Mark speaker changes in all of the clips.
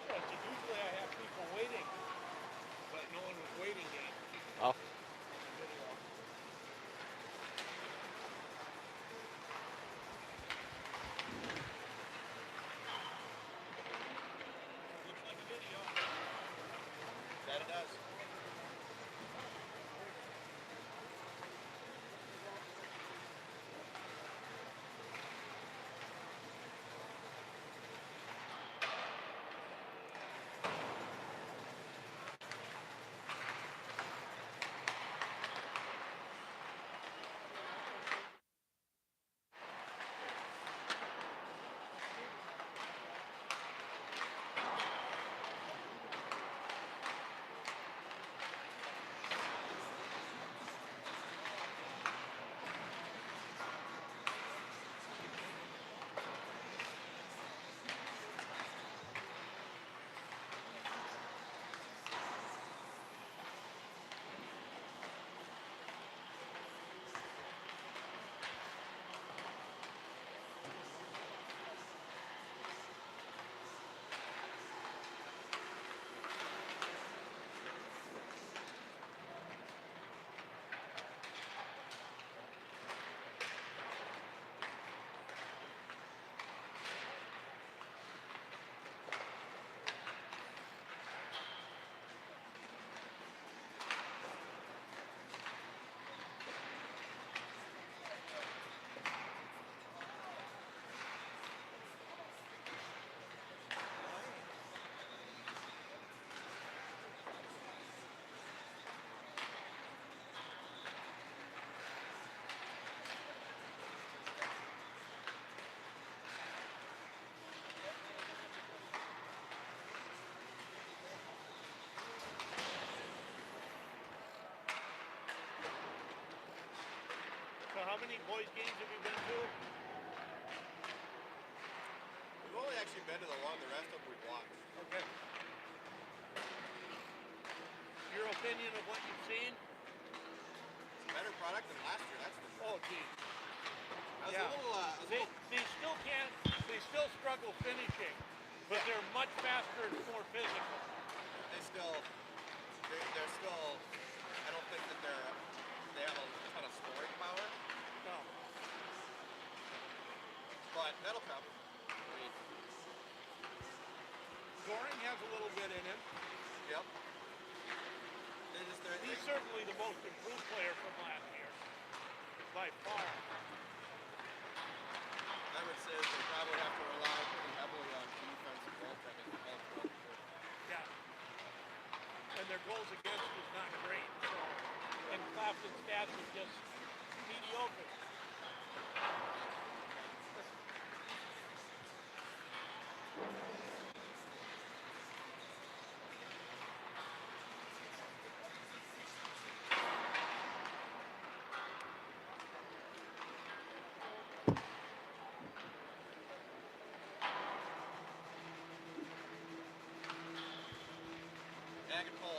Speaker 1: Interesting. Usually I have people waiting, but no one was waiting yet.
Speaker 2: Oh.
Speaker 1: Looks like a video.
Speaker 3: That it does.
Speaker 1: So how many boys games have you been to?
Speaker 3: We've only actually been to the one, the rest of them we've watched.
Speaker 1: Okay. Your opinion of what you've seen?
Speaker 3: It's a better product than last year, that's for sure.
Speaker 1: Oh, gee.
Speaker 3: I was a little,
Speaker 1: They still can't, they still struggle finishing, but they're much faster and more physical.
Speaker 3: they're still, I don't think that they have a ton of scoring power,
Speaker 1: No.
Speaker 3: but that'll come. I mean,
Speaker 1: Goring has a little bit in him.
Speaker 3: yep.
Speaker 1: He's certainly the most improved player from last year, by far.
Speaker 3: I would say they probably have to rely pretty heavily on defensive goaltending to help them.
Speaker 1: Yeah. And their goals against is not great, so. And Clapton's stats are just mediocre.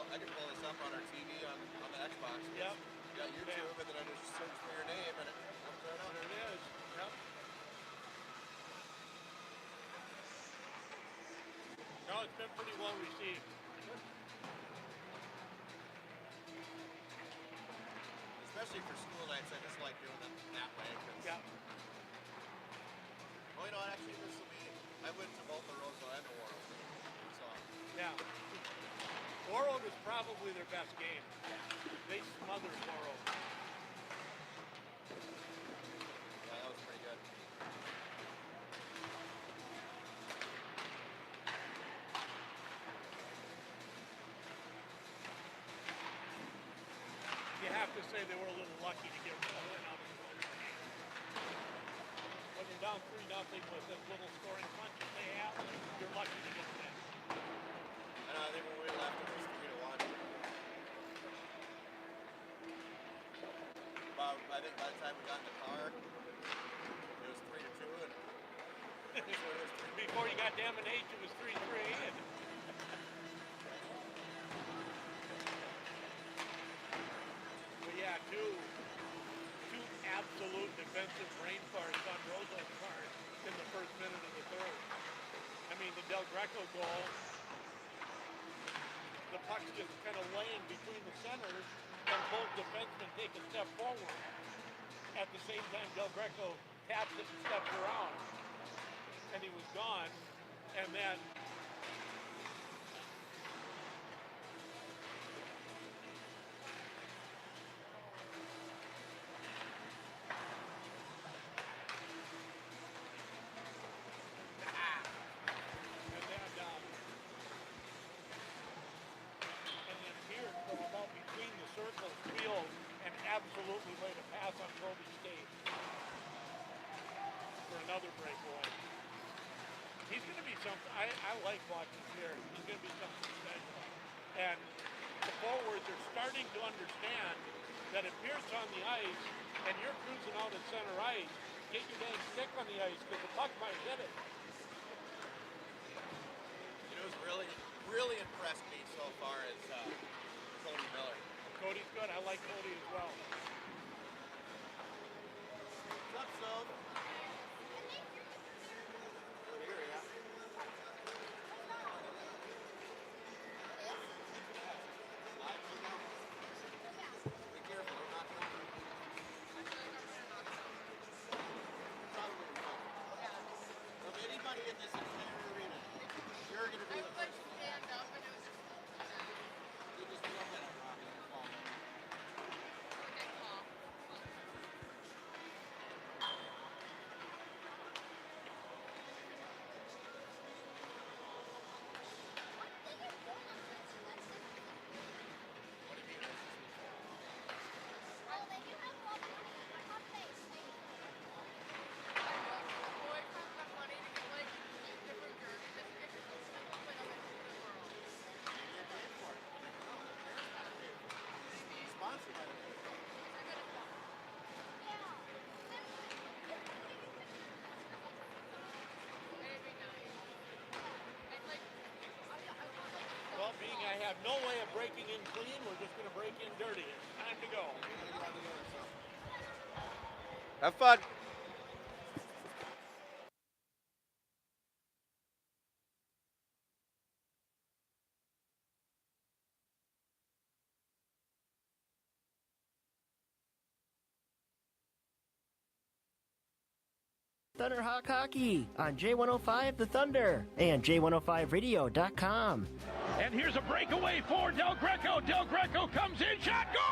Speaker 3: I can pull this up on our TV on the Xbox.
Speaker 1: Yep.
Speaker 3: You got YouTube, and then I just search for your name, and it comes right up.
Speaker 1: There it is. Yep. No, it's been pretty well received.
Speaker 3: Especially for school nights, I just like doing them that way.
Speaker 1: Yeah.
Speaker 3: Well, you know, actually, this will be. I went to both the Roseville and the Warren. So.
Speaker 1: Yeah. Warroad is probably their best game. They smothered Warroad.
Speaker 3: Yeah, that was pretty good.
Speaker 1: You have to say they were a little lucky to get a win out of the game. When you're down 3-0 with as little scoring punches they have, you're lucky to get that.
Speaker 3: I think when we left, it was 3-1. I think by the time we got in the car, it was 3-2, and
Speaker 1: before you got down an H, it was 3-3. And two absolute defensive brain farts on Rozo's part in the first minute of the third. I mean, the Del Greco goal, the puck's just kind of laying between the centers, and both defensemen take a step forward. At the same time, Del Greco taps it and steps around, and he was gone. And then here from about between the circles, Field and absolutely laid a pass on Kobe State for another breakaway. He's going to be something. I like watching here. He's going to be something special. And the forwards are starting to understand that if Pierce's on the ice and you're cruising out at center ice, get your dang stick on the ice because the puck might hit it.
Speaker 3: You know who's really impressed me so far is Cody Miller.
Speaker 1: Cody's good. I like Cody as well.
Speaker 3: What's up, Sove?
Speaker 1: Well, being I have no way of breaking in clean, we're just going to break in dirty. It's time to go.
Speaker 3: Have fun.
Speaker 2: Thunderhawk Hockey on J105 The Thunder and J105radio.com.
Speaker 4: And here's a breakaway for Del Greco. Del Greco comes in, shot, goal!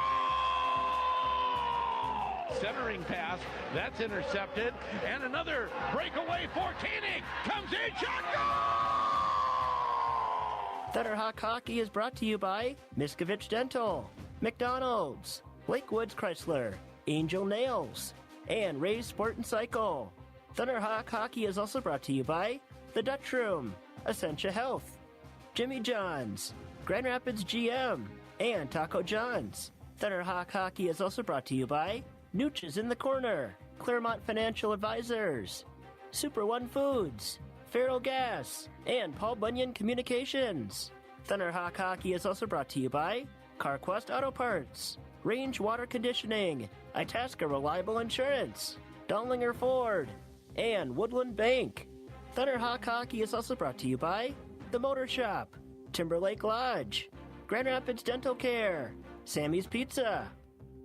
Speaker 4: Centering pass, that's intercepted. And another breakaway for Koenig. Comes in, shot, goal!
Speaker 2: Thunderhawk Hockey is brought to you by Miskovich Dental, McDonald's, Lakewoods Chrysler, Angel Nails, and Ray's Sport and Cycle. Thunderhawk Hockey is also brought to you by The Dutch Room, Essentia Health, Jimmy John's, Grand Rapids GM, and Taco John's. Thunderhawk Hockey is also brought to you by Nooches in the Corner, Claremont Financial Advisors, Super One Foods, Farrell Gas, and Paul Bunyan Communications. Thunderhawk Hockey is also brought to you by CarQuest Auto Parts, Range Water Conditioning, Itasca Reliable Insurance, Donlinger Ford, and Woodland Bank. Thunderhawk Hockey is also brought to you by The Motor Shop, Timberlake Lodge, Grand Rapids Dental Care, Sammy's Pizza,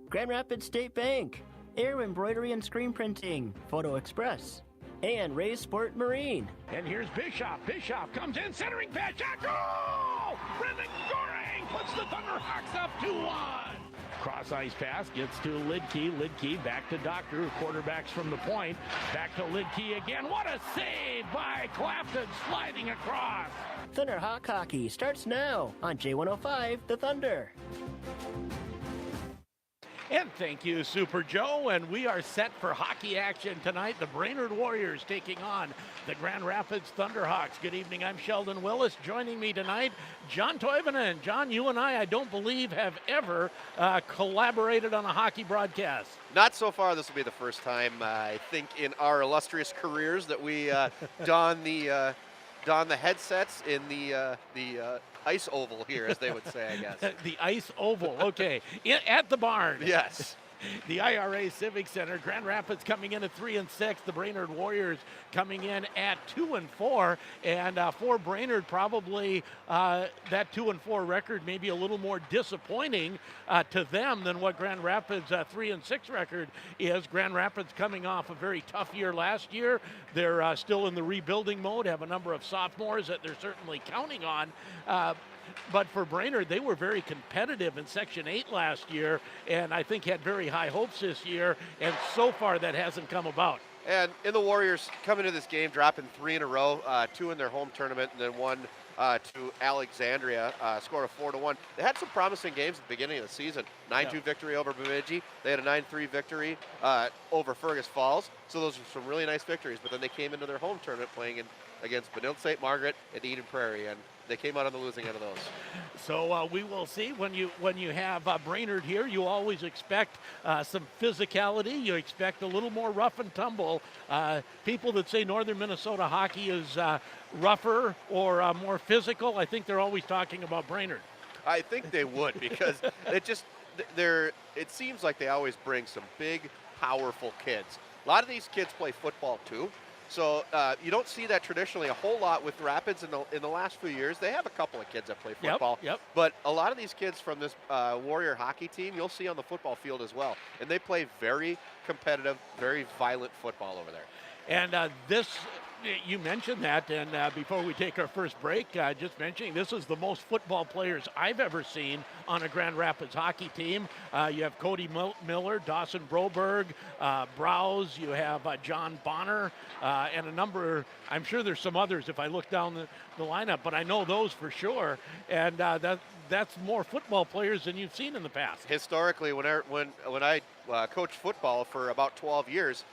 Speaker 2: Grand Rapids State Bank, Air Embroidery and Screen Printing, Photo Express, and Ray's Sport Marine.
Speaker 4: And here's Bishop. Bishop comes in, centering pass, shot, goal! Brendan Goring puts the Thunderhawks up 2-1. Cross ice pass gets to Lidkey. Lidkey back to Doctor, who quarterbacks from the point. Back to Lidkey again. What a save by Clapton, sliding across.
Speaker 2: Thunderhawk Hockey starts now on J105 The Thunder.
Speaker 4: And thank you, Super Joe. And we are set for hockey action tonight. The Brainerd Warriors taking on the Grand Rapids Thunderhawks. Good evening. I'm Sheldon Willis. Joining me tonight, John Toivonen. John, you and I don't believe, have ever collaborated on a hockey broadcast.
Speaker 5: Not so far. This will be the first time, I think, in our illustrious careers that we don the headsets in the ice oval here, as they would say, I guess.
Speaker 4: The ice oval, okay. At the barn.
Speaker 5: Yes.
Speaker 4: the IRA Civic Center. Grand Rapids coming in at 3-6. The Brainerd Warriors coming in at 2-4. And for Brainerd, probably that 2-4 record may be a little more disappointing to them than what Grand Rapids' 3-6 record is. Grand Rapids coming off a very tough year last year. They're still in the rebuilding mode, have a number of sophomores that they're certainly counting on. But for Brainerd, they were very competitive in Section 8 last year, and I think had very high hopes this year, and so far that hasn't come about.
Speaker 5: And in the Warriors coming into this game, dropping 3 in a row, 2 in their home tournament, and then 1 to Alexandria, score of 4-1. They had some promising games at the beginning of the season. 9-2 victory over Bemidji. They had a 9-3 victory over Fergus Falls. So those are some really nice victories. But then they came into their home tournament playing against Benilde St. Margaret and Eden Prairie, and they came out on the losing end of those.
Speaker 4: So we will see. When you have Brainerd here, you always expect some physicality. You expect a little more rough and tumble. People that say Northern Minnesota hockey is rougher or more physical, I think they're always talking about Brainerd.
Speaker 5: I think they would, because it seems like they always bring some big, powerful kids. A lot of these kids play football too. So you don't see that traditionally a whole lot with Rapids in the last few years. They have a couple of kids that play football.
Speaker 4: Yep.
Speaker 5: But a lot of these kids from this Warrior hockey team, you'll see on the football field as well. And they play very competitive, very violent football over there.
Speaker 4: And you mentioned that, and before we take our first break, just mentioning this is the most football players I've ever seen on a Grand Rapids hockey team. You have Cody Miller, Dawson Broberg, Browse, you have John Bonner, and a number, I'm sure there's some others if I look down the lineup, but I know those for sure, and that's more football players than you've seen in the past.
Speaker 5: Historically, when I coached football for about 12 years,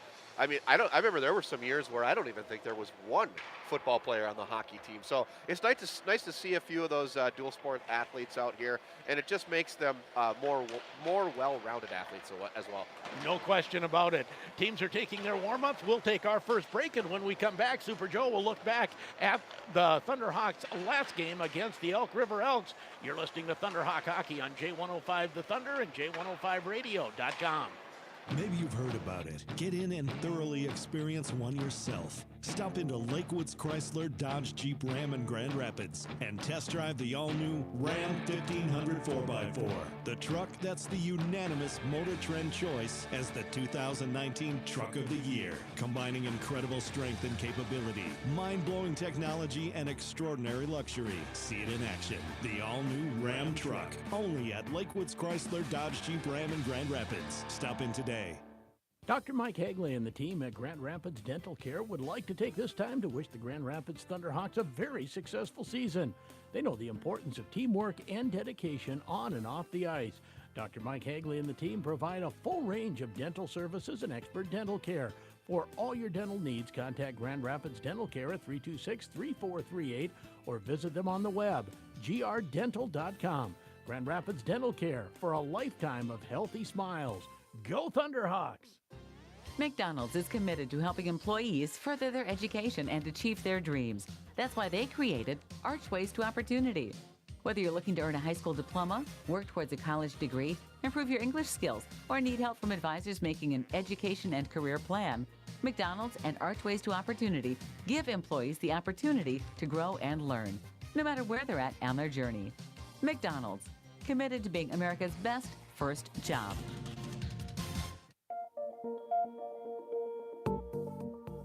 Speaker 5: I mean, I remember there were some years where I don't even think there was one football player on the hockey team. So it's nice to see a few of those dual sport athletes out here, and it just makes them more well-rounded athletes as well.
Speaker 4: No question about it. Teams are taking their warm-ups. We'll take our first break, and when we come back, Super Joe will look back at the Thunderhawks' last game against the Elk River Elks. You're listening to Thunderhawk Hockey on J105 The Thunder and J105radio.com.
Speaker 6: Maybe you've heard about it. Get in and thoroughly experience one yourself. Stop into Lakewood's Chrysler, Dodge, Jeep, Ram, and Grand Rapids and test drive the all-new Ram 1500 4x4. The truck that's the unanimous Motor Trend choice as the 2019 Truck of the Year. Combining incredible strength and capability, mind-blowing technology, and extraordinary luxury. See it in action. The all-new Ram truck. Only at Lakewood's Chrysler, Dodge, Jeep, Ram, and Grand Rapids. Stop in today.
Speaker 4: Dr. Mike Hagley and the team at Grand Rapids Dental Care would like to take this time to wish the Grand Rapids Thunderhawks a very successful season. They know the importance of teamwork and dedication on and off the ice. Dr. Mike Hagley and the team provide a full range of dental services and expert dental care. For all your dental needs, contact Grand Rapids Dental Care at 326-3438 or visit them on the web, grdental.com. Grand Rapids Dental Care, for a lifetime of healthy smiles. Go Thunderhawks!
Speaker 7: McDonald's is committed to helping employees further their education and achieve their dreams. That's why they created Archways to Opportunity. Whether you're looking to earn a high school diploma, work towards a college degree, improve your English skills, or need help from advisors making an education and career plan, McDonald's and Archways to Opportunity give employees the opportunity to grow and learn, no matter where they're at on their journey. McDonald's, committed to being America's best first job.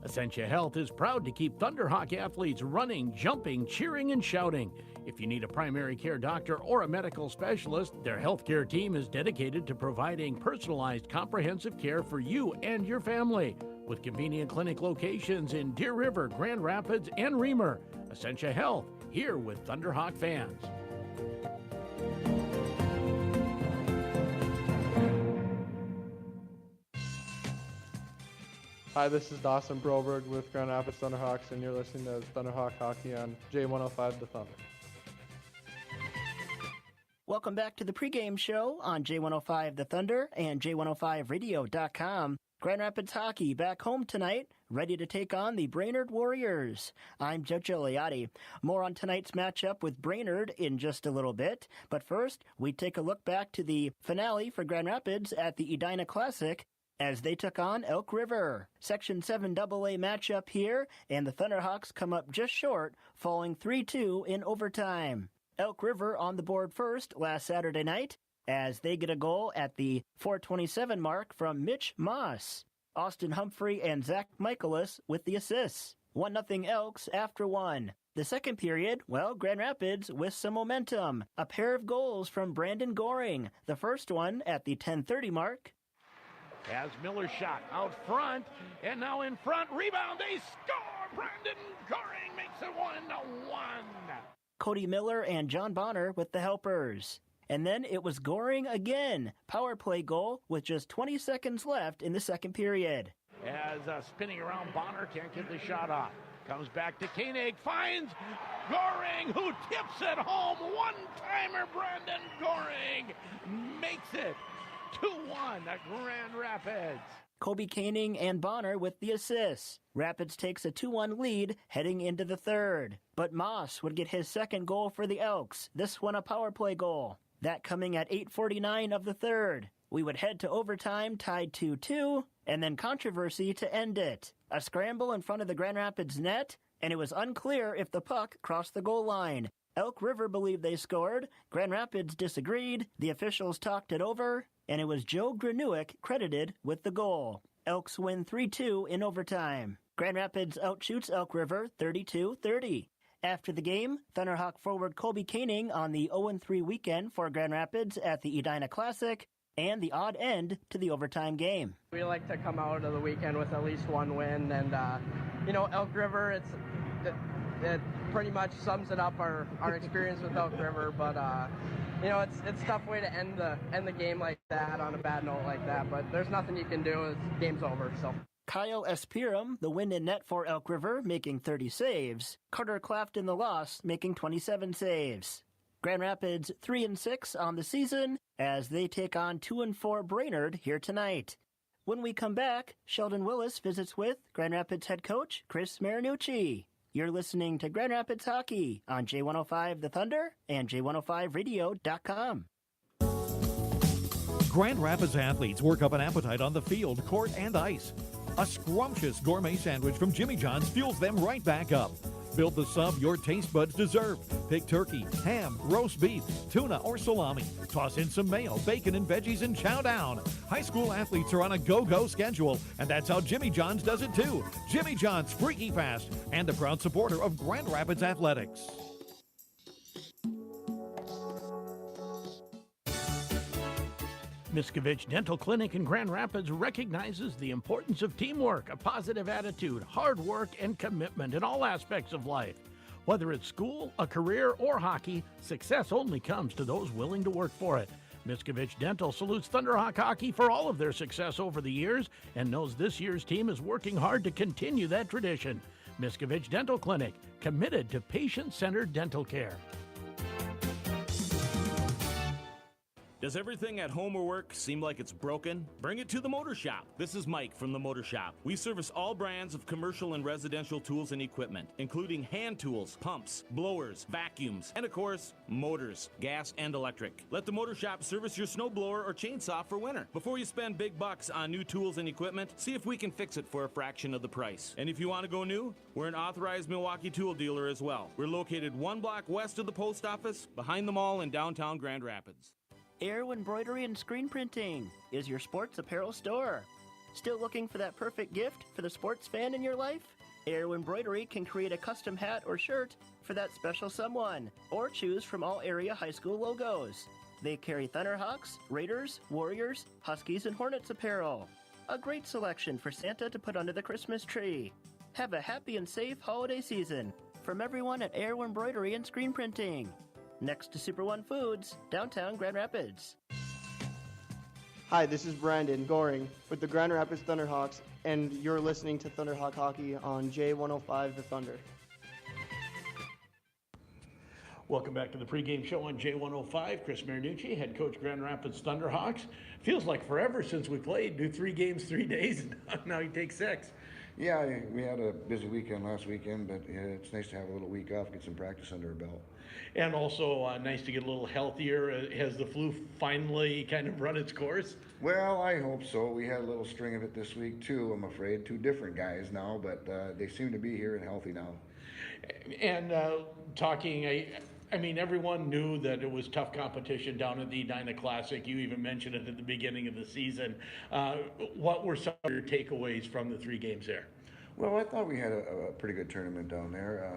Speaker 4: Essentia Health is proud to keep Thunderhawk athletes running, jumping, cheering, and shouting. If you need a primary care doctor or a medical specialist, their healthcare team is dedicated to providing personalized, comprehensive care for you and your family. With convenient clinic locations in Deer River, Grand Rapids, and Reamer, Essentia Health, here with Thunderhawk fans.
Speaker 8: Hi, this is Dawson Broberg with Grand Rapids Thunderhawks, and you're listening to Thunderhawk Hockey on J105 The Thunder.
Speaker 2: Welcome back to the pregame show on J105 The Thunder and J105radio.com. Grand Rapids hockey back home tonight, ready to take on the Brainerd Warriors. I'm Joe Gigliotti. More on tonight's matchup with Brainerd in just a little bit. But first, we take a look back to the finale for Grand Rapids at the Edina Classic as they took on Elk River. Section 7 AA matchup here, and the Thunderhawks come up just short, falling 3-2 in overtime. Elk River on the board first last Saturday night, as they get a goal at the 4:27 mark from Mitch Moss. Austin Humphrey and Zach Michaelis with the assists. 1-0 Elks after one. The second period, well, Grand Rapids with some momentum. A pair of goals from Brandon Goring. The first one at the 10:30 mark.
Speaker 4: As Miller shot out front, and now in front, rebound, they score! Brandon Goring makes it 1-1.
Speaker 2: Cody Miller and John Bonner with the helpers. And then it was Goring again. Power play goal with just 20 seconds left in the second period.
Speaker 4: As spinning around, Bonner can't get the shot off. Comes back to Koenig, finds Goring, who tips it home. One-timer Brandon Goring makes it 2-1 at Grand Rapids.
Speaker 2: Kobe Koenig and Bonner with the assists. Rapids takes a 2-1 lead heading into the third. But Moss would get his second goal for the Elks, this one a power play goal. That coming at 8:49 of the third. We would head to overtime tied 2-2, and then controversy to end it. A scramble in front of the Grand Rapids net, and it was unclear if the puck crossed the goal line. Elk River believed they scored, Grand Rapids disagreed, the officials talked it over, and it was Joe Granuick credited with the goal. Elks win 3-2 in overtime. Grand Rapids outshoots Elk River 32-30. After the game, Thunderhawk forward Colby Koenig on the 0-3 weekend for Grand Rapids at the Edina Classic and the odd end to the overtime game.
Speaker 9: We like to come out of the weekend with at least one win, and Elk River, it pretty much sums it up, our experience with Elk River, but it's a tough way to end the game like that, on a bad note like that, but there's nothing you can do. Game's over, so.
Speaker 2: Kyle Espiram, the win in net for Elk River, making 30 saves. Carter Clafton, the loss, making 27 saves. Grand Rapids 3-6 on the season as they take on 2-4 Brainerd here tonight. When we come back, Sheldon Willis visits with Grand Rapids head coach Chris Marunouchi. You're listening to Grand Rapids Hockey on J105 The Thunder and J105radio.com.
Speaker 10: Grand Rapids athletes work up an appetite on the field, court, and ice. A scrumptious gourmet sandwich from Jimmy John's fuels them right back up. Build the sub your taste buds deserve. Pick turkey, ham, roast beef, tuna, or salami. Toss in some mayo, bacon, and veggies and chow down. High school athletes are on a go-go schedule, and that's how Jimmy John's does it too. Jimmy John's Freaky Fast, and a proud supporter of Grand Rapids Athletics.
Speaker 4: Miskovich Dental Clinic in Grand Rapids recognizes the importance of teamwork, a positive attitude, hard work, and commitment in all aspects of life. Whether it's school, a career, or hockey, success only comes to those willing to work for it. Miskovich Dental salutes Thunderhawk Hockey for all of their success over the years and knows this year's team is working hard to continue that tradition. Miskovich Dental Clinic, committed to patient-centered dental care.
Speaker 11: Does everything at home or work seem like it's broken? Bring it to the Motor Shop. This is Mike from the Motor Shop. We service all brands of commercial and residential tools and equipment, including hand tools, pumps, blowers, vacuums, and of course, motors, gas and electric. Let the Motor Shop service your snowblower or chainsaw for winter. Before you spend big bucks on new tools and equipment, see if we can fix it for a fraction of the price. And if you want to go new, we're an authorized Milwaukee tool dealer as well. We're located 1 block west of the post office, behind the mall in downtown Grand Rapids.
Speaker 2: Arrow Embroidery and Screen Printing is your sports apparel store. Still looking for that perfect gift for the sports fan in your life? Arrow Embroidery can create a custom hat or shirt for that special someone, or choose from all area high school logos. They carry Thunderhawks, Raiders, Warriors, Huskies, and Hornets apparel. A great selection for Santa to put under the Christmas tree. Have a happy and safe holiday season from everyone at Arrow Embroidery and Screen Printing. Next to Super One Foods, downtown Grand Rapids.
Speaker 12: Hi, this is Brandon Goring with the Grand Rapids Thunderhawks, and you're listening to Thunderhawk Hockey on J105 The Thunder.
Speaker 4: Welcome back to the pregame show on J105. Chris Marunouchi, head coach, Grand Rapids Thunderhawks. Feels like forever since we played. Do 3 games, 3 days, and now you take 6.
Speaker 13: Yeah, we had a busy weekend last weekend, but it's nice to have a little week off, get some practice under our belt.
Speaker 4: And also nice to get a little healthier. Has the flu finally kind of run its course?
Speaker 13: Well, I hope so. We had a little string of it this week too, I'm afraid. 2 different guys now, but they seem to be here and healthy now.
Speaker 4: And talking, I mean, everyone knew that it was tough competition down at the Edina Classic. You even mentioned it at the beginning of the season. What were some of your takeaways from the 3 games there?
Speaker 13: Well, I thought we had a pretty good tournament down there,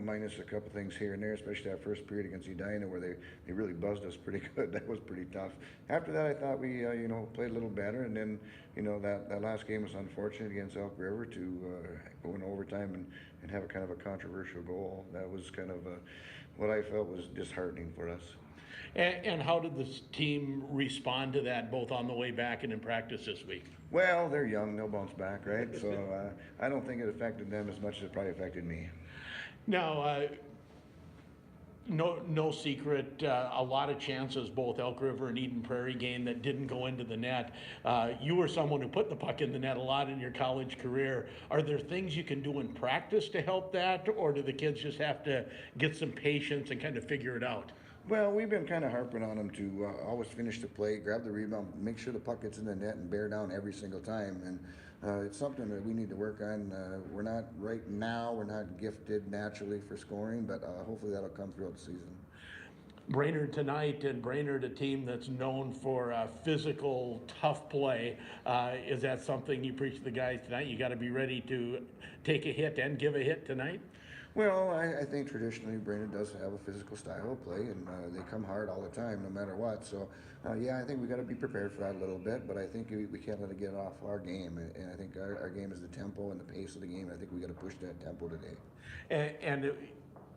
Speaker 13: minus a couple things here and there, especially that first period against Edina where they really buzzed us pretty good. That was pretty tough. After that, I thought we, played a little better, and then, that last game was unfortunate against Elk River to go in overtime and have a kind of a controversial goal. That was kind of what I felt was disheartening for us.
Speaker 4: And how did this team respond to that, both on the way back and in practice this week?
Speaker 13: Well, they're young, they'll bounce back, right? So I don't think it affected them as much as it probably affected me.
Speaker 4: Now, no secret, a lot of chances, both Elk River and Eden Prairie game that didn't go into the net. You were someone who put the puck in the net a lot in your college career. Are there things you can do in practice to help that, or do the kids just have to get some patience and kind of figure it out?
Speaker 13: Well, we've been kind of harping on them to always finish the play, grab the rebound, make sure the puck gets in the net, and bear down every single time. And it's something that we need to work on. We're not gifted naturally for scoring, but hopefully that'll come throughout the season.
Speaker 4: Brainerd tonight, and Brainerd, a team that's known for physical, tough play. Is that something you preach to the guys tonight? You got to be ready to take a hit and give a hit tonight?
Speaker 13: Well, I think traditionally Brainerd does have a physical style of play, and they come hard all the time, no matter what. So, I think we got to be prepared for that a little bit, but I think we can't let it get off our game. And I think our game is the tempo and the pace of the game. I think we got to push that tempo today.
Speaker 4: And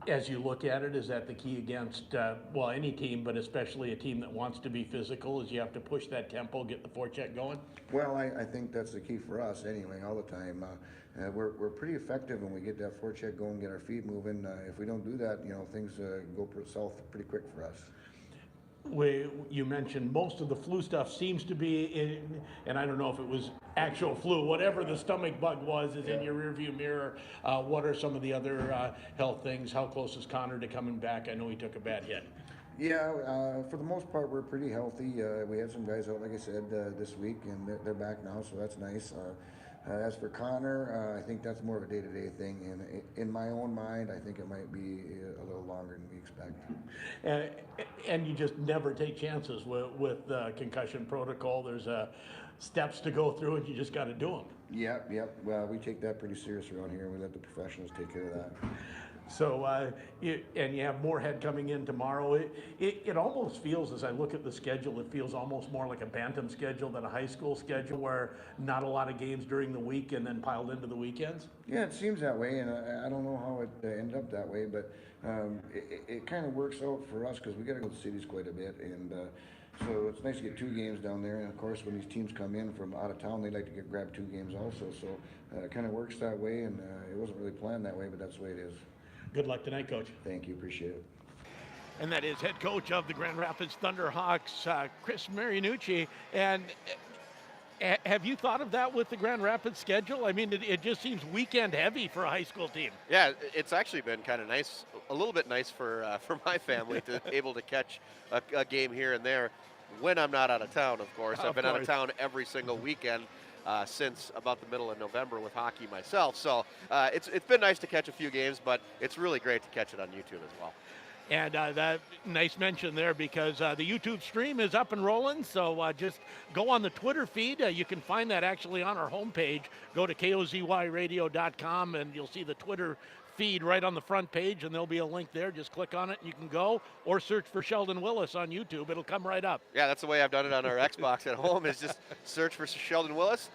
Speaker 4: as you look at it, is that the key against, any team, but especially a team that wants to be physical, is you have to push that tempo, get the forecheck going?
Speaker 13: Well, I think that's the key for us anyway, all the time. We're pretty effective when we get that forecheck going, get our feet moving. If we don't do that, things go south pretty quick for us.
Speaker 4: You mentioned most of the flu stuff seems to be and I don't know if it was actual flu, whatever the stomach bug was is in your rearview mirror. What are some of the other health things? How close is Connor to coming back? I know he took a bad hit.
Speaker 13: Yeah, for the most part, we're pretty healthy. We had some guys out, like I said, this week, and they're back now, so that's nice. As for Connor, I think that's more of a day-to-day thing, and in my own mind, I think it might be a little longer than we expect.
Speaker 4: And you just never take chances with concussion protocol. There's steps to go through, and you just got to do them.
Speaker 13: Yep. Well, we take that pretty serious around here, and we let the professionals take care of that.
Speaker 4: So, and you have Moorhead coming in tomorrow. It almost feels, as I look at the schedule, it feels almost more like a Bantam schedule than a high school schedule where not a lot of games during the week and then piled into the weekends.
Speaker 13: Yeah, it seems that way, and I don't know how it ended up that way, but it kind of works out for us because we got to go to cities quite a bit, and so it's nice to get 2 games down there. And of course, when these teams come in from out of town, they like to grab 2 games also. So it kind of works that way, and it wasn't really planned that way, but that's the way it is.
Speaker 4: Good luck tonight, Coach.
Speaker 13: Thank you. Appreciate it.
Speaker 4: And that is head coach of the Grand Rapids Thunderhawks, Chris Marunouchi. And have you thought of that with the Grand Rapids schedule? I mean, it just seems weekend heavy for a high school team.
Speaker 5: Yeah, it's actually been kind of nice, a little bit nice for my family to be able to catch a game here and there when I'm not out of town, of course. I've been out of town every single weekend since about the middle of November with hockey myself. So it's been nice to catch a few games, but it's really great to catch it on YouTube as well.
Speaker 4: And that nice mention there because the YouTube stream is up and rolling. So just go on the Twitter feed. You can find that actually on our homepage. Go to KOZYradio.com and you'll see the Twitter feed right on the front page, and there'll be a link there. Just click on it and you can go, or search for Sheldon Willis on YouTube. It'll come right up.
Speaker 5: Yeah, that's the way I've done it on our Xbox at home, is just search for Sheldon Willis,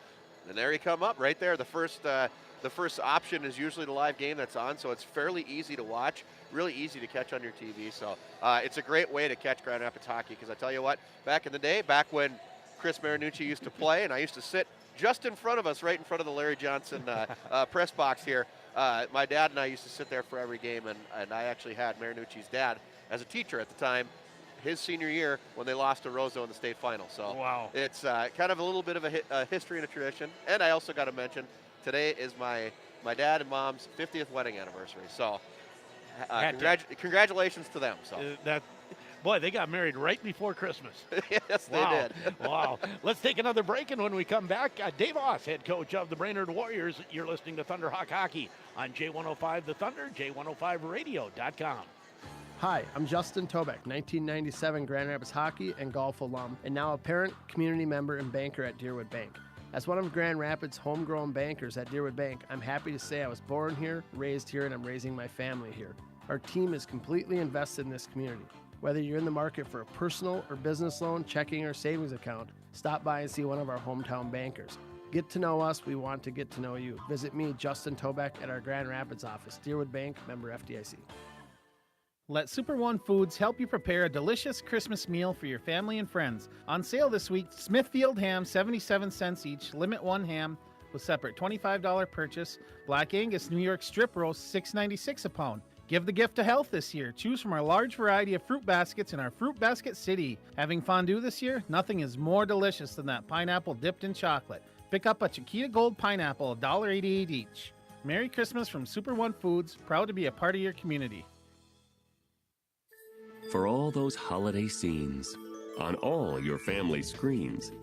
Speaker 5: and there you come up right there. The first option is usually the live game that's on, so it's fairly easy to watch, really easy to catch on your TV. So it's a great way to catch Grand Rapids hockey, because I tell you what, back in the day, back when Chris Marunouchi used to play, and I used to sit just in front of us, right in front of the Larry Johnson press box here, my dad and I used to sit there for every game, and I actually had Marunouchi's dad as a teacher at the time, his senior year when they lost to Roseau in the state final. So
Speaker 1: wow.
Speaker 5: It's kind of a little bit of a history and a tradition. And I also got to mention, today is my dad and mom's 50th wedding anniversary. So congratulations to them. So
Speaker 1: Boy, they got married right before Christmas.
Speaker 5: Yes,
Speaker 1: wow.
Speaker 5: they did.
Speaker 1: Wow. Let's take another break, and when we come back, DeVos, head coach of the Brainerd Warriors. You're listening to Thunderhawk Hockey on J105 The Thunder, J105radio.com.
Speaker 14: Hi, I'm Justin Tobeck, 1997 Grand Rapids hockey and golf alum, and now a parent, community member, and banker at Deerwood Bank. As one of Grand Rapids' homegrown bankers at Deerwood Bank, I'm happy to say I was born here, raised here, and I'm raising my family here. Our team is completely invested in this community. Whether you're in the market for a personal or business loan, checking, or savings account, stop by and see one of our hometown bankers. Get to know us. We want to get to know you. Visit me, Justin Tobeck, at our Grand Rapids office. Deerwood Bank, member FDIC.
Speaker 15: Let Super One Foods help you prepare a delicious Christmas meal for your family and friends. On sale this week, Smithfield ham, 77 cents each, limit one ham with separate $25 purchase. Black Angus New York strip roast, $6.96 a pound. Give the gift of health this year. Choose from our large variety of fruit baskets in our Fruit Basket City. Having fondue this year? Nothing is more delicious than that pineapple dipped in chocolate. Pick up a Chiquita Gold pineapple, $1.88 each. Merry Christmas from Super One Foods, proud to be a part of your community.
Speaker 16: For all those holiday scenes on all your family screens,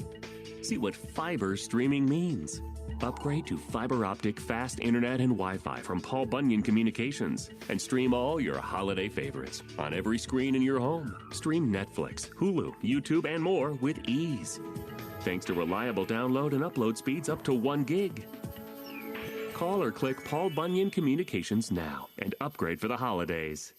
Speaker 16: see what fiber streaming means. Upgrade to fiber optic fast internet and Wi-Fi from Paul Bunyan Communications and stream all your holiday favorites on every screen in your home. Stream Netflix, Hulu, YouTube, and more with ease. Thanks to reliable download and upload speeds up to 1 gig. Call or click Paul Bunyan Communications now and upgrade for the holidays.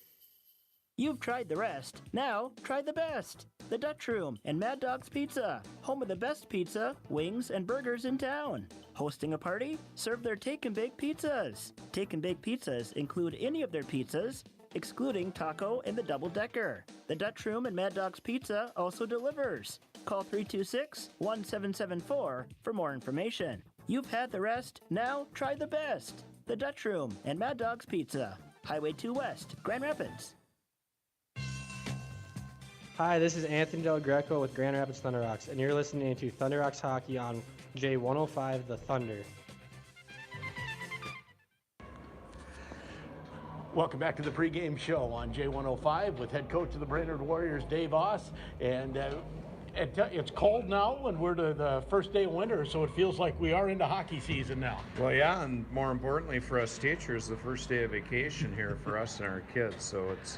Speaker 2: You've tried the rest. Now, try the best. The Dutch Room and Mad Dog's Pizza, home of the best pizza, wings, and burgers in town. Hosting a party? Serve their Take and Bake pizzas. Take and Bake pizzas include any of their pizzas, excluding taco and the double-decker. The Dutch Room and Mad Dog's Pizza also delivers. Call 326-1774 for more information. You've had the rest. Now, try the best. The Dutch Room and Mad Dog's Pizza. Highway 2 West, Grand Rapids.
Speaker 8: Hi, this is Anthony Del Greco with Grand Rapids Thunderhawks, and you're listening to Thunderhawks Hockey on J105 The Thunder.
Speaker 1: Welcome back to the pregame show on J105 with head coach of the Brainerd Warriors, DeVos. And it's cold now, and we're to the first day of winter, so it feels like we are into hockey season now.
Speaker 17: Well, yeah, and more importantly for us teachers, the first day of vacation here for us and our kids. So it's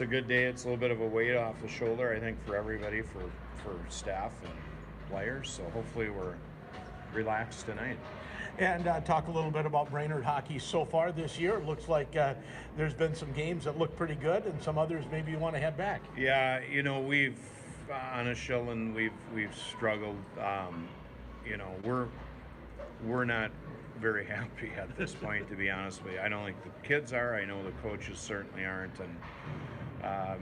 Speaker 17: a good day. It's a little bit of a weight off the shoulder, I think, for everybody, for staff and players. So hopefully we're relaxed tonight.
Speaker 1: And talk a little bit about Brainerd hockey so far this year. It looks like there's been some games that look pretty good, and some others maybe you want to head back.
Speaker 17: Yeah, you know, we've on a Shillen, we've struggled. You know, we're not very happy at this point, to be honest with you. I don't think the kids are. I know the coaches certainly aren't, and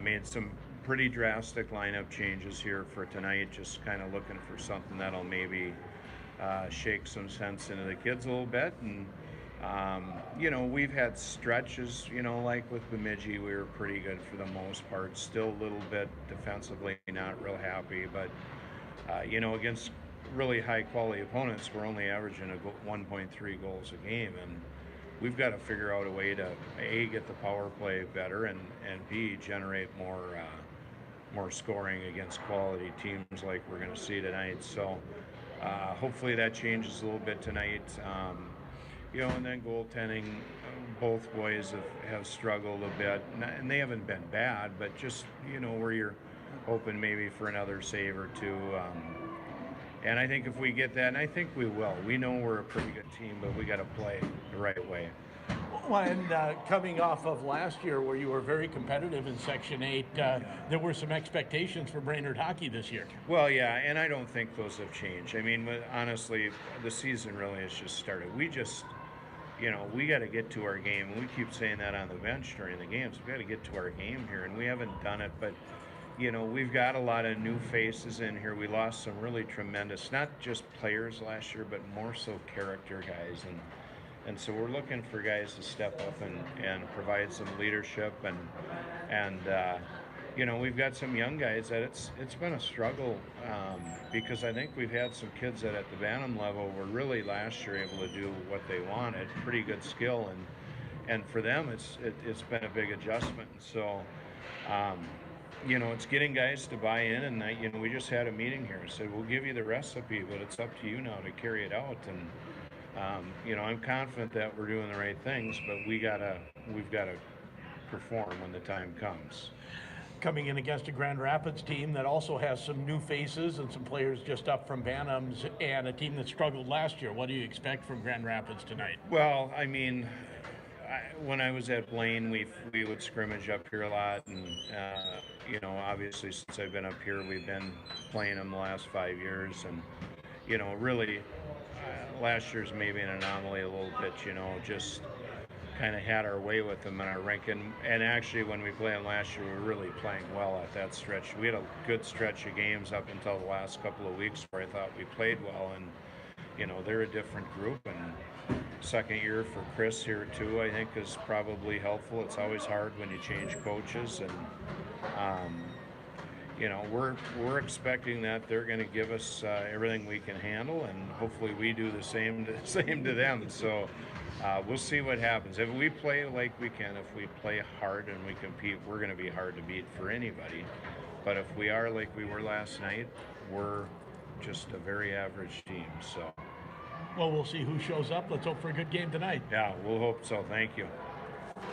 Speaker 17: made some pretty drastic lineup changes here for tonight, just kind of looking for something that'll maybe shake some sense into the kids a little bit. And you know, we've had stretches, you know, like with Bemidji, we were pretty good for the most part. Still a little bit defensively not real happy, but you know, against really high quality opponents, we're only averaging 1.3 goals a game, and we've got to figure out a way to A, get the power play better, and B, generate more scoring against quality teams like we're going to see tonight. So hopefully that changes a little bit tonight. You know, and then goaltending, both boys have struggled a bit, and they haven't been bad, but just, you know, where you're hoping maybe for another save or two. And I think if we get that, and I think we will, we know we're a pretty good team, but we got to play the right way.
Speaker 1: Well, and coming off of last year where you were very competitive in Section 8, there were some expectations for Brainerd hockey this year.
Speaker 17: Well, yeah, and I don't think those have changed. I mean, honestly, the season really has just started. We just, you know, we got to get to our game. We keep saying that on the bench during the games. We got to get to our game here, and we haven't done it, but you know, we've got a lot of new faces in here. We lost some really tremendous, not just players last year, but more so character guys. And so we're looking for guys to step up and provide some leadership and you know, we've got some young guys that it's been a struggle because I think we've had some kids that at the Bantam level were really last year able to do what they wanted, pretty good skill, and for them it's been a big adjustment. And so you know, it's getting guys to buy in, and you know, we just had a meeting here and said we'll give you the recipe, but it's up to you now to carry it out. And you know, I'm confident that we're doing the right things, but we've got to perform when the time comes.
Speaker 1: Coming in against a Grand Rapids team that also has some new faces and some players just up from Bantams, and a team that struggled last year. What do you expect from Grand Rapids tonight?
Speaker 17: Well, I mean, when I was at Blaine, we would scrimmage up here a lot, and you know, obviously since I've been up here, we've been playing them the last 5 years, and you know, really, last year's maybe an anomaly a little bit. You know, just kind of had our way with them in our ranking. And actually, when we played them last year, we were really playing well at that stretch. We had a good stretch of games up until the last couple of weeks where I thought we played well. And you know, they're a different group. And second year for Chris here too, I think, is probably helpful. It's always hard when you change coaches, and you know, we're expecting that they're going to give us everything we can handle, and hopefully we do the same to them. So we'll see what happens. If we play like we can, if we play hard and we compete, we're going to be hard to beat for anybody. But if we are like we were last night, we're just a very average team. So,
Speaker 1: well, we'll see who shows up. Let's hope for a good game tonight.
Speaker 17: Yeah, we'll hope so. Thank you.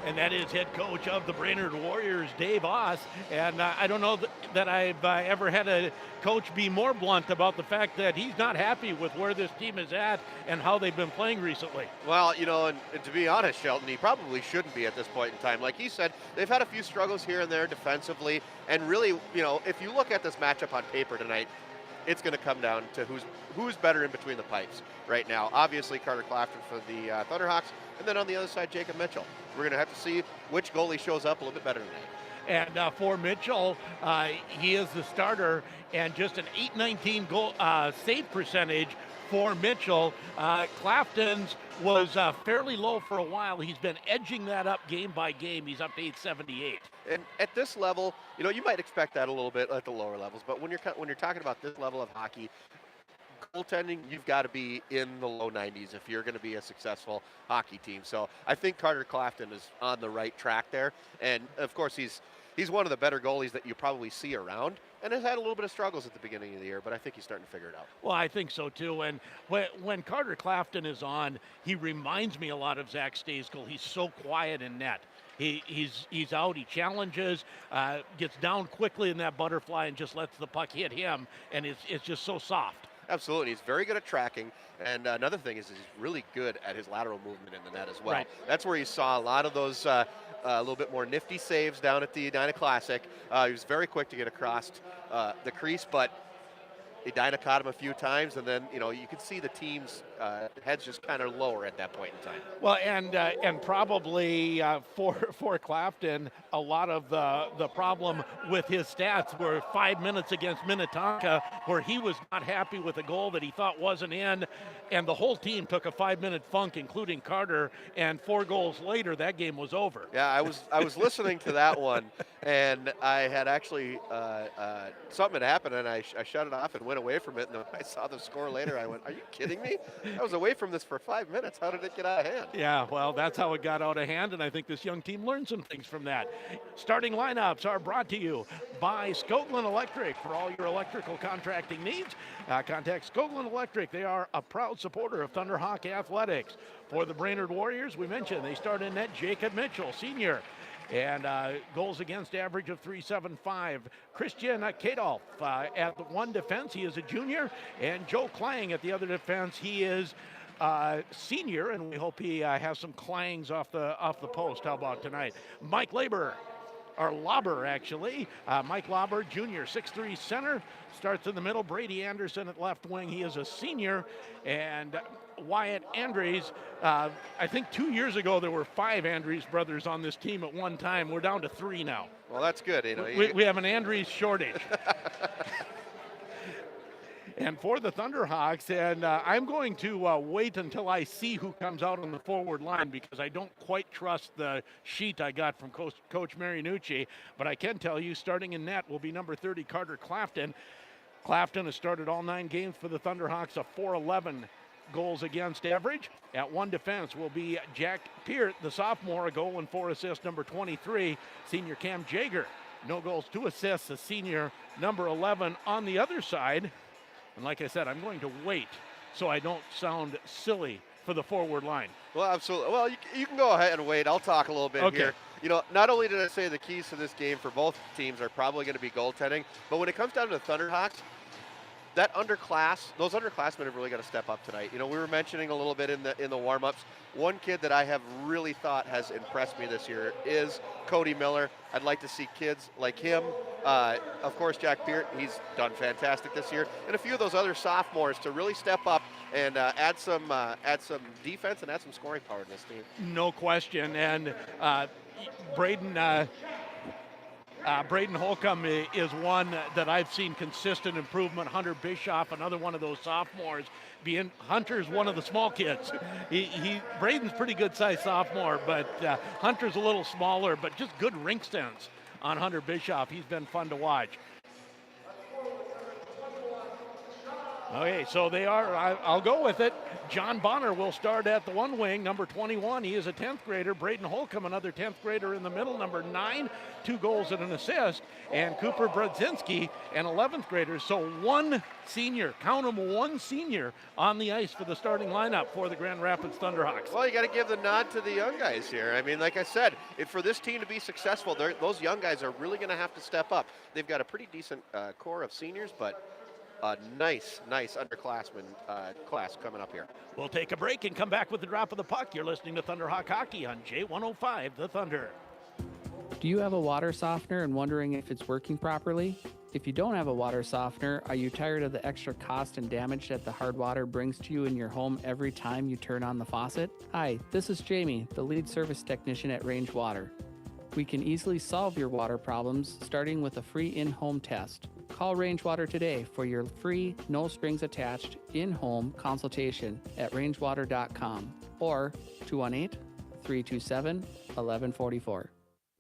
Speaker 1: And that is head coach of the Brainerd Warriors, DeVos. And I don't know that I've ever had a coach be more blunt about the fact that he's not happy with where this team is at and how they've been playing recently.
Speaker 5: Well, you know, and to be honest, Shelton, he probably shouldn't be at this point in time. Like he said, they've had a few struggles here and there defensively. And really, you know, if you look at this matchup on paper tonight, it's going to come down to who's better in between the pipes right now. Obviously, Carter Clafton for the Thunderhawks, and then on the other side, Jacob Mitchell. We're going to have to see which goalie shows up a little bit better tonight.
Speaker 1: And for Mitchell, he is the starter, and just an .819 goal save percentage for Mitchell. Clafton's was fairly low for a while. He's been edging that up game by game. He's up to .878.
Speaker 5: And at this level, you know, you might expect that a little bit at the lower levels, but when you're talking about this level of hockey, goaltending, you've got to be in the low 90s if you're going to be a successful hockey team. So I think Carter Clafton is on the right track there. And of course, he's one of the better goalies that you probably see around, and has had a little bit of struggles at the beginning of the year, but I think he's starting to figure it out.
Speaker 1: Well, I think so too. And when Carter Clafton is on, he reminds me a lot of Zach Stazkel. He's so quiet in net. He's out, he challenges, gets down quickly in that butterfly and just lets the puck hit him, and it's just so soft.
Speaker 5: Absolutely. He's very good at tracking. And another thing is he's really good at his lateral movement in the net as well.
Speaker 1: Right.
Speaker 5: That's where you saw a lot of those a little bit more nifty saves down at the Edina Classic. He was very quick to get across the crease, but Edina caught him a few times, and then, you know, you could see the team's heads just kind of lower at that point in time.
Speaker 1: Well, and probably for Clafton, a lot of the problem with his stats were 5 minutes against Minnetonka, where he was not happy with a goal that he thought wasn't in, and the whole team took a 5-minute funk, including Carter, and 4 goals later, that game was over.
Speaker 5: Yeah, I was listening to that one, and I had actually something had happened, and I shut it off and went away from it, and I saw the score later. I went, are you kidding me? I was away from this for 5 minutes. How did it get out of hand?
Speaker 1: Yeah, well, that's how it got out of hand, and I think this young team learned some things from that. Starting lineups are brought to you by Skoglund Electric. For all your electrical contracting needs, contact Skoglund Electric. They are a proud supporter of Thunderhawk Athletics. For the Brainerd Warriors, we mentioned they start in net Jacob Mitchell, senior. And goals against average of .375. Christian Kadolf at the one defense, he is a junior. And Joe Klang at the other defense, he is senior, and we hope he has some clangs off the post. How about tonight? Mike Lauber, actually. Mike Lauber, junior, 6'3" center, starts in the middle. Brady Anderson at left wing, he is a senior. And Wyatt Andres, I think 2 years ago there were 5 Andres brothers on this team at one time. We're down to 3 now.
Speaker 5: Well, that's good. You know,
Speaker 1: we have an Andres shortage. And for the Thunderhawks, and I'm going to wait until I see who comes out on the forward line because I don't quite trust the sheet I got from Coach Marunouchi. But I can tell you, starting in net will be number 30, Carter Clafton. Clafton has started all 9 games for the Thunderhawks, a .411 goals against average. At one defense will be Jack Peart, the sophomore, a goal and 4 assists, number 23. Senior Cam Jaeger, no goals, 2 assists, a senior, number 11 on the other side. And like I said, I'm going to wait so I don't sound silly for the forward line.
Speaker 5: Well, absolutely. Well, you can go ahead and wait. I'll talk a little bit here. You know, not only did I say the keys to this game for both teams are probably going to be goaltending, but when it comes down to the Thunderhawks, those underclassmen have really got to step up tonight. You know, we were mentioning a little bit in the warm-ups. One kid that I have really thought has impressed me this year is Cody Miller. I'd like to see kids like him. Of course, Jack Peart, he's done fantastic this year, and a few of those other sophomores to really step up and add some defense and add some scoring power in this team.
Speaker 1: No question. And Braden Holcomb is one that I've seen consistent improvement. Hunter Bischoff, another one of those sophomores. Hunter's one of the small kids. Braden's pretty good sized sophomore, but Hunter's a little smaller, but just good rink stance on Hunter Bischoff. He's been fun to watch. Okay, so they are, I'll go with it. John Bonner will start at the one wing, number 21. He is a 10th grader. Braden Holcomb, another 10th grader in the middle, number 9, 2 goals and an assist. And Cooper Brodzinski, an 11th grader. So one senior, count them, one senior on the ice for the starting lineup for the Grand Rapids Thunderhawks.
Speaker 5: Well, you got to give the nod to the young guys here. I mean, like I said, for this team to be successful, those young guys are really going to have to step up. They've got a pretty decent core of seniors, but a nice underclassman class coming up here.
Speaker 1: We'll take a break and come back with the drop of the puck. You're listening to Thunderhawk Hockey on J105, The Thunder.
Speaker 18: Do you have a water softener and wondering if it's working properly? If you don't have a water softener, are you tired of the extra cost and damage that the hard water brings to you in your home every time you turn on the faucet? Hi, this is Jamie, the lead service technician at Range Water. We can easily solve your water problems starting with a free in-home test. Call Range Water today for your free, no strings attached, in-home consultation at rangewater.com or 218-327-1144.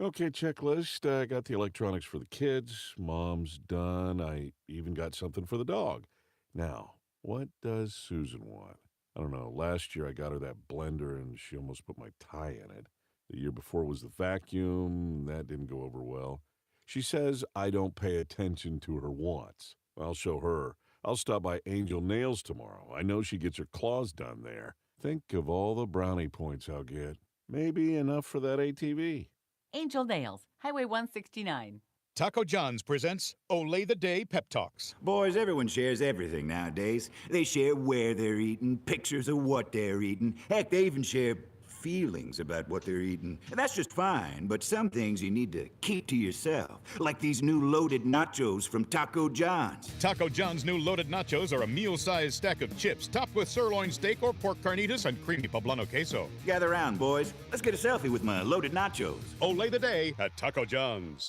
Speaker 19: Okay, checklist. I got the electronics for the kids. Mom's done. I even got something for the dog. Now, what does Susan want? I don't know. Last year I got her that blender and she almost put my tie in it. The year before was the vacuum. That didn't go over well. She says I don't pay attention to her wants. I'll show her. I'll stop by Angel Nails tomorrow. I know she gets her claws done there. Think of all the brownie points I'll get. Maybe enough for that ATV.
Speaker 7: Angel Nails, Highway 169.
Speaker 20: Taco John's presents Olay the Day Pep Talks.
Speaker 21: Boys, everyone shares everything nowadays. They share where they're eating, pictures of what they're eating. Heck, they even share feelings about what they're eating. And that's just fine, but some things you need to keep to yourself, like these new loaded nachos from Taco John's.
Speaker 20: Taco John's new loaded nachos are a meal-sized stack of chips topped with sirloin steak or pork carnitas and creamy poblano queso.
Speaker 21: Gather round, boys. Let's get a selfie with my loaded nachos.
Speaker 20: Olay the Day at Taco John's.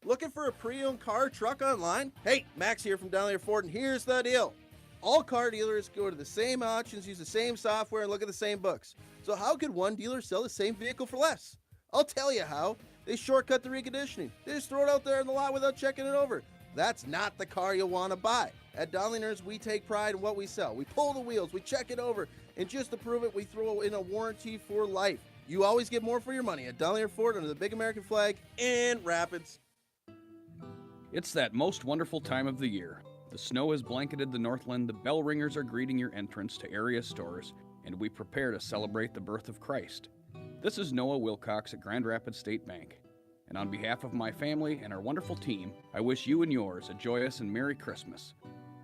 Speaker 22: Looking for a pre-owned car or truck online? Hey, Max here from Down Ford, and here's the deal. All car dealers go to the same auctions, use the same software, and look at the same books. So how could one dealer sell the same vehicle for less? I'll tell you how. They shortcut the reconditioning. They just throw it out there in the lot without checking it over. That's not the car you'll want to buy. At Donlingers, we take pride in what we sell. We pull the wheels, we check it over, and just to prove it, we throw in a warranty for life. You always get more for your money at Donlinger Ford under the big American flag in Rapids.
Speaker 23: It's that most wonderful time of the year. The snow has blanketed the Northland, the bell ringers are greeting your entrance to area stores, and we prepare to celebrate the birth of Christ. This is Noah Wilcox at Grand Rapids State Bank, and on behalf of my family and our wonderful team, I wish you and yours a joyous and Merry Christmas.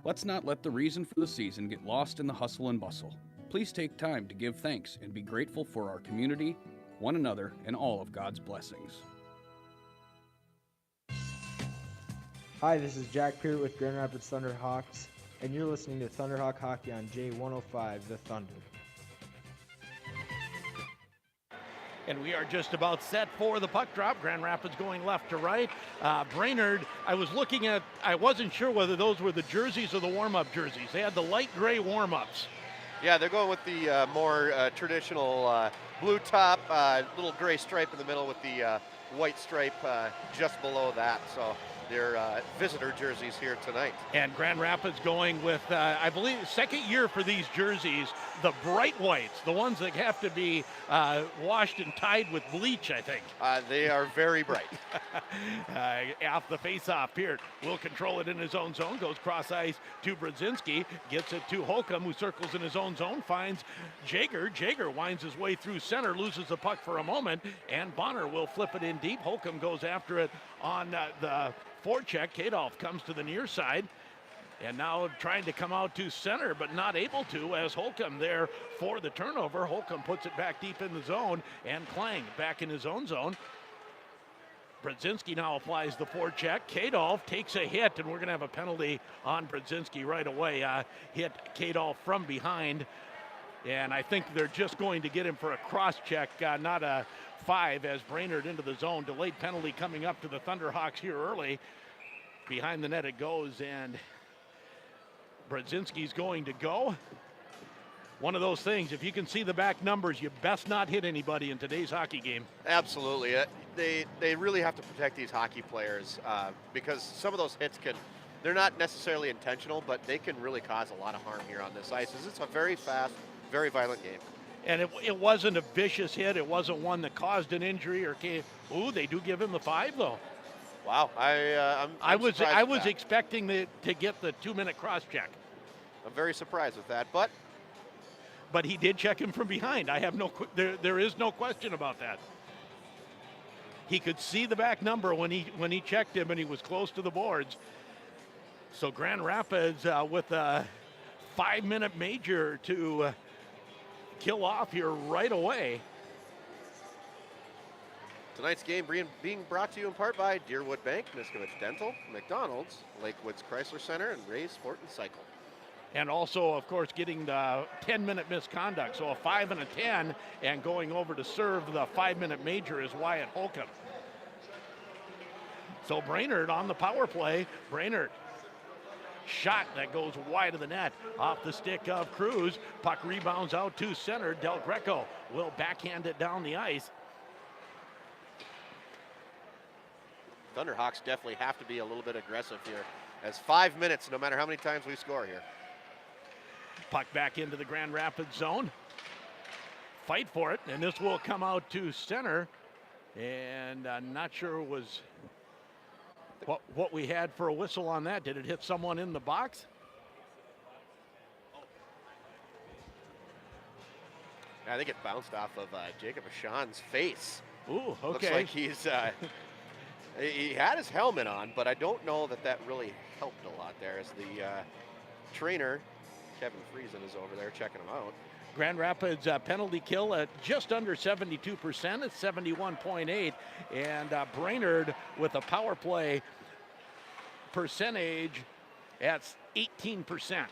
Speaker 23: Let's not let the reason for the season get lost in the hustle and bustle. Please take time to give thanks and be grateful for our community, one another, and all of God's blessings.
Speaker 24: Hi, this is Jack Peart with Grand Rapids Thunderhawks, and you're listening to Thunderhawk Hockey on J105, The Thunder.
Speaker 4: And we are just about set for the puck drop. Grand Rapids going left to right. Brainerd, I wasn't sure whether those were the jerseys or the warm-up jerseys. They had the light gray warm-ups.
Speaker 5: Yeah, they're going with the more traditional blue top, little gray stripe in the middle with the white stripe just below that. So they're visitor jerseys here tonight.
Speaker 4: And Grand Rapids going with, I believe, second year for these jerseys, the bright whites, the ones that have to be washed and tied with bleach, I think.
Speaker 5: They are very bright.
Speaker 4: Off the face-off, Peart will control it in his own zone, goes cross-ice to Brodzinski, gets it to Holcomb, who circles in his own zone, finds Jaeger. Jaeger winds his way through center, loses the puck for a moment, and Bonner will flip it in deep. Holcomb goes after it on the forecheck. Kadolf comes to the near side. And now trying to come out to center, but not able to, as Holcomb there for the turnover. Holcomb puts it back deep in the zone, and Klang back in his own zone. Brodzinski now applies the forecheck. Kadolf takes a hit, and we're going to have a penalty on Brodzinski right away. Hit Kadolf from behind, and I think they're just going to get him for a cross-check, not a 5, as Brainerd into the zone. Delayed penalty coming up to the Thunderhawks here early. Behind the net it goes, and Brodzinski's going to go. One of those things, if you can see the back numbers, you best not hit anybody in today's hockey game.
Speaker 5: Absolutely. They really have to protect these hockey players because some of those hits they're not necessarily intentional, but they can really cause a lot of harm here on this ice. It's a very fast, very violent game.
Speaker 4: And it wasn't a vicious hit. It wasn't one that caused an injury or came. Ooh, they do give him the 5, though.
Speaker 5: Wow. I
Speaker 4: was expecting to get the 2-minute cross check.
Speaker 5: I'm very surprised with that,
Speaker 4: but he did check him from behind. I have there is no question about that. He could see the back number when he checked him, and he was close to the boards. So Grand Rapids with a 5-minute major to kill off here right away.
Speaker 5: Tonight's game being brought to you in part by Deerwood Bank, Miskovich Dental, McDonald's, Lakewood's Chrysler Center, and Ray's Sport and Cycle.
Speaker 4: And also, of course, getting the 10-minute misconduct. So a 5 and a 10, and going over to serve the 5-minute major is Wyatt Holcomb. So Brainerd on the power play. Brainerd shot that goes wide of the net, off the stick of Cruz. Puck rebounds out to center. Del Greco will backhand it down the ice.
Speaker 5: Thunderhawks definitely have to be a little bit aggressive here, as 5 minutes, no matter how many times we score here.
Speaker 4: Puck back into the Grand Rapids zone. Fight for it, and this will come out to center. And I'm not sure it was what we had for a whistle on that. Did it hit someone in the box?
Speaker 5: I think it bounced off of Jacob Ashan's face.
Speaker 4: Ooh, okay.
Speaker 5: Looks like he's he had his helmet on, but I don't know that really helped a lot there, as the trainer, Kevin Friesen, is over there checking him out.
Speaker 4: Grand Rapids penalty kill at just under 72%. It's 71.8. And Brainerd with a power play percentage at 18%.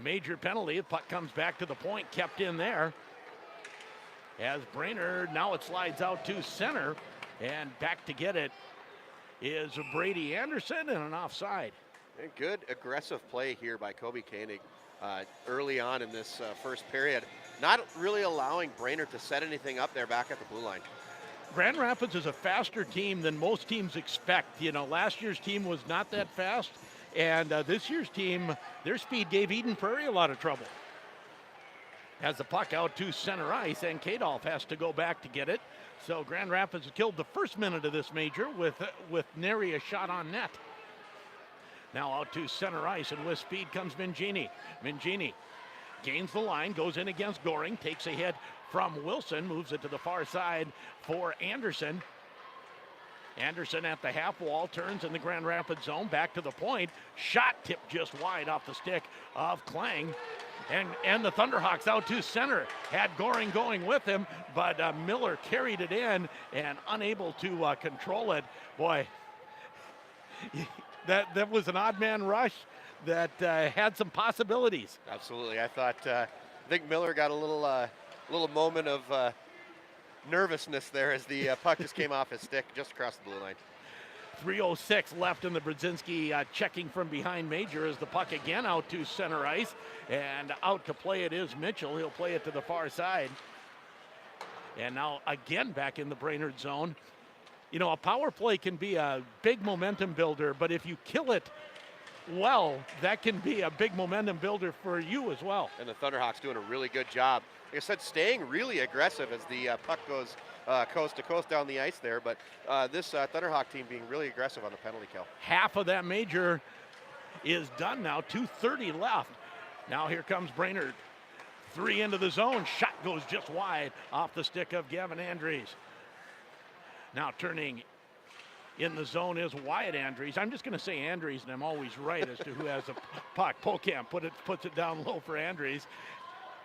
Speaker 4: Major penalty. The puck comes back to the point, kept in there. As Brainerd, now it slides out to center, and back to get it is Brady Anderson, and an offside.
Speaker 5: And good aggressive play here by Kobe Koenig early on in this first period. Not really allowing Brainerd to set anything up there back at the blue line.
Speaker 4: Grand Rapids is a faster team than most teams expect. You know, last year's team was not that fast, and this year's team, their speed gave Eden Prairie a lot of trouble. Has the puck out to center ice, and Kadolf has to go back to get it. So Grand Rapids killed the first minute of this major with nary a shot on net. Now out to center ice, and with speed comes Mangini. Mangini gains the line, goes in against Goring, takes a hit from Wilson, moves it to the far side for Anderson. Anderson at the half wall, turns in the Grand Rapids zone, back to the point. Shot tipped just wide off the stick of Klang. And the Thunderhawks out to center. Had Goring going with him, but Miller carried it in and unable to control it. Boy, that was an odd man rush that had some possibilities.
Speaker 5: Absolutely. I think Miller got a little little moment of nervousness there as the puck just came off his stick just across the blue line.
Speaker 4: 3:06 left in the Brzezinski checking from behind Major as the puck again out to center ice, and out to play it is Mitchell. He'll play it to the far side. And now again back in the Brainerd zone. You know, a power play can be a big momentum builder, but if you kill it well, that can be a big momentum builder for you as well.
Speaker 5: And the Thunderhawks doing a really good job. Like I said, staying really aggressive as the puck goes coast to coast down the ice there, but this Thunderhawk team being really aggressive on the penalty kill.
Speaker 4: Half of that Major is done now, 2:30 left. Now here comes Brainerd. 3 into the zone, shot goes just wide off the stick of Gavin Andrews. Now turning in the zone is Wyatt Andrews. I'm just going to say Andrews, and I'm always right as to who has a puck. Pregame puts it down low for Andrews.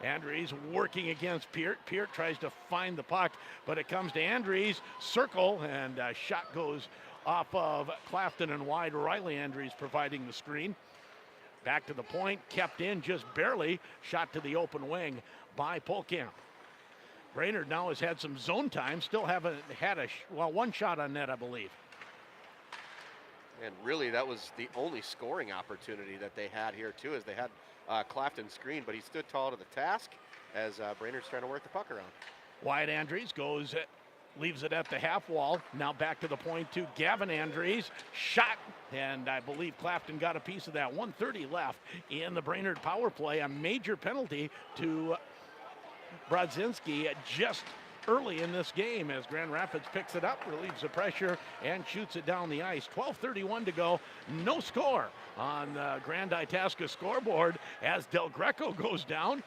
Speaker 4: Andrews working against Peart. Peart tries to find the puck, but it comes to Andrews. Circle, and a shot goes off of Clafton and wide. Riley Andrews providing the screen. Back to the point, kept in just barely. Shot to the open wing by Pregame. Brainerd now has had some zone time. Still haven't had one shot on net, I believe.
Speaker 5: And really, that was the only scoring opportunity that they had here, too, as they had Clafton screen, but he stood tall to the task as Brainerd's trying to work the puck around.
Speaker 4: Wyatt Andrews goes, leaves it at the half wall. Now back to the point to Gavin Andrews. Shot, and I believe Clafton got a piece of that. 1:30 left in the Brainerd power play. A major penalty to Brzezinski just early in this game as Grand Rapids picks it up, relieves the pressure, and shoots it down the ice. 12:31 to go. No score on the Grand Itasca scoreboard as Del Greco goes down,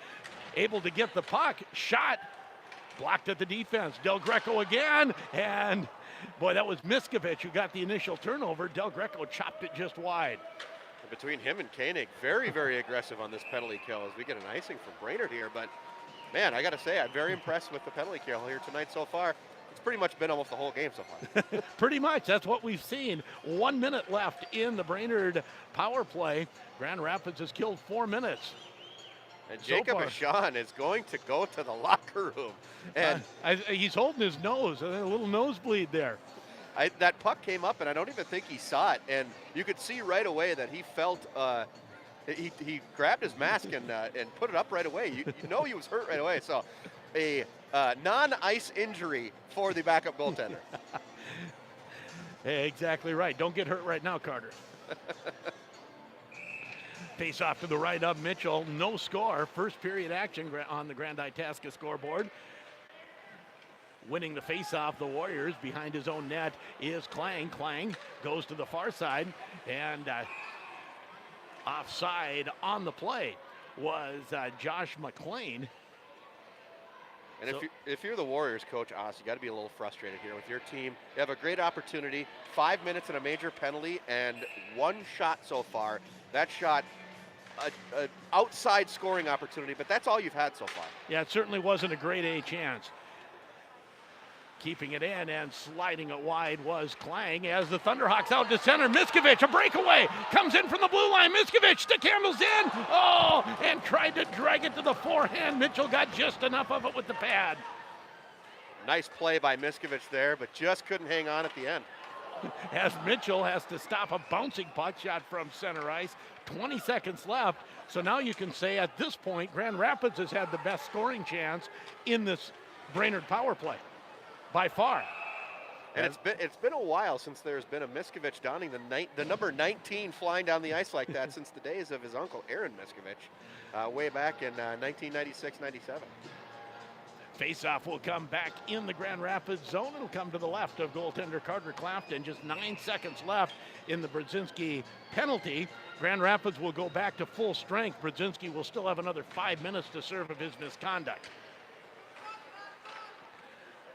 Speaker 4: able to get the puck. Shot blocked at the defense. Del Greco again, and boy, that was Miskovich who got the initial turnover. Del Greco chopped it just wide.
Speaker 5: Between him and Koenig, very, very aggressive on this penalty kill as we get an icing from Brainerd here, but man, I got to say, I'm very impressed with the penalty kill here tonight so far. It's pretty much been almost the whole game so far.
Speaker 4: Pretty much. That's what we've seen. 1 minute left in the Brainerd power play. Grand Rapids has killed 4 minutes.
Speaker 5: And Jacob Ashan is going to go to the locker room. And
Speaker 4: he's holding his nose, a little nosebleed there.
Speaker 5: That puck came up, and I don't even think he saw it. And you could see right away that he felt he grabbed his mask and put it up right away. You know he was hurt right away. So a non-ice injury for the backup goaltender.
Speaker 4: Hey, exactly right. Don't get hurt right now, Carter. Face off to the right of Mitchell. No score. First period action on the Grand Itasca scoreboard. Winning the face-off, the Warriors behind his own net is Klang. Klang goes to the far side, and offside on the play was Josh McLean.
Speaker 5: And if you're the Warriors, Coach Oss, you got to be a little frustrated here with your team. You have a great opportunity, 5 minutes and a major penalty, and one shot so far. That shot, an outside scoring opportunity, but that's all you've had so far.
Speaker 4: Yeah, it certainly wasn't a grade A chance. Keeping it in and sliding it wide was Klang as the Thunderhawks out to center. Miskovich, a breakaway, comes in from the blue line. Miskovich, stick handles in. Oh, and tried to drag it to the forehand. Mitchell got just enough of it with the pad.
Speaker 5: Nice play by Miskovich there, but just couldn't hang on at the end.
Speaker 4: As Mitchell has to stop a bouncing puck shot from center ice. 20 seconds left. So now you can say at this point, Grand Rapids has had the best scoring chance in this Brainerd power play. By far.
Speaker 5: And it's been a while since there's been a Miskovich donning the number 19 flying down the ice like that since the days of his uncle Aaron Miskovich, way back in 1996-97.
Speaker 4: Face-off will come back in the Grand Rapids zone. It'll come to the left of goaltender Carter Clafton. Just 9 seconds left in the Brzezinski penalty. Grand Rapids will go back to full strength. Brzezinski will still have another 5 minutes to serve of his misconduct.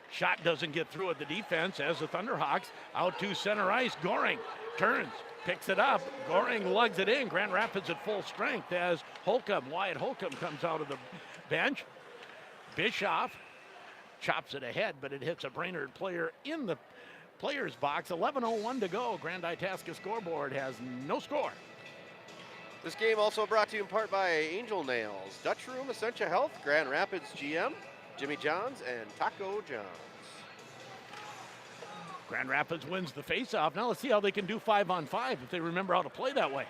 Speaker 4: Shot doesn't get through at the defense as the Thunderhawks out to center ice. Goring turns, picks it up. Goring lugs it in. Grand Rapids at full strength as Wyatt Holcomb comes out of the bench. Bischoff chops it ahead, but it hits a Brainerd player in the player's box. 11:01 to go. Grand Itasca scoreboard has no score.
Speaker 5: This game also brought to you in part by Angel Nails, Dutch Room, Essentia Health, Grand Rapids GM, Jimmy Johns and Taco Johns.
Speaker 4: Grand Rapids wins the faceoff. Now let's see how they can do 5-on-5 if they remember how to play that way.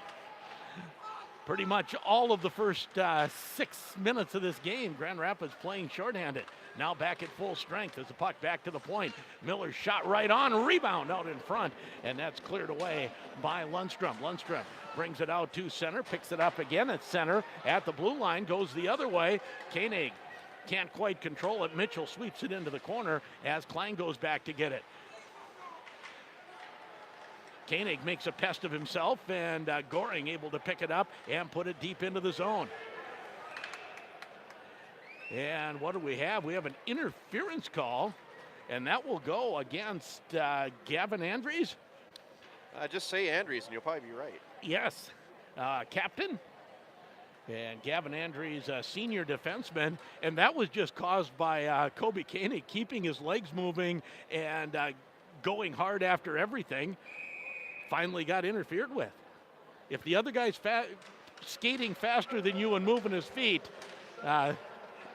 Speaker 4: Pretty much all of the first 6 minutes of this game, Grand Rapids playing shorthanded. Now back at full strength as the puck back to the point. Miller shot right on, rebound out in front, and that's cleared away by Lundstrom. Lundstrom brings it out to center, picks it up again at center, at the blue line, goes the other way. Koenig can't quite control it. Mitchell sweeps it into the corner as Klein goes back to get it. Koenig makes a pest of himself, and Goring able to pick it up and put it deep into the zone. And what do we have? We have an interference call, and that will go against Gavin Andrews.
Speaker 5: Just say Andrews, and you'll probably be right.
Speaker 4: Yes, captain. And Gavin Andrews, senior defenseman, and that was just caused by Kobe Koenig keeping his legs moving and going hard after everything. Finally got interfered with. If the other guy's skating faster than you and moving his feet,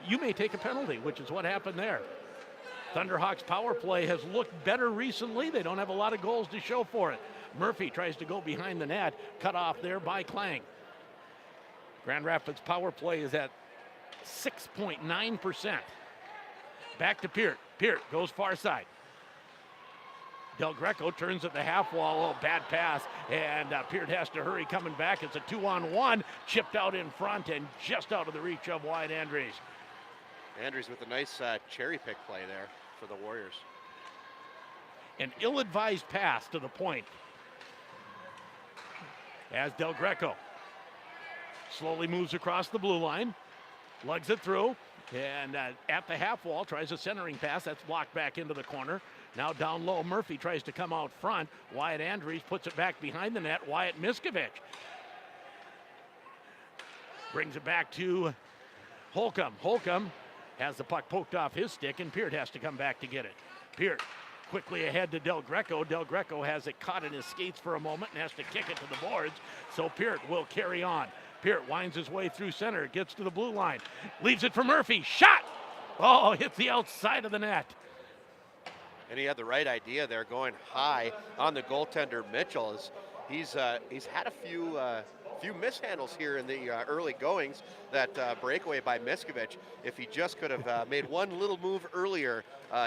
Speaker 4: you may take a penalty, which is what happened there. Thunderhawks power play has looked better recently. They don't have a lot of goals to show for it. Murphy tries to go behind the net, cut off there by Klang. Grand Rapids power play is at 6.9%. Back to Peart. Peart goes far side. Del Greco turns at the half wall. Oh, bad pass. And Peart has to hurry coming back. It's a 2-on-1. Chipped out in front and just out of the reach of Wyatt Andrews.
Speaker 5: Andrews with a nice cherry pick play there for the Warriors.
Speaker 4: An ill-advised pass to the point. As Del Greco slowly moves across the blue line. Lugs it through. And at the half wall tries a centering pass. That's blocked back into the corner. Now down low, Murphy tries to come out front. Wyatt Andrews puts it back behind the net. Wyatt Miskovich brings it back to Holcomb. Holcomb has the puck poked off his stick, and Peart has to come back to get it. Peart quickly ahead to Del Greco. Del Greco has it caught in his skates for a moment and has to kick it to the boards, so Peart will carry on. Peart winds his way through center, gets to the blue line, leaves it for Murphy. Shot! Oh, hits the outside of the net.
Speaker 5: And he had the right idea there, going high on the goaltender Mitchell. He's had a few mishandles here in the early goings. That breakaway by Miskovich, if he just could have made one little move earlier,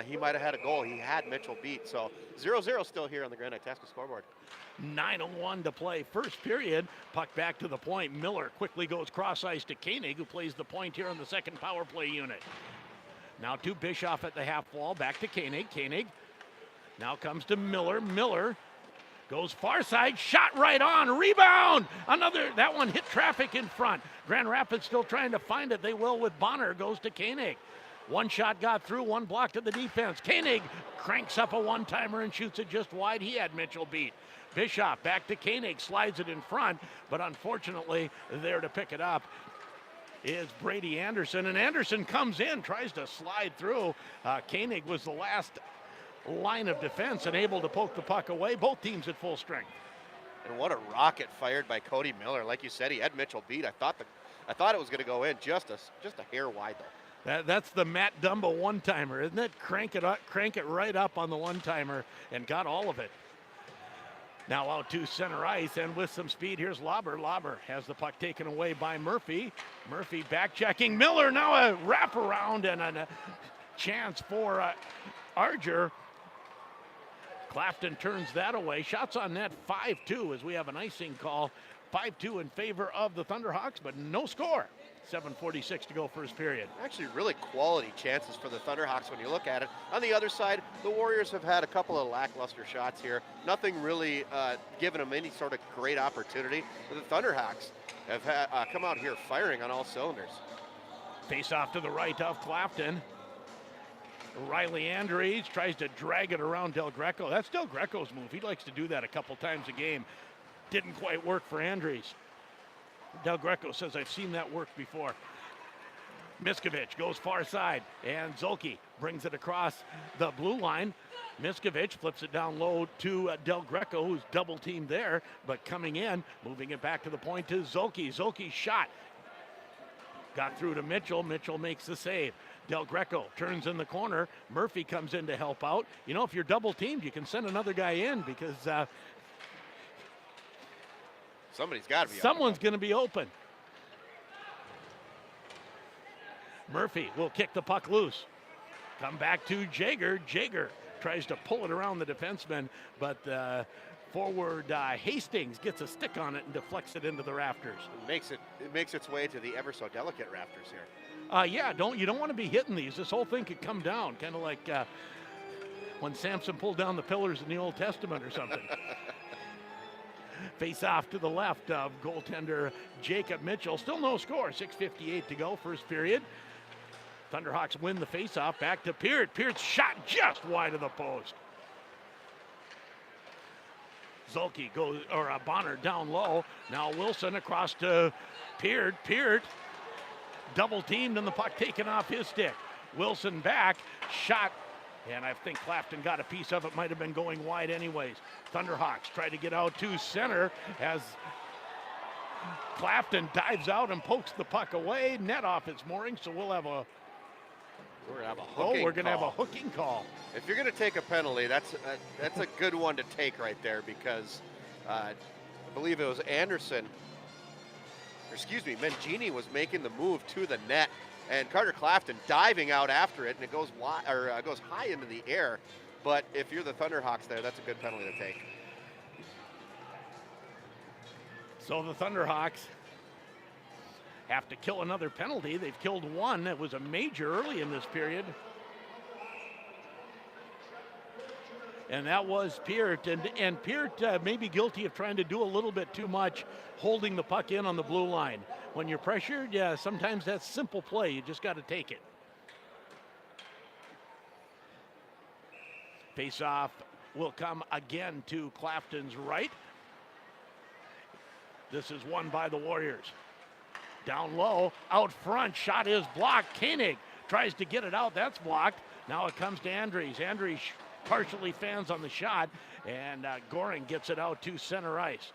Speaker 5: he might have had a goal. He had Mitchell beat. So 0-0 still here on the Grand Itasca scoreboard.
Speaker 4: 9:01 to play. First period, puck back to the point. Miller quickly goes cross ice to Koenig, who plays the point here on the second power play unit. Now to Bischoff at the half wall, back to Koenig. Koenig now comes to Miller. Miller goes far side, shot right on, rebound! That one hit traffic in front. Grand Rapids still trying to find it. They will with Bonner, goes to Koenig. One shot got through, one block to the defense. Koenig cranks up a one-timer and shoots it just wide. He had Mitchell beat. Bischoff back to Koenig, slides it in front, but unfortunately there to pick it up is Brady Anderson, and Anderson comes in, tries to slide through. Koenig was the last line of defense and able to poke the puck away. Both teams at full strength.
Speaker 5: And what a rocket fired by Cody Miller. Like you said, he had Mitchell beat. I thought it was going to go in just a hair wide though.
Speaker 4: That's the Matt Dumba one-timer, isn't it? Crank it right up on the one-timer and got all of it. Now out to center ice, and with some speed, here's Lauber. Lauber has the puck taken away by Murphy. Murphy back-checking Miller. Now a wraparound and a chance for Arger. Clafton turns that away. Shots on net 5-2 as we have an icing call. 5-2 in favor of the Thunderhawks, but no score. 7:46 to go first period.
Speaker 5: Actually really quality chances for the Thunderhawks when you look at it. On the other side, the Warriors have had a couple of lackluster shots here. Nothing really given them any sort of great opportunity. But the Thunderhawks have come out here firing on all cylinders.
Speaker 4: Face off to the right of Clafton. Riley Andrews tries to drag it around Del Greco. That's Del Greco's move. He likes to do that a couple times a game. Didn't quite work for Andrews. Del Greco says, I've seen that work before. Miskovich goes far side, and Zolke brings it across the blue line. Miskovich flips it down low to Del Greco, who's double teamed there, but coming in, moving it back to the point to Zolke. Zolke's shot got through to Mitchell. Mitchell makes the save. Del Greco turns in the corner. Murphy comes in to help out. You know, if you're double teamed, you can send another guy in because
Speaker 5: somebody's got to be.
Speaker 4: Someone's going to be open. Murphy will kick the puck loose. Come back to Jaeger. Jaeger tries to pull it around the defenseman, but forward Hastings gets a stick on it and deflects it into the rafters.
Speaker 5: It makes its way to the ever so delicate rafters here.
Speaker 4: Yeah, you don't want to be hitting these. This whole thing could come down, kind of like when Samson pulled down the pillars in the Old Testament or something. Face off to the left of goaltender Jacob Mitchell. Still no score. 6:58 to go, first period. Thunderhawks win the face-off. Back to Peart. Peart's shot just wide of the post. Zulke goes, or Bonner down low. Now Wilson across to Peart. Peart double teamed and the puck taken off his stick. Wilson back, shot, and I think Clafton got a piece of it. Might have been going wide anyways. Thunderhawks try to get out to center as Clafton dives out and pokes the puck away. Net off its mooring, so we'll have a
Speaker 5: We're going to have a
Speaker 4: hooking call.
Speaker 5: If you're going to take a penalty, that's a good one to take right there because I believe it was Mangini was making the move to the net, and Carter Clafton diving out after it, and it goes goes high into the air. But if you're the Thunderhawks there, that's a good penalty to take.
Speaker 4: So the Thunderhawks have to kill another penalty. They've killed one. It was a major early in this period. And that was Peart. And Peart may be guilty of trying to do a little bit too much, holding the puck in on the blue line. When you're pressured, yeah, sometimes that's simple play. You just got to take it. Face-off will come again to Clafton's right. This is won by the Warriors. Down low, out front, shot is blocked. Koenig tries to get it out. That's blocked. Now it comes to Andries. Andries partially fans on the shot, and Goring gets it out to center ice.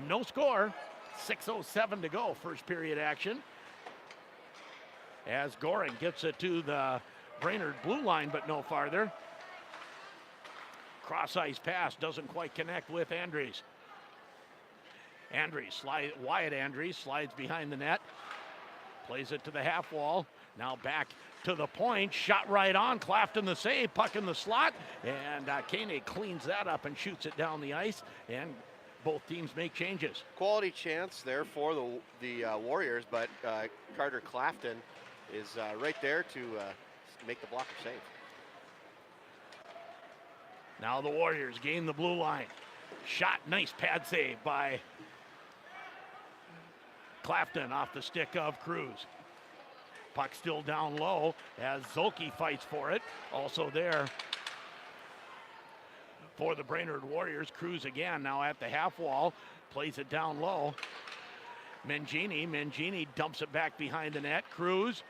Speaker 4: No score. 6:07 to go, first period action. As Goring gets it to the Brainerd blue line, but no farther. Cross ice pass doesn't quite connect with Andries. Wyatt Andries slides behind the net, plays it to the half wall. Now back to the point, shot right on. Clafton the save, puck in the slot, and Koenig cleans that up and shoots it down the ice, and both teams make changes.
Speaker 5: Quality chance there for the Warriors, but Carter Clafton is right there to make the blocker save.
Speaker 4: Now the Warriors gain the blue line. Shot, nice pad save by Clafton off the stick of Cruz. Puck still down low as Zulke fights for it. Also there for the Brainerd Warriors. Cruz again now at the half wall. Plays it down low. Mangini dumps it back behind the net. Cruz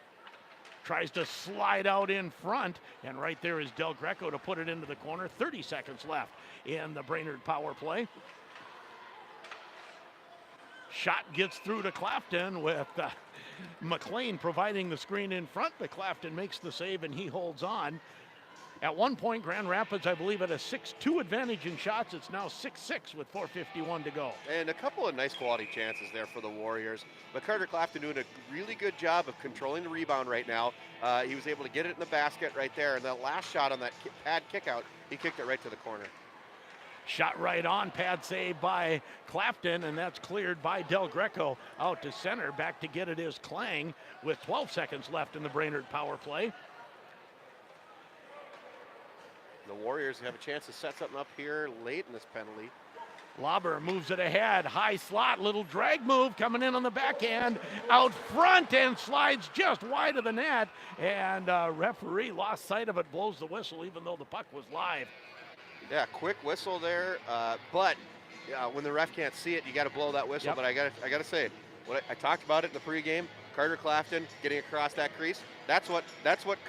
Speaker 4: tries to slide out in front, and right there is Del Greco to put it into the corner. 30 seconds left in the Brainerd power play. Shot gets through to Clafton with McLean providing the screen in front, but Clafton makes the save and he holds on. At one point, Grand Rapids, I believe, had a 6-2 advantage in shots. It's now 6-6 with 4:51 to go.
Speaker 5: And a couple of nice quality chances there for the Warriors. But Carter Clafton doing a really good job of controlling the rebound right now. He was able to get it in the basket right there. And that last shot on that pad kick out, he kicked it right to the corner.
Speaker 4: Shot right on, pad save by Clafton, and that's cleared by Del Greco out to center. Back to get it is Klang with 12 seconds left in the Brainerd power play.
Speaker 5: The Warriors have a chance to set something up here late in this penalty.
Speaker 4: Lauber moves it ahead, high slot, little drag move coming in on the backhand, out front and slides just wide of the net, and referee lost sight of it, blows the whistle even though the puck was live.
Speaker 5: Yeah, quick whistle there, but when the ref can't see it, you got to blow that whistle.
Speaker 4: Yep.
Speaker 5: But I got to say, I talked about it in the pregame. Carter Clafton getting across that crease. That's what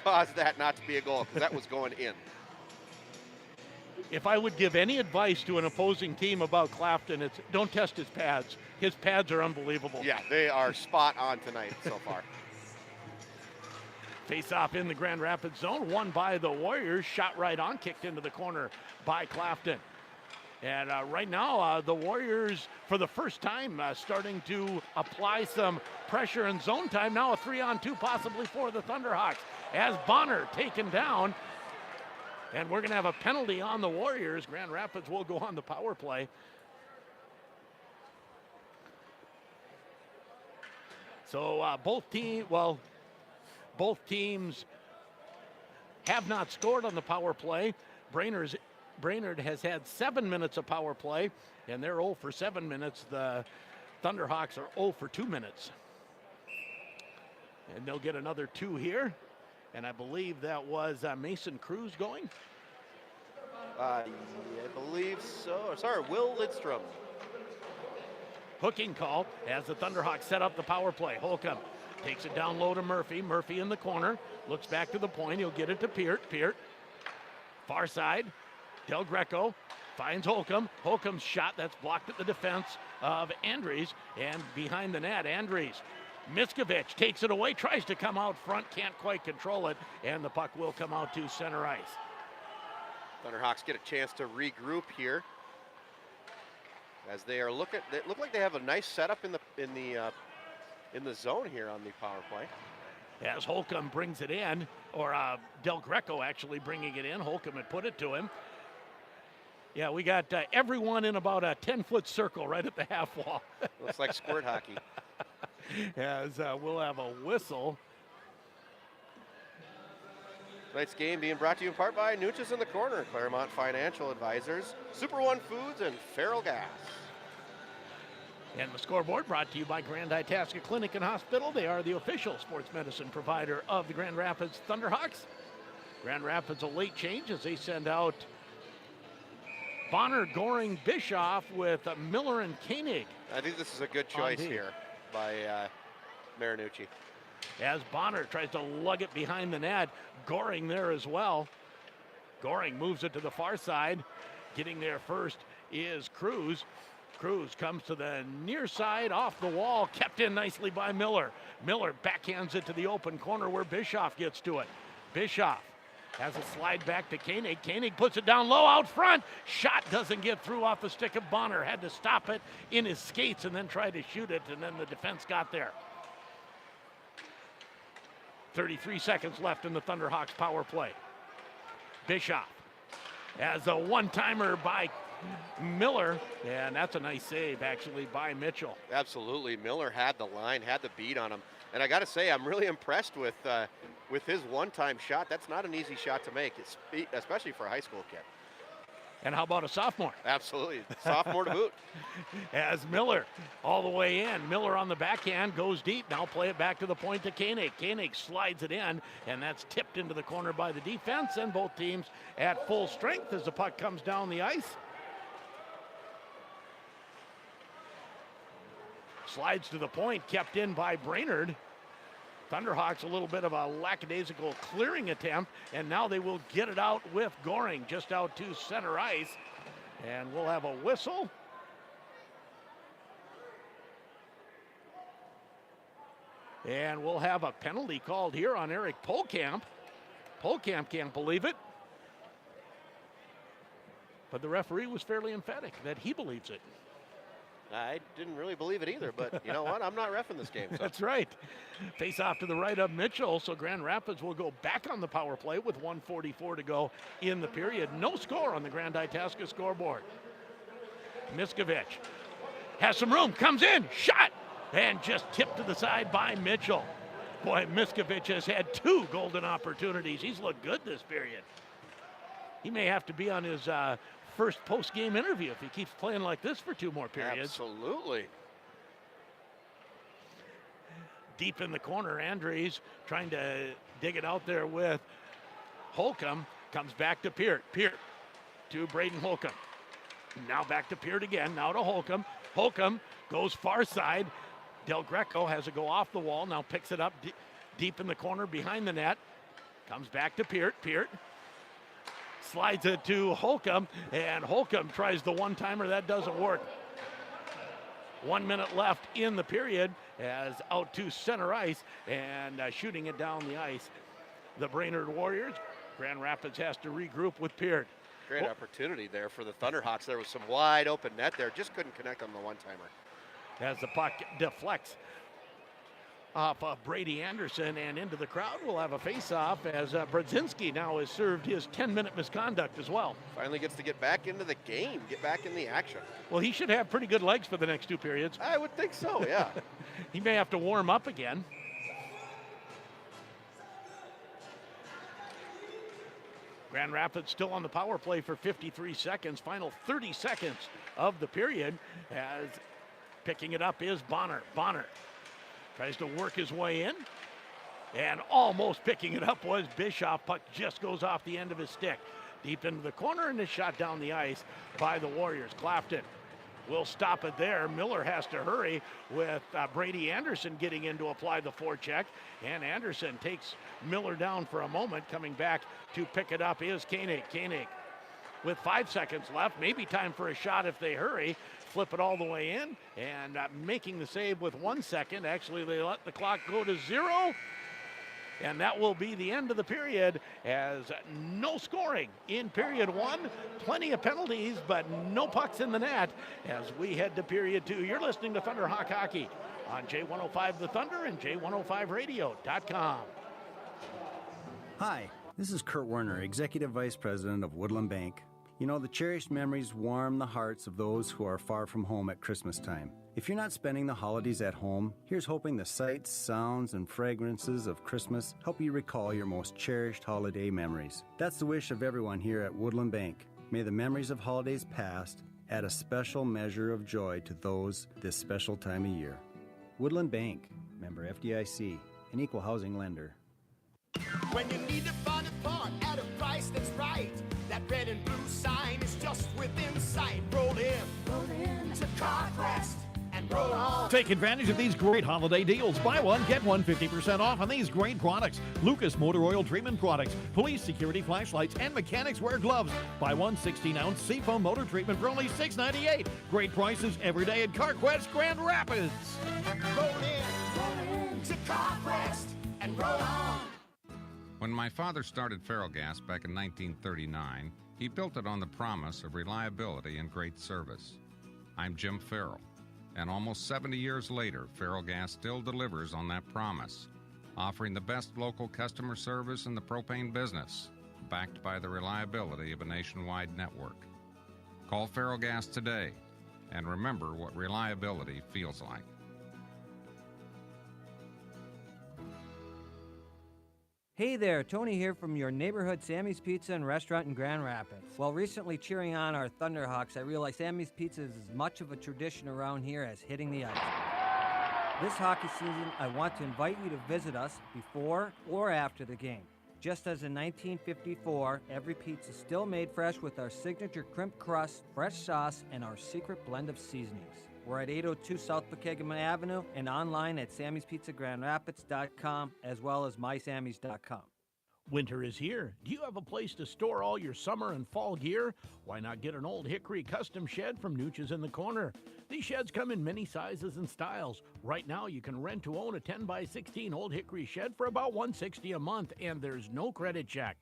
Speaker 5: caused that not to be a goal, because that was going in.
Speaker 4: If I would give any advice to an opposing team about Clafton, it's don't test his pads. His pads are unbelievable.
Speaker 5: Yeah, they are spot on tonight so far.
Speaker 4: Face-off in the Grand Rapids zone, won by the Warriors. Shot right on, kicked into the corner by Clafton. And right now, the Warriors, for the first time, starting to apply some pressure in zone time. Now a 3-on-2 possibly for the Thunderhawks as Bonner taken down. And we're going to have a penalty on the Warriors. Grand Rapids will go on the power play. So both teams have not scored on the power play. Brainerd has had 7 minutes of power play, and they're 0 for 7 minutes. The Thunderhawks are 0 for 2 minutes. And they'll get another 2 here. And I believe that was Mason Cruz going.
Speaker 5: I believe so. Sorry, Will Lidstrom.
Speaker 4: Hooking call as the Thunderhawks set up the power play. Holcomb takes it down low to Murphy. Murphy in the corner. Looks back to the point. He'll get it to Peart. Peart. Far side. Del Greco finds Holcomb. Holcomb's shot that's blocked at the defense of Andries. And behind the net, Andries. Miskovich takes it away. Tries to come out front. Can't quite control it. And the puck will come out to center ice.
Speaker 5: Thunderhawks get a chance to regroup here. As they are look like they have a nice setup in the zone here on the power play.
Speaker 4: As Holcomb brings it in, or Del Greco actually bringing it in. Holcomb had put it to him. Yeah, we got everyone in about a 10-foot circle right at the half wall.
Speaker 5: Looks like squirt hockey.
Speaker 4: As we'll have a whistle.
Speaker 5: Tonight's game being brought to you in part by Nooches in the Corner, Claremont Financial Advisors, Super One Foods, and Feral Gas.
Speaker 4: And the scoreboard brought to you by Grand Itasca Clinic and Hospital. They are the official sports medicine provider of the Grand Rapids Thunderhawks. Grand Rapids a late change as they send out Bonner, Goring, Bischoff with Miller and Koenig.
Speaker 5: I think this is a good choice here by Marunouchi.
Speaker 4: As Bonner tries to lug it behind the net, Goring there as well. Goring moves it to the far side. Getting there first is Cruz. Cruz comes to the near side, off the wall, kept in nicely by Miller. Miller backhands it to the open corner where Bischoff gets to it. Bischoff has a slide back to Koenig. Koenig puts it down low out front. Shot doesn't get through off the stick of Bonner. Had to stop it in his skates and then try to shoot it, and then the defense got there. 33 seconds left in the Thunderhawks power play. Bischoff has a one-timer by Miller, and that's a nice save actually by Mitchell.
Speaker 5: Absolutely, Miller had the line, had the beat on him, and I got to say I'm really impressed with his one-time shot. That's not an easy shot to make, especially for a high school kid.
Speaker 4: And how about a sophomore?
Speaker 5: Absolutely, sophomore to boot.
Speaker 4: As Miller all the way in. Miller on the backhand, goes deep. Now play it back to the point to Koenig. Koenig slides it in, and that's tipped into the corner by the defense, and both teams at full strength as the puck comes down the ice. Slides to the point, kept in by Brainerd. Thunderhawks a little bit of a lackadaisical clearing attempt, and now they will get it out with Goring just out to center ice. And we'll have a whistle. And we'll have a penalty called here on Eric Polkamp. Polkamp can't believe it. But the referee was fairly emphatic that he believes it.
Speaker 5: I didn't really believe it either, but you know what? I'm not reffing this game. So.
Speaker 4: That's right. Face off to the right of Mitchell, so Grand Rapids will go back on the power play with 1:44 to go in the period. No score on the Grand Itasca scoreboard. Miskovich has some room, comes in, shot, and just tipped to the side by Mitchell. Boy, Miskovich has had 2 golden opportunities. He's looked good this period. He may have to be on his first post-game interview if he keeps playing like this for 2 more periods.
Speaker 5: Absolutely.
Speaker 4: Deep in the corner, Andries trying to dig it out there with Holcomb. Comes back to Peart. Peart to Braden Holcomb. Now back to Peart again. Now to Holcomb. Holcomb goes far side. Del Greco has to go off the wall. Now picks it up deep in the corner behind the net. Comes back to Peart. Peart slides it to Holcomb, and Holcomb tries the one-timer. That doesn't work. 1 minute left in the period as out to center ice, and shooting it down the ice the Brainerd Warriors. Grand Rapids has to regroup with Peard.
Speaker 5: Great opportunity there for the Thunderhawks. There was some wide open net there. Just couldn't connect on the one-timer.
Speaker 4: As the puck deflects off of Brady Anderson and into the crowd, we'll have a face-off as Brodzinski now has served his 10-minute misconduct as well.
Speaker 5: Finally gets to get back into the game, get back in the action.
Speaker 4: Well, he should have pretty good legs for the next 2 periods.
Speaker 5: I would think so, yeah.
Speaker 4: He may have to warm up again. Grand Rapids still on the power play for 53 seconds. Final 30 seconds of the period as picking it up is Bonner. Bonner tries to work his way in, and almost picking it up was Bischoff. Puck just goes off the end of his stick. Deep into the corner, and is shot down the ice by the Warriors. Clafton will stop it there. Miller has to hurry with Brady Anderson getting in to apply the forecheck, and Anderson takes Miller down for a moment. Coming back to pick it up is Koenig. Koenig with 5 seconds left, maybe time for a shot if they hurry. Flip it all the way in, and making the save with 1 second. Actually, they let the clock go to 0, and that will be the end of the period, as no scoring in period 1. Plenty of penalties, but no pucks in the net as we head to period 2. You're listening to Thunderhawk Hockey on J105 The Thunder and J105radio.com.
Speaker 3: Hi, this is Kurt Werner, Executive Vice President of Woodland Bank. You know, the cherished memories warm the hearts of those who are far from home at Christmas time. If you're not spending the holidays at home, here's hoping the sights, sounds, and fragrances of Christmas help you recall your most cherished holiday memories. That's the wish of everyone here at Woodland Bank. May the memories of holidays past add a special measure of joy to those this special time of year. Woodland Bank, member FDIC, an equal housing lender.
Speaker 6: When you need to find a part at a price that's right, that red and blue sign is just within sight. Roll in to CarQuest and roll on.
Speaker 20: Take advantage of these great holiday deals. Buy one, get one 50% off on these great products. Lucas Motor Oil Treatment products, police security flashlights, and mechanics wear gloves. Buy one 16-ounce Seafoam motor treatment for only $6.98. Great prices every day at CarQuest Grand Rapids.
Speaker 6: Roll in to CarQuest and roll on.
Speaker 9: When my father started Ferrellgas back in 1939, he built it on the promise of reliability and great service. I'm Jim Farrell, and almost 70 years later, Ferrellgas still delivers on that promise, offering the best local customer service in the propane business, backed by the reliability of a nationwide network. Call Ferrellgas today, and remember what reliability feels like.
Speaker 10: Hey there, Tony here from your neighborhood Sammy's Pizza and Restaurant in Grand Rapids. While recently cheering on our Thunderhawks, I realized Sammy's Pizza is as much of a tradition around here as hitting the ice. This hockey season, I want to invite you to visit us before or after the game. Just as in 1954, every pizza is still made fresh with our signature crimp crust, fresh sauce, and our secret blend of seasonings. We're at 802 South Pregame Avenue and online at Sammy'sPizzaGrandRapids.com as well as MySammys.com.
Speaker 4: Winter is here. Do you have a place to store all your summer and fall gear? Why not get an old hickory custom shed from Nooch's in the Corner? These sheds come in many sizes and styles. Right now, you can rent to own a 10x16 old hickory shed for about $160 a month, and there's no credit check.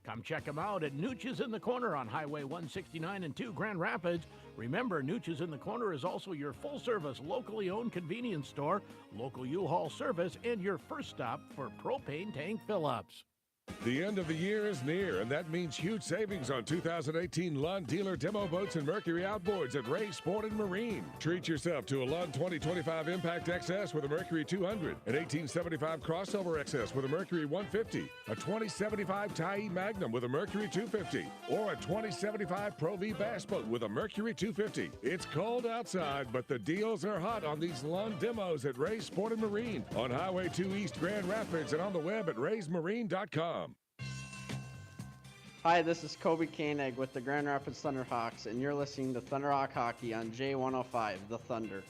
Speaker 4: Come check them out at Nooch's in the Corner on Highway 169 and 2 Grand Rapids. Remember, Nooch's in the Corner is also your full-service, locally owned convenience store, local U-Haul service, and your first stop for propane tank fill-ups.
Speaker 25: The end of the year is near, and that means huge savings on 2018 Lund Dealer demo boats and Mercury outboards at Ray Sport and Marine. Treat yourself to a Lund 2025 Impact XS with a Mercury 200, an 1875 Crossover XS with a Mercury 150, a 2075 Tyee Magnum with a Mercury 250, or a 2075 Pro V Bass Boat with a Mercury 250. It's cold outside, but the deals are hot on these Lund demos at Ray Sport and Marine on Highway 2 East Grand Rapids and on the web at raysmarine.com.
Speaker 12: Hi, this is Kobe Koenig with the Grand Rapids Thunderhawks, and you're listening to Thunderhawk Hockey on J105, The Thunder.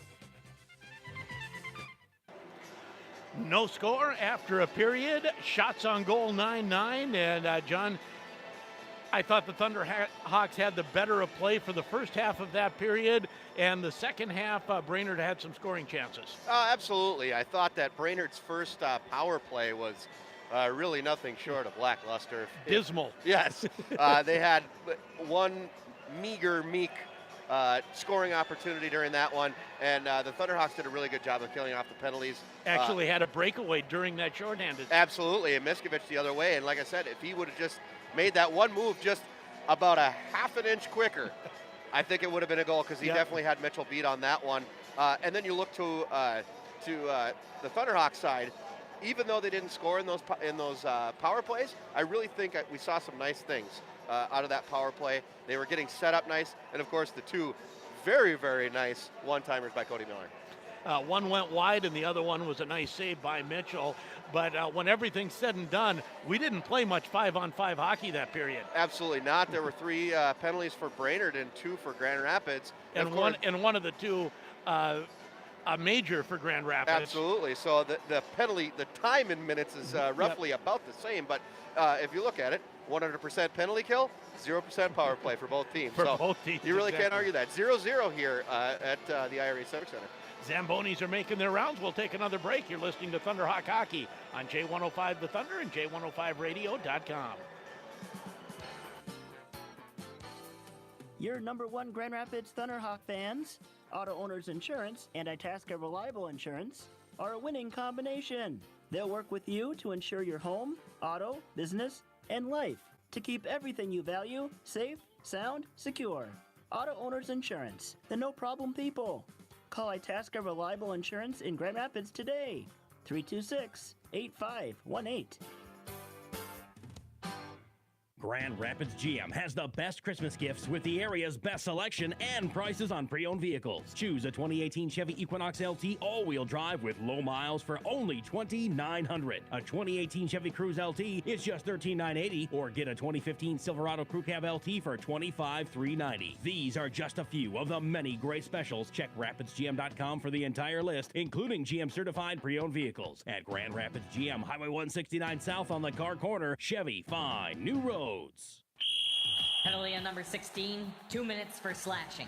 Speaker 4: No score after a period. Shots on goal 9-9. And John, I thought the Thunderhawks had the better of play for the first half of that period. And the second half, Brainerd had some scoring chances.
Speaker 5: Absolutely. I thought that Brainerd's first power play was really nothing short of lackluster.
Speaker 1: Dismal.
Speaker 5: Yes. They had one meek scoring opportunity during that one, and the Thunderhawks did a really good job of killing off the penalties.
Speaker 1: Actually had a breakaway during that shorthanded.
Speaker 5: Absolutely, and Miskovich the other way. And like I said, if he would have just made that one move just about a half an inch quicker, I think it would have been a goal, because he definitely had Mitchell beat on that one. And then you look to the Thunderhawks side. Even though they didn't score in those power plays, I really think we saw some nice things out of that power play. They were getting set up nice, and of course the two very, very nice one-timers by Cody Miller.
Speaker 1: One went wide and the other one was a nice save by Mitchell. But when everything's said and done, we didn't play much 5-on-5 hockey that period.
Speaker 5: Absolutely not. There were 3 penalties for Brainerd and 2 for Grand Rapids.
Speaker 1: And one of the two a major for Grand Rapids.
Speaker 5: Absolutely. So the penalty, the time in minutes is roughly about the same. But if you look at it, 100% penalty kill, 0% power play for both teams.
Speaker 1: Both teams.
Speaker 5: You really can't argue that. 0-0 here at the IRA Civic Center.
Speaker 1: Zambonis are making their rounds. We'll take another break. You're listening to Thunderhawk Hockey on J105 The Thunder and J105radio.com.
Speaker 2: Your number one Grand Rapids Thunderhawk fans, Auto Owners Insurance and Itasca Reliable Insurance are a winning combination. They'll work with you to insure your home, auto, business, and life to keep everything you value safe, sound, secure. Auto Owners Insurance, the no-problem people. Call Itasca Reliable Insurance in Grand Rapids today. 326-8518.
Speaker 11: Grand Rapids GM has the best Christmas gifts with the area's best selection and prices on pre-owned vehicles. Choose a 2018 Chevy Equinox LT all-wheel drive with low miles for only $2,900. A 2018 Chevy Cruze LT is just $13,980, or get a 2015 Silverado Crew Cab LT for $25,390. These are just a few of the many great specials. Check RapidsGM.com for the entire list, including GM-certified pre-owned vehicles. At Grand Rapids GM, Highway 169 South on the car corner, Chevy, find new roads.
Speaker 13: Penalty on number 16, 2 minutes for slashing.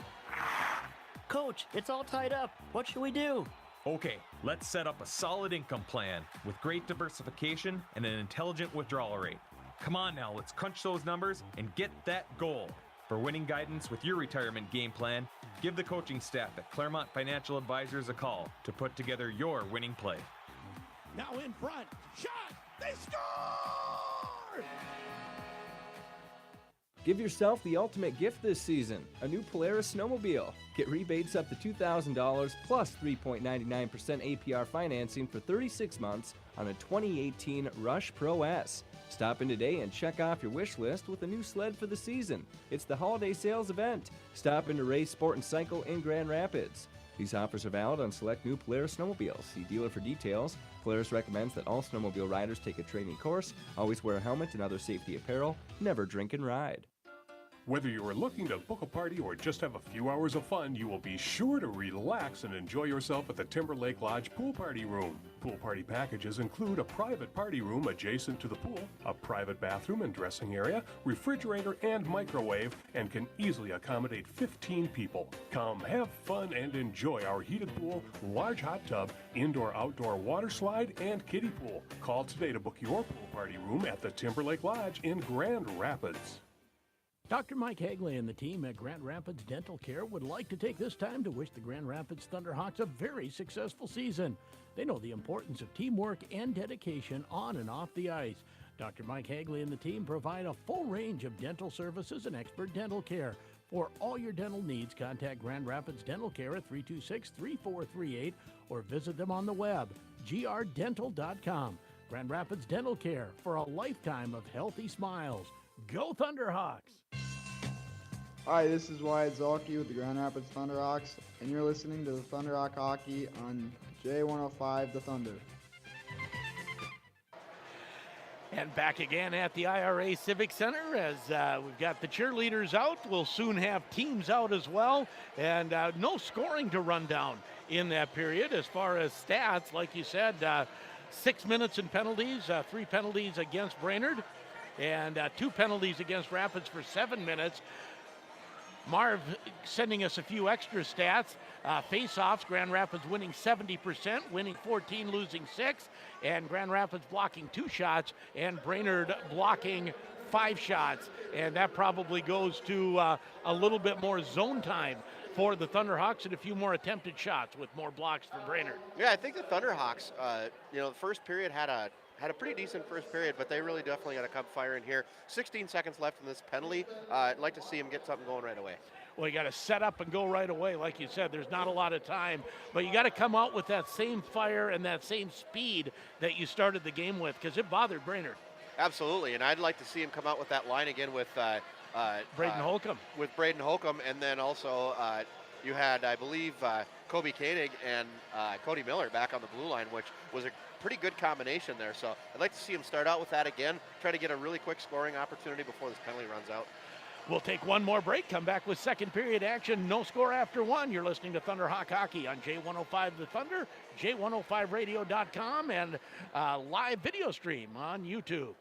Speaker 2: Coach, it's all tied up. What should we do?
Speaker 14: Okay, let's set up a solid income plan with great diversification and an intelligent withdrawal rate. Come on now, let's crunch those numbers and get that goal. For winning guidance with your retirement game plan, give the coaching staff at Claremont Financial Advisors a call to put together your winning play.
Speaker 4: Now in front, shot, they score!
Speaker 15: Give yourself the ultimate gift this season, a new Polaris snowmobile. Get rebates up to $2,000 plus 3.99% APR financing for 36 months on a 2018 Rush Pro S. Stop in today and check off your wish list with a new sled for the season. It's the holiday sales event. Stop in to Ray Sport and Cycle in Grand Rapids. These offers are valid on select new Polaris snowmobiles. See dealer for details. Polaris recommends that all snowmobile riders take a training course, always wear a helmet and other safety apparel, never drink and ride.
Speaker 16: Whether you are looking to book a party or just have a few hours of fun, you will be sure to relax and enjoy yourself at the Timberlake Lodge Pool Party Room. Pool party packages include a private party room adjacent to the pool, a private bathroom and dressing area, refrigerator and microwave, and can easily accommodate 15 people. Come have fun and enjoy our heated pool, large hot tub, indoor-outdoor water slide, and kiddie pool. Call today to book your pool party room at the Timberlake Lodge in Grand Rapids.
Speaker 1: Dr. Mike Hagley and the team at Grand Rapids Dental Care would like to take this time to wish the Grand Rapids Thunderhawks a very successful season. They know the importance of teamwork and dedication on and off the ice. Dr. Mike Hagley and the team provide a full range of dental services and expert dental care. For all your dental needs, contact Grand Rapids Dental Care at 326-3438 or visit them on the web, grdental.com. Grand Rapids Dental Care, for a lifetime of healthy smiles. Go Thunderhawks!
Speaker 26: Hi, this is Wyatt Zolke with the Grand Rapids Thunderhawks, and you're listening to the Thunderhawk Hockey on J105 The Thunder.
Speaker 1: And back again at the IRA Civic Center as we've got the cheerleaders out. We'll soon have teams out as well. And no scoring to run down in that period. As far as stats, like you said, 6 minutes in penalties, 3 penalties against Brainerd, and 2 penalties against Rapids for 7 minutes. Marv sending us a few extra stats. Face-offs, Grand Rapids winning 70%, winning 14, losing 6, and Grand Rapids blocking 2 shots, and Brainerd blocking 5 shots. And that probably goes to a little bit more zone time for the Thunderhawks and a few more attempted shots with more blocks for Brainerd.
Speaker 5: Yeah, I think the Thunderhawks, the first period had a pretty decent first period, but they really definitely got to come firing here. 16 seconds left in this penalty. I'd like to see them get something going right away.
Speaker 1: Well, you got to set up and go right away. Like you said, there's not a lot of time, but you got to come out with that same fire and that same speed that you started the game with, because it bothered Brainerd.
Speaker 5: Absolutely, and I'd like to see him come out with that line again with
Speaker 1: Braden Holcomb.
Speaker 5: With Braden Holcomb, and then also you had, I believe, Kobe Koenig and Cody Miller back on the blue line, which was a pretty good combination there. So I'd like to see him start out with that again, try to get a really quick scoring opportunity before this penalty runs out.
Speaker 1: We'll take one more break, come back with second period action. No score after 1. You're listening to Thunderhawk Hockey on J105 The Thunder, J105radio.com, and live video stream on YouTube.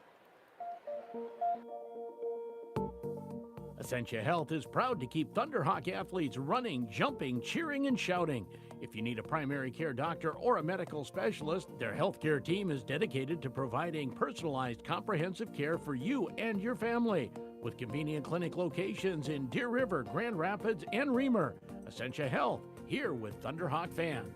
Speaker 1: Essentia Health is proud to keep Thunderhawk athletes running, jumping, cheering, and shouting. If you need a primary care doctor or a medical specialist, their healthcare team is dedicated to providing personalized, comprehensive care for you and your family. With convenient clinic locations in Deer River, Grand Rapids, and Reamer, Essentia Health, here with Thunderhawk fans.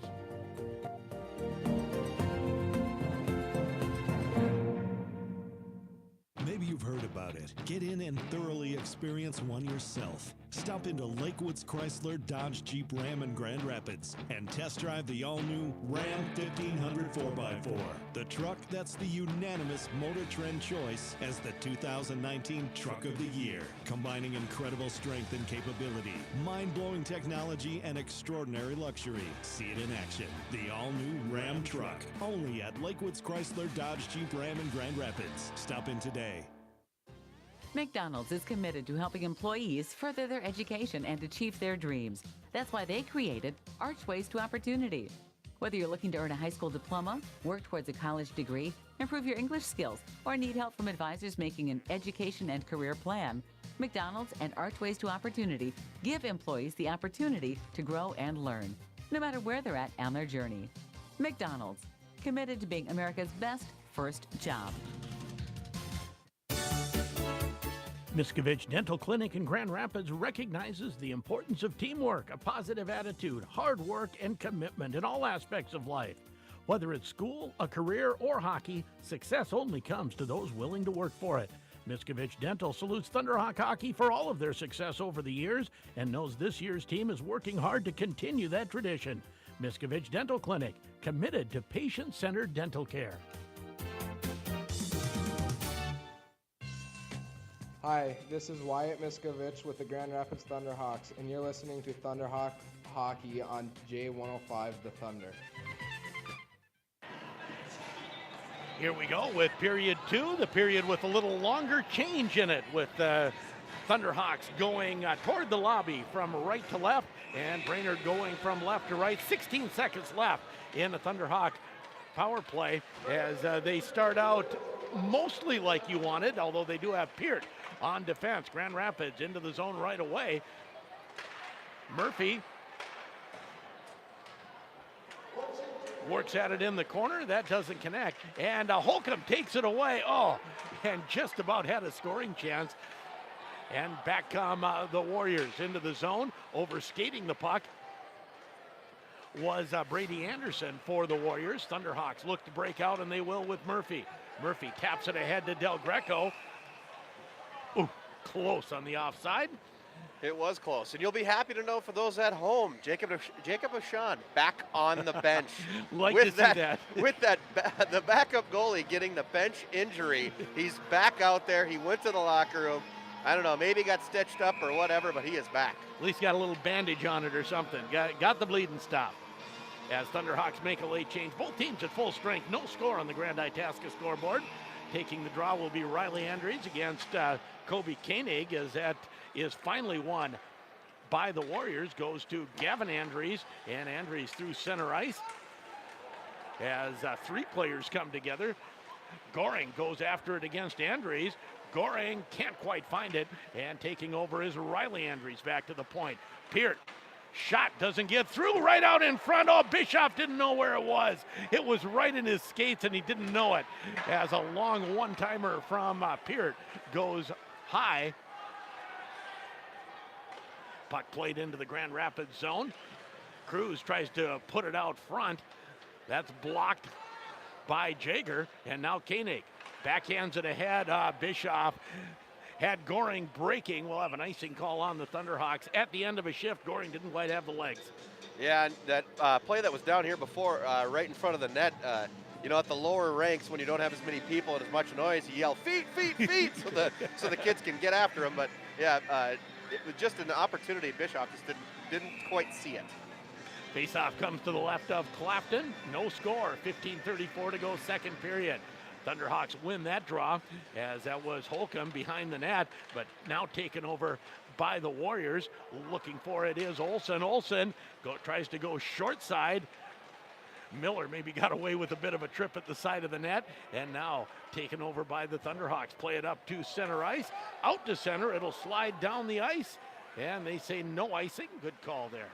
Speaker 7: Maybe you've heard about it. Get in and thoroughly experience one yourself. Stop into Lakewood's Chrysler, Dodge, Jeep, Ram, and Grand Rapids and test drive the all-new Ram 1500 4x4. The truck that's the unanimous Motor Trend choice as the 2019 Truck of the Year. Combining incredible strength and capability, mind-blowing technology, and extraordinary luxury. See it in action. The all-new Ram truck. Only at Lakewood's Chrysler, Dodge, Jeep, Ram, and Grand Rapids. Stop in today.
Speaker 8: McDonald's is committed to helping employees further their education and achieve their dreams. That's why they created Archways to Opportunity. Whether you're looking to earn a high school diploma, work towards a college degree, improve your English skills, or need help from advisors making an education and career plan, McDonald's and Archways to Opportunity give employees the opportunity to grow and learn, no matter where they're at on their journey. McDonald's, committed to being America's best first job.
Speaker 1: Miskovich Dental Clinic in Grand Rapids recognizes the importance of teamwork, a positive attitude, hard work, and commitment in all aspects of life. Whether it's school, a career, or hockey, success only comes to those willing to work for it. Miskovich Dental salutes Thunderhawk Hockey for all of their success over the years and knows this year's team is working hard to continue that tradition. Miskovich Dental Clinic, committed to patient-centered dental care.
Speaker 24: Hi, this is Wyatt Miskovich with the Grand Rapids Thunderhawks, and you're listening to Thunderhawk Hockey on J105 The Thunder.
Speaker 1: Here we go with period 2, the period with a little longer change in it, with Thunderhawks going toward the lobby from right to left, and Brainerd going from left to right. 16 seconds left in the Thunderhawk power play as they start out mostly like you wanted, although they do have Peart on defense. Grand Rapids into the zone right away. Murphy works at it in the corner. That doesn't connect. And Holcomb takes it away. Oh, and just about had a scoring chance. And back come the Warriors into the zone. Overskating the puck was Brady Anderson for the Warriors. Thunderhawks look to break out, and they will with Murphy. Murphy taps it ahead to Del Greco. Ooh, close on the offside.
Speaker 5: It was close, and you'll be happy to know for those at home, Jacob Ashan back on the bench.
Speaker 1: Like to see that.
Speaker 5: With the backup goalie getting the bench injury, he's back out there. He went to the locker room. I don't know, maybe got stitched up or whatever, but he is back.
Speaker 1: At least got a little bandage on it or something. Got the bleeding stopped. As Thunderhawks make a late change, both teams at full strength. No score on the Grand Itasca scoreboard. Taking the draw will be Riley Andrews against Kobe Koenig, as that is finally won by the Warriors. Goes to Gavin Andrews, and Andrews through center ice as 3 players come together. Goring goes after it against Andrews.
Speaker 4: Goring can't quite find it, and taking over is Riley Andrews back to the point. Peart, shot doesn't get through, right out in front. Oh, Bischoff didn't know where it was. It was right in his skates, and he didn't know it. As a long one-timer from Peart goes high. Puck played into the Grand Rapids zone. Cruz tries to put it out front. That's blocked by Jaeger, and now Koenig backhands it ahead. Bischoff had Goring breaking. We'll have an icing call on the Thunderhawks at the end of a shift. Goring didn't quite have the legs.
Speaker 5: Yeah, and that play that was down here before, right in front of the net, you know, at the lower ranks, when you don't have as many people and as much noise, you yell, feet, feet, feet, so the kids can get after him. But, yeah, it was just an opportunity. Bischoff just didn't quite see it.
Speaker 4: Faceoff comes to the left of Clapton. No score. 15:34 to go, second period. Thunderhawks win that draw, as that was Holcomb behind the net, but now taken over by the Warriors. Looking for it is Olsen. Olsen tries to go short side. Miller maybe got away with a bit of a trip at the side of the net, and now taken over by the Thunderhawks. Play it up to center ice. Out to center. It'll slide down the ice, and they say no icing. Good call there.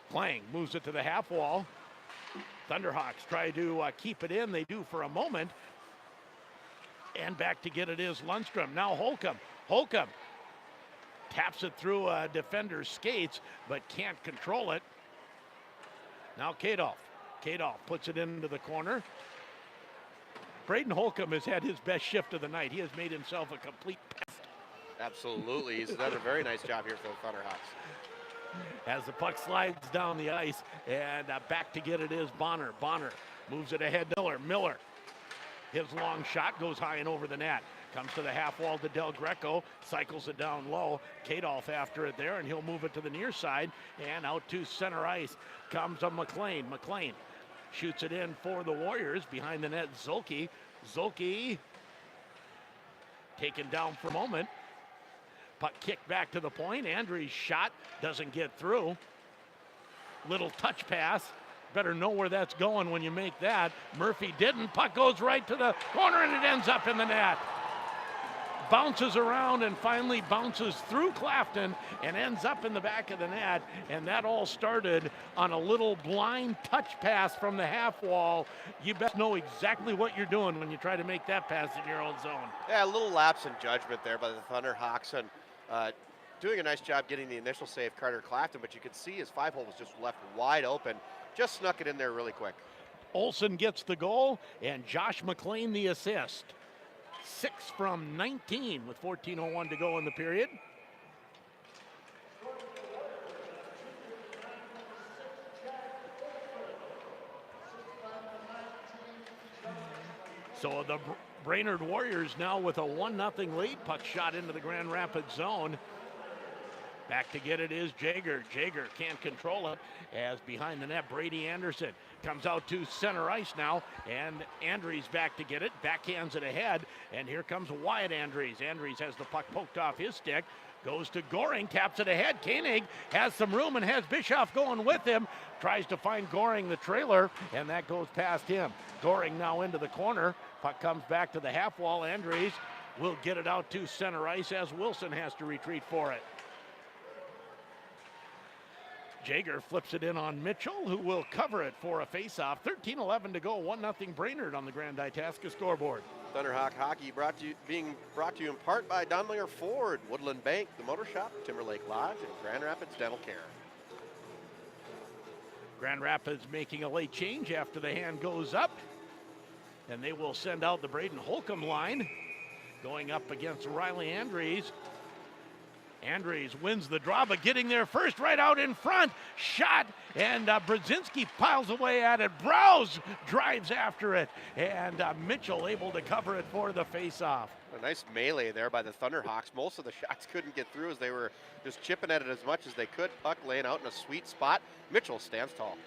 Speaker 4: Klang moves it to the half wall. Thunderhawks try to keep it in. They do for a moment. And back to get it is Lundstrom. Now Holcomb. Holcomb taps it through a defender's skates, but can't control it. Now Kadolf. Kadolf puts it into the corner. Braden Holcomb has had his best shift of the night. He has made himself a complete pest.
Speaker 5: Absolutely. He's done a very nice job here for the Thunderhawks.
Speaker 4: As the puck slides down the ice, and back to get it is Bonner. Bonner moves it ahead to Miller. Miller, his long shot goes high and over the net. Comes to the half wall to Del Greco, cycles it down low. Kadolf after it there, and he'll move it to the near side, and out to center ice comes a McLean. McLean shoots it in for the Warriors. Behind the net, Zolke. Zolke taken down for a moment. Puck kicked back to the point. Andrews' shot doesn't get through. Little touch pass. Better know where that's going when you make that. Murphy didn't. Puck goes right to the corner, and it ends up in the net. Bounces around and finally bounces through Clapton and ends up in the back of the net. And that all started on a little blind touch pass from the half wall. You best know exactly what you're doing when you try to make that pass in your own zone.
Speaker 5: Yeah, a little lapse in judgment there by the Thunderhawks, and doing a nice job getting the initial save, Carter Clapton, but you could see his 5-hole was just left wide open. Just snuck it in there really quick.
Speaker 4: Olsen gets the goal, and Josh McLean the assist. 6 from 19 with 14:01 to go in the period. So the Brainerd Warriors now with a 1-0 lead. Puck shot into the Grand Rapids zone. Back to get it is Jaeger. Jaeger can't control it, as behind the net, Brady Anderson comes out to center ice now, and Andrews back to get it, backhands it ahead, and here comes Wyatt Andrews. Andrews has the puck poked off his stick, goes to Goring, taps it ahead. Koenig has some room and has Bischoff going with him, tries to find Goring the trailer, and that goes past him. Goring now into the corner, puck comes back to the half wall. Andrews will get it out to center ice as Wilson has to retreat for it. Jaeger flips it in on Mitchell, who will cover it for a faceoff. 13:11 to go, 1-0 Brainerd on the Grand Itasca scoreboard.
Speaker 5: Thunderhawk Hockey being brought to you in part by Donlinger Ford, Woodland Bank, the Motor Shop, Timberlake Lodge, and Grand Rapids Dental Care.
Speaker 4: Grand Rapids making a late change after the hand goes up, and they will send out the Braden Holcomb line, going up against Riley Andrews. Andrews wins the draw, but getting there first, right out in front. Shot, and Brzezinski piles away at it. Browse drives after it, and Mitchell able to cover it for the faceoff.
Speaker 5: A nice melee there by the Thunderhawks. Most of the shots couldn't get through as they were just chipping at it as much as they could. Puck laying out in a sweet spot. Mitchell stands tall.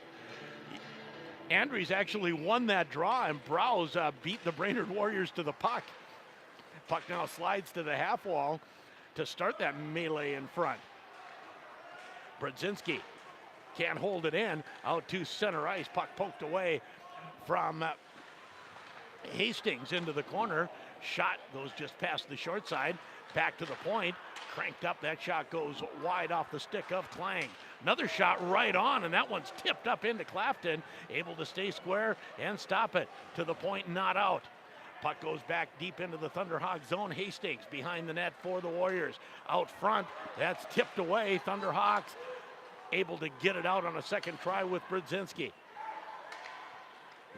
Speaker 4: Andrews actually won that draw, and Browse beat the Brainerd Warriors to the puck. Puck now slides to the half wall to start that melee in front. Brzezinski can't hold it in. Out to center ice. Puck poked away from Hastings into the corner. Shot goes just past the short side. Back to the point. Cranked up. That shot goes wide off the stick of Klang. Another shot right on, and that one's tipped up into Clafton. Able to stay square and stop it. To the point, not out. Puck goes back deep into the Thunderhawk zone. Hastings behind the net for the Warriors. Out front, that's tipped away. Thunderhawks able to get it out on a second try with Brzezinski.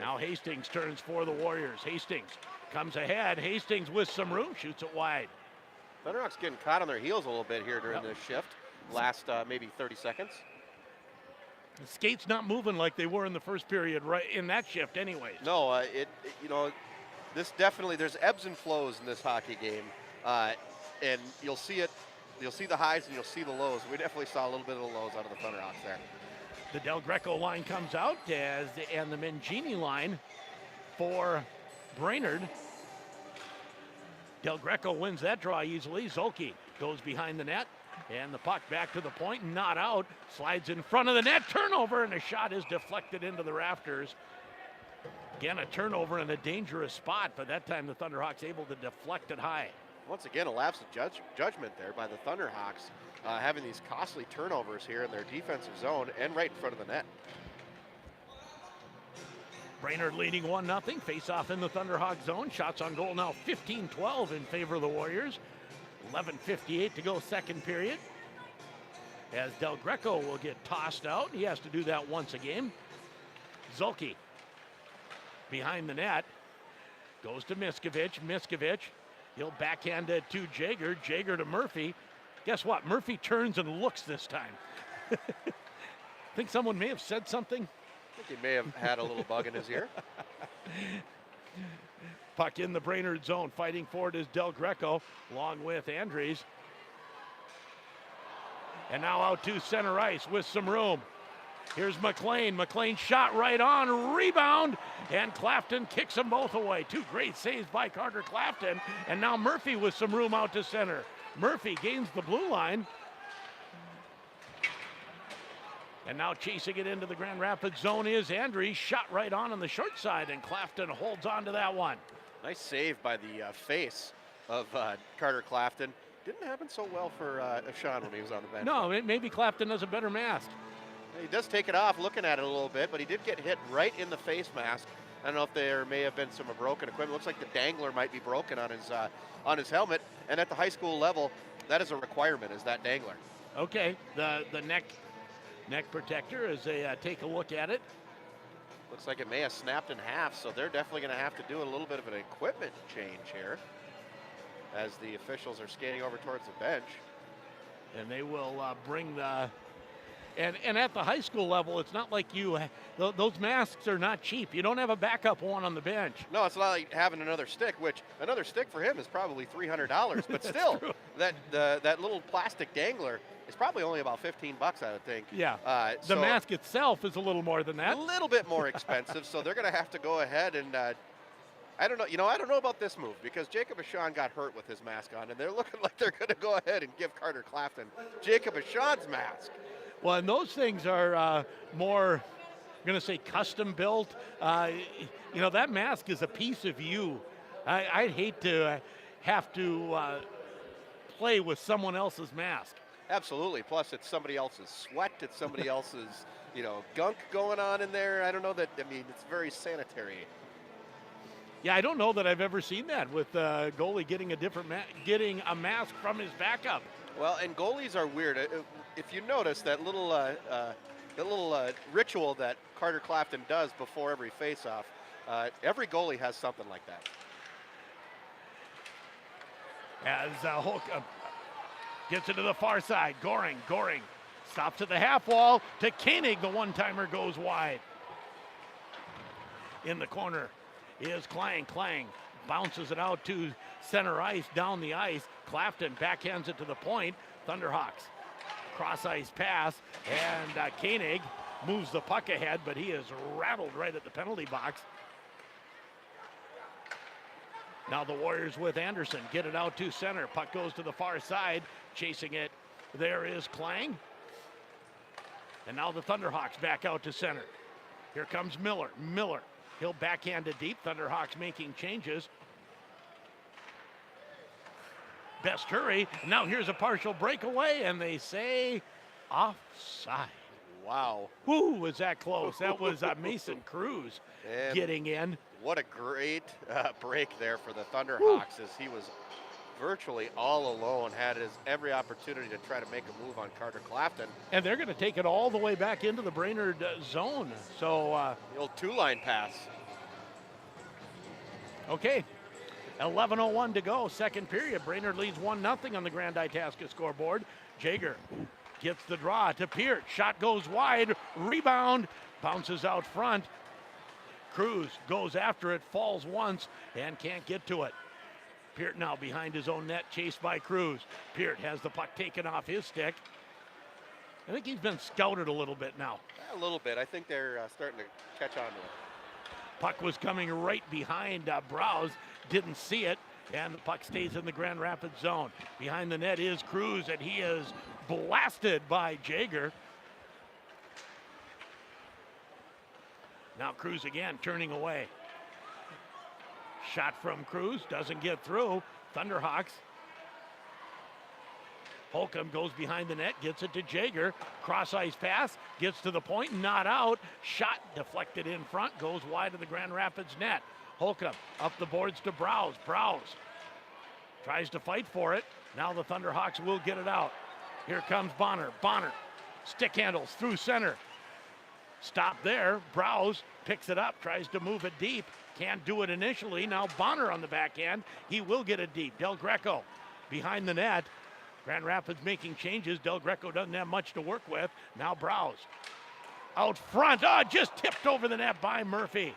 Speaker 4: Now Hastings turns for the Warriors. Hastings comes ahead. Hastings with some room, shoots it wide.
Speaker 5: Thunderhawks getting caught on their heels a little bit here during this shift. Last maybe 30 seconds.
Speaker 4: The skates not moving like they were in the first period, right in that shift anyways.
Speaker 5: No, this definitely, there's ebbs and flows in this hockey game. And you'll see it, you'll see the highs and you'll see the lows. We definitely saw a little bit of the lows out of the Thunderhawks there.
Speaker 4: The Del Greco line comes out and the Mangini line for Brainerd. Del Greco wins that draw easily. Zolke goes behind the net, and the puck back to the point, not out. Slides in front of the net, turnover, and a shot is deflected into the rafters. Again, a turnover in a dangerous spot, but that time the Thunderhawks able to deflect it high.
Speaker 5: Once again, a lapse of judgment there by the Thunderhawks, having these costly turnovers here in their defensive zone and right in front of the net.
Speaker 4: Brainerd leading 1-0. Face-off in the Thunderhawk zone. Shots on goal now 15-12 in favor of the Warriors. 11:58 to go second period. As Del Greco will get tossed out. He has to do that once a game. Zolke behind the net. Goes to Miskovic. Miskovic, he'll backhand it to Jager. Jager to Murphy. Guess what? Murphy turns and looks this time. Think someone may have said something?
Speaker 5: I think he may have had a little bug in his ear.
Speaker 4: Puck in the Brainerd zone. Fighting for it is Del Greco along with Andres. And now out to center ice with some room. Here's McLean. McLean shot right on. Rebound. And Clafton kicks them both away. Two great saves by Carter Clafton. And now Murphy with some room out to center. Murphy gains the blue line. And now chasing it into the Grand Rapids zone is Andres. Shot right on the short side, and Clafton holds on to that one.
Speaker 5: Nice save by the face of Carter Clafton. Didn't happen so well for Sean when he was on the bench.
Speaker 4: No, maybe Clafton has a better mask.
Speaker 5: He does take it off looking at it a little bit, but he did get hit right in the face mask. I don't know if there may have been some broken equipment. Looks like the dangler might be broken on his helmet. And at the high school level, that is a requirement, is that dangler.
Speaker 4: Okay, the neck protector as they take a look at it.
Speaker 5: Looks like it may have snapped in half, so they're definitely going to have to do a little bit of an equipment change here as the officials are skating over towards the bench.
Speaker 4: And they will bring the... And at the high school level, it's not like those masks are not cheap. You don't have a backup one on the bench.
Speaker 5: No, it's not like having another stick, which another stick for him is probably $300. But still, that little plastic dangler is probably only about $15, I would think.
Speaker 4: Yeah. The mask itself is a little more than that.
Speaker 5: A little bit more expensive, so they're going to have to go ahead and. I don't know. I don't know about this move because Jacob Ashawn got hurt with his mask on, and they're looking like they're going to go ahead and give Carter Clafton Jacob Ashawn's mask.
Speaker 4: Well, and those things are more, I'm going to say, custom built. That mask is a piece of you. I'd hate to have to play with someone else's mask.
Speaker 5: Absolutely. Plus, it's somebody else's sweat. It's somebody else's, gunk going on in there. I don't know that. I mean, it's very sanitary.
Speaker 4: Yeah, I don't know that I've ever seen that with goalie getting getting a mask from his backup.
Speaker 5: Well, and goalies are weird. If you notice that little ritual that Carter Clafton does before every face-off, every goalie has something like that.
Speaker 4: As Hulk gets it to the far side, Goring stops at the half wall to Koenig. The one-timer goes wide. In the corner is Klang. Klang bounces it out to center ice, down the ice. Clafton backhands it to the point. Thunderhawks cross ice pass, and Koenig moves the puck ahead, but he is rattled right at the penalty box. Now the Warriors with Anderson get it out to center. Puck goes to the far side, chasing it. There is Klang. And now the Thunderhawks back out to center. Here comes Miller. He'll backhand it deep. Thunderhawks making changes.
Speaker 1: best hurry. Now here's a partial breakaway, and they say offside.
Speaker 5: Wow.
Speaker 1: Whoo, was that close? That was Mason Cruz getting in.
Speaker 5: What a great break there for the Thunderhawks as he was virtually all alone, had every opportunity to try to make a move on Carter Clafton.
Speaker 1: And they're going to take it all the way back into the Brainerd zone. So
Speaker 5: the old two-line pass.
Speaker 1: Okay, 11:01 to go, second period. Brainerd leads 1-0 on the Grand Itasca scoreboard. Jaeger gets the draw to Peart. Shot goes wide, rebound, bounces out front. Cruz goes after it, falls once, and can't get to it. Peart now behind his own net, chased by Cruz. Peart has the puck taken off his stick. I think he's been scouted a little bit now.
Speaker 5: A little bit. I think they're starting to catch on to it.
Speaker 1: Puck was coming right behind Browse, didn't see it, and the puck stays in the Grand Rapids zone. Behind the net is Cruz, and he is blasted by Jaeger. Now Cruz again, turning away. Shot from Cruz, doesn't get through. Thunderhawks. Holcomb goes behind the net, gets it to Jaeger. Cross-ice pass, gets to the point, not out. Shot deflected in front, goes wide of the Grand Rapids net. Holcomb up the boards to Browse. Browse tries to fight for it. Now the Thunderhawks will get it out. Here comes Bonner. Bonner stick handles through center. Stop there. Browse picks it up, tries to move it deep. Can't do it initially. Now Bonner on the backhand. He will get it deep. Del Greco behind the net. Grand Rapids making changes. Del Greco doesn't have much to work with. Now Browse out front. Just tipped over the net by Murphy.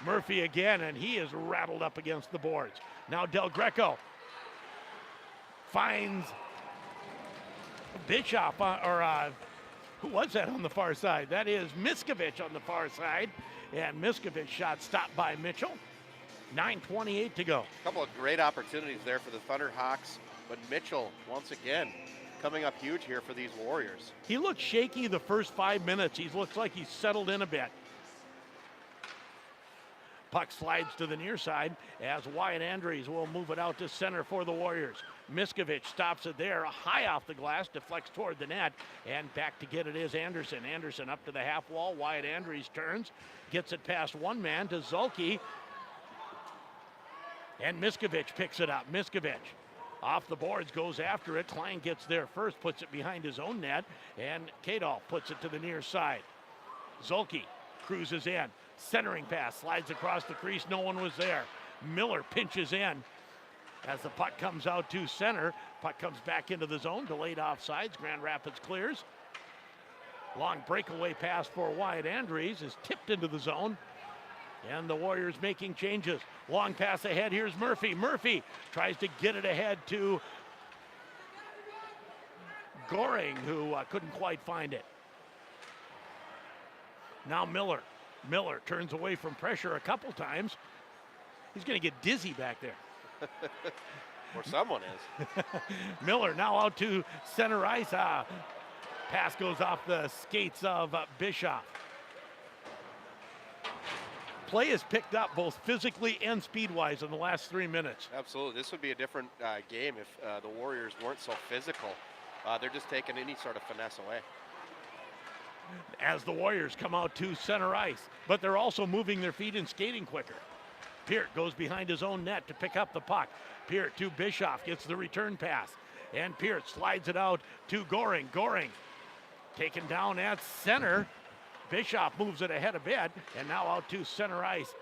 Speaker 1: Murphy again, and he is rattled up against the boards. Now Del Greco finds Bischoff, who was that on the far side? That is Miskovich on the far side. And Miskovich shot stopped by Mitchell. 9:28 to go.
Speaker 5: A couple of great opportunities there for the Thunderhawks, but Mitchell, once again, coming up huge here for these Warriors.
Speaker 1: He looked shaky the first 5 minutes. He looks like he's settled in a bit. Puck slides to the near side as Wyatt Andrews will move it out to center for the Warriors. Miskovich stops it there, high off the glass, deflects toward the net, and back to get it is Anderson. Anderson up to the half wall. Wyatt Andrews turns, gets it past one man to Zulke, and Miskovich picks it up. Miskovich off the boards, goes after it. Klein gets there first, puts it behind his own net, and Kadolf puts it to the near side. Zulke cruises in. Centering pass, slides across the crease, no one was there. Miller pinches in as the puck comes out to center. Puck comes back into the zone, delayed offsides. Grand Rapids clears. Long breakaway pass for Wyatt Andrews is tipped into the zone. And the Warriors making changes. Long pass ahead, here's Murphy. Murphy tries to get it ahead to Goring, who couldn't quite find it. Now Miller. Miller turns away from pressure a couple times. He's going to get dizzy back there.
Speaker 5: Or someone is.
Speaker 1: Miller now out to center ice. Pass goes off the skates of Bischoff. Play is picked up both physically and speed-wise in the last 3 minutes.
Speaker 5: Absolutely. This would be a different game if the Warriors weren't so physical. They're just taking any sort of finesse away.
Speaker 1: As the Warriors come out to center ice, but they're also moving their feet and skating quicker. Peart goes behind his own net to pick up the puck. Peart to Bischoff, gets the return pass, and Peart slides it out to Goring. Goring taken down at center. Bischoff moves it ahead a bit, and now out to center ice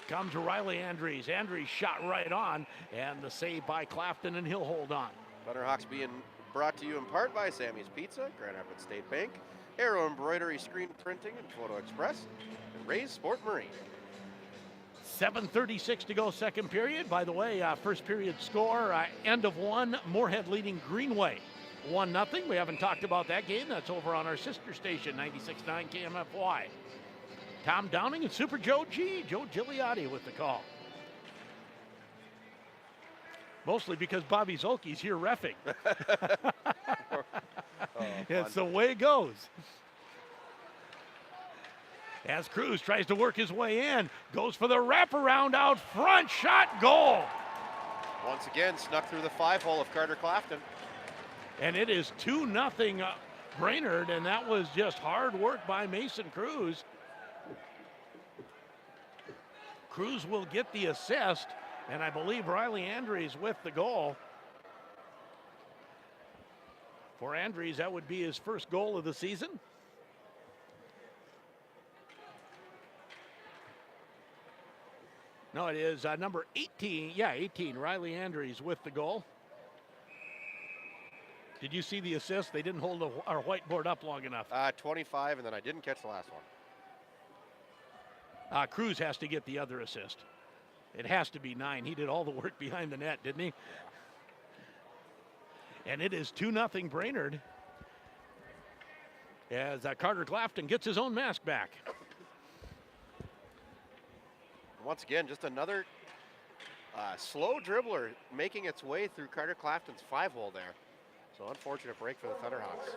Speaker 1: comes Riley Andrews. Andrews shot right on, and the save by Clafton, and he'll hold on.
Speaker 5: Thunderhawks being brought to you in part by Sammy's Pizza, Grand Rapids State Bank, Arrow Embroidery, Screen Printing, and Photo Express, and Ray's Sport Marine.
Speaker 1: 7:36 to go, second period. By the way, first period score, end of one, Moorhead leading Greenway 1-0. We haven't talked about that game. That's over on our sister station, 96.9 KMFY. Tom Downing and Super Joe Gigliotti with the call. Mostly because Bobby Zulke's here reffing. It's the way it goes. As Cruz tries to work his way in, goes for the wraparound out front, shot, goal.
Speaker 5: Once again, snuck through the 5-hole of Carter Clafton.
Speaker 1: And it is 2-0 Brainerd, and that was just hard work by Mason Cruz. Cruz will get the assist, and I believe Riley Andrews with the goal. For Andrews, that would be his first goal of the season. No, it is number 18. Yeah, 18, Riley Andrews with the goal. Did you see the assist? They didn't hold our whiteboard up long enough.
Speaker 5: 25, and then I didn't catch the last one.
Speaker 1: Cruz has to get the other assist. It has to be 9. He did all the work behind the net, didn't he? And it is 2-0 Brainerd as Carter Clafton gets his own mask back.
Speaker 5: Once again, just another slow dribbler making its way through Carter Clafton's 5-hole there. So unfortunate break for the Thunderhawks.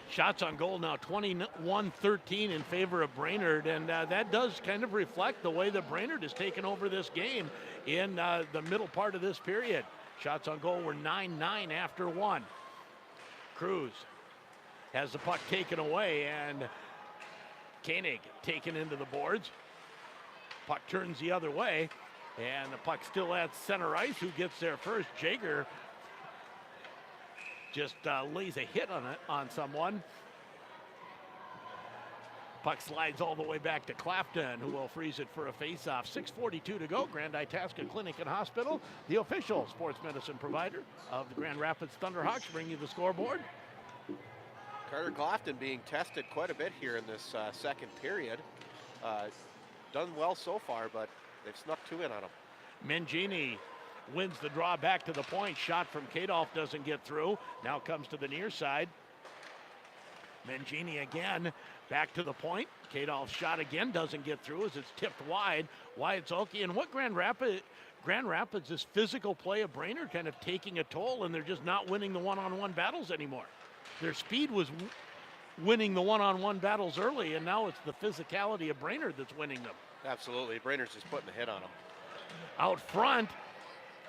Speaker 1: Shots on goal now 21-13 in favor of Brainerd, and that does kind of reflect the way that Brainerd has taken over this game in the middle part of this period. Shots on goal were 9-9 after 1. Cruz has the puck taken away, and Koenig taken into the boards. Puck turns the other way, and the puck still at center ice. Who gets there first? Jaeger just lays a hit on someone. Puck slides all the way back to Clafton, who will freeze it for a face-off. 6:42 to go. Grand Itasca Clinic and Hospital, the official sports medicine provider of the Grand Rapids Thunderhawks, bring you the scoreboard.
Speaker 5: Carter Clafton being tested quite a bit here in this second period. Done well so far, but they've snuck 2 in on him.
Speaker 1: Mangini wins the draw back to the point. Shot from Kadolf doesn't get through. Now comes to the near side. Mangini again back to the point. Kadolf's shot again doesn't get through as it's tipped wide. Wyatt Zolke. And what Grand Rapids, this physical play of Brainerd kind of taking a toll, and they're just not winning the one-on-one battles anymore. Their speed was winning the one-on-one battles early, and now it's the physicality of Brainerd that's winning them.
Speaker 5: Absolutely. Brainerd's just putting a hit on them.
Speaker 1: Out front,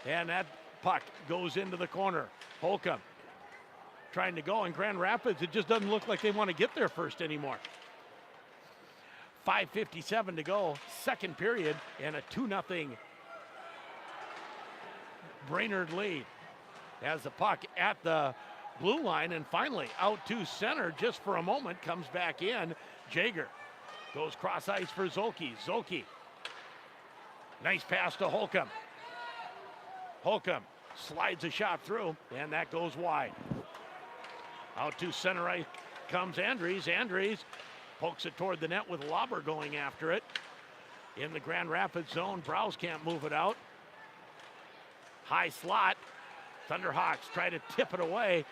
Speaker 1: and that puck goes into the corner. Holcomb trying to go, and Grand Rapids, it just doesn't look like they want to get there first anymore. 5:57 to go, second period, and a 2-0 Brainerd lead. As the puck at the blue line, and finally out to center just for a moment, comes back in. Jaeger goes cross ice for Zolke. Zolke, nice pass to Holcomb. Holcomb slides a shot through, and that goes wide. Out to center ice comes Andrews. Andrews pokes it toward the net with Lauber going after it. In the Grand Rapids zone, Browse can't move it out. High slot. Thunderhawks try to tip it away.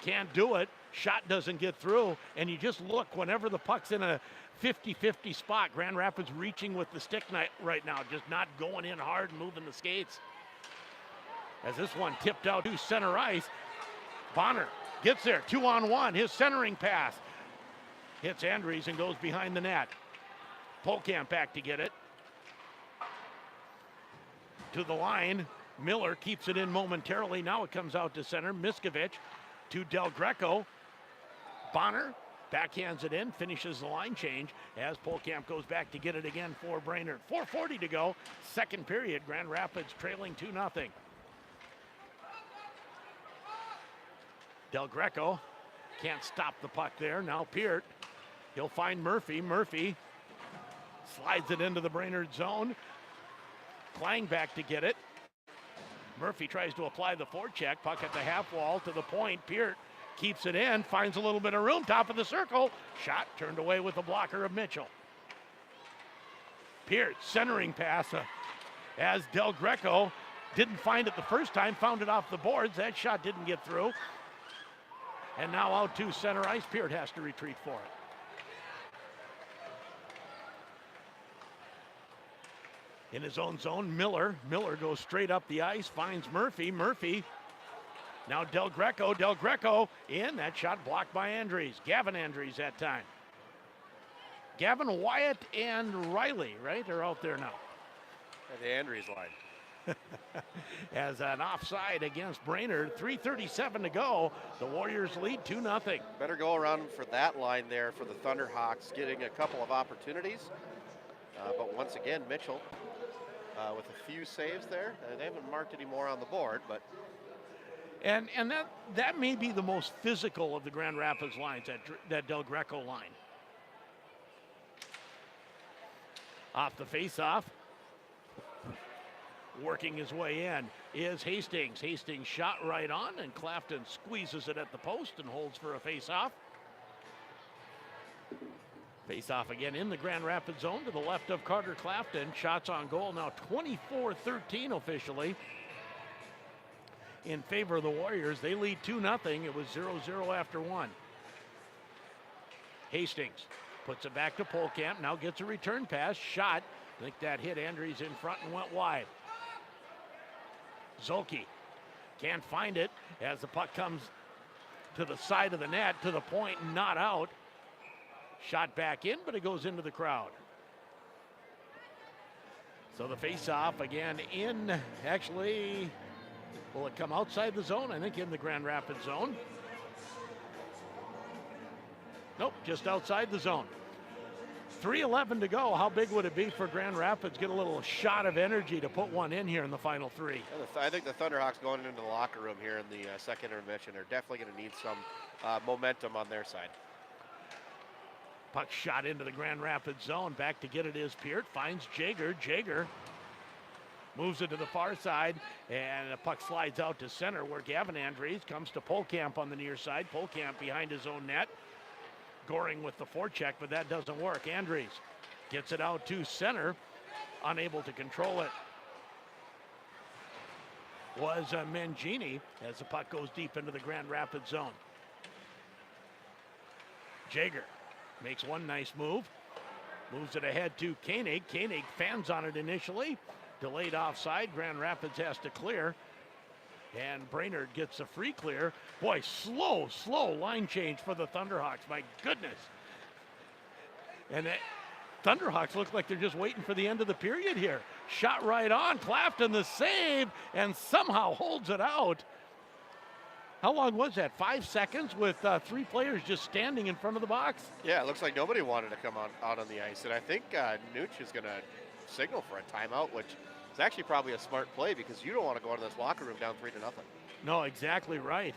Speaker 1: Can't do it. Shot doesn't get through. And you just look, whenever the puck's in a 50-50 spot, Grand Rapids reaching with the stick right now, just not going in hard and moving the skates. As this one tipped out to center ice, Bonner gets there, 2-on-1, his centering pass. Hits Andrews and goes behind the net. Polkamp back to get it. To the line, Miller keeps it in momentarily. Now it comes out to center. Miskovich to Del Greco. Bonner backhands it in, finishes the line change as Polkamp goes back to get it again for Brainerd. 4:40 to go, second period. Grand Rapids trailing 2-0. Del Greco can't stop the puck there. Now Peart, he'll find Murphy. Murphy slides it into the Brainerd zone. Klang back to get it. Murphy tries to apply the forecheck. Puck at the half wall to the point. Peart keeps it in, finds a little bit of room, top of the circle. Shot turned away with the blocker of Mitchell. Peart centering pass as Del Greco didn't find it the first time, found it off the boards. That shot didn't get through. And now out to center ice. Peart has to retreat for it.
Speaker 4: In his own zone, Miller goes straight up the ice, finds Murphy. Now Del Greco in. That shot blocked by Andries. Gavin Andries that time. Gavin, Wyatt, and Riley, right, are out there now.
Speaker 5: At the Andries line.
Speaker 4: As an offside against Brainerd. 3:37 to go. The Warriors lead 2-0.
Speaker 5: Better go around for that line there for the Thunderhawks, getting a couple of opportunities. But once again, Mitchell with a few saves there. They haven't marked any more on the board, but.
Speaker 4: And that may be the most physical of the Grand Rapids lines, that Del Greco line. Off the face-off. Working his way in is Hastings. Hastings shot right on, and Clafton squeezes it at the post and holds for a face-off. Face-off again in the Grand Rapids zone to the left of Carter Clafton. Shots on goal now 24-13 officially in favor of the Warriors. They lead 2-0. It was 0-0 after one. Hastings puts it back to Polkamp. Now gets a return pass. Shot. I think that hit Andries in front and went wide. Zolke can't find it as the puck comes to the side of the net, to the point, not out. Shot back in, but it goes into the crowd. So the face-off again in, actually, will it come outside the zone? I think in the Grand Rapids zone. Nope, just outside the zone. 3:11 to go. How big would it be for Grand Rapids? Get a little shot of energy to put one in here in the final three.
Speaker 5: I think the Thunderhawks going into the locker room here in the second intermission are definitely going to need some momentum on their side.
Speaker 4: Puck shot into the Grand Rapids zone. Back to get it is Peart. Finds Jaeger. Jaeger moves it to the far side, and the puck slides out to center where Gavin Andries comes to Polkamp on the near side. Polkamp behind his own net. Goring with the forecheck, but that doesn't work. Andries gets it out to center, unable to control it. Was Mangini as the puck goes deep into the Grand Rapids zone. Jaeger makes one nice move, moves it ahead to Koenig. Koenig fans on it initially, delayed offside. Grand Rapids has to clear, and Brainerd gets a free clear. Boy, slow line change for the Thunderhawks. My goodness. And the Thunderhawks look like they're just waiting for the end of the period here. Shot right on. Clafton the save, and somehow holds it out. How long was that? 5 seconds with three players just standing in front of the box?
Speaker 5: Yeah, it looks like nobody wanted to come out on the ice. And I think Nooch is going to signal for a timeout, which is actually probably a smart play because you don't want to go into this locker room down 3-0.
Speaker 4: No, exactly right.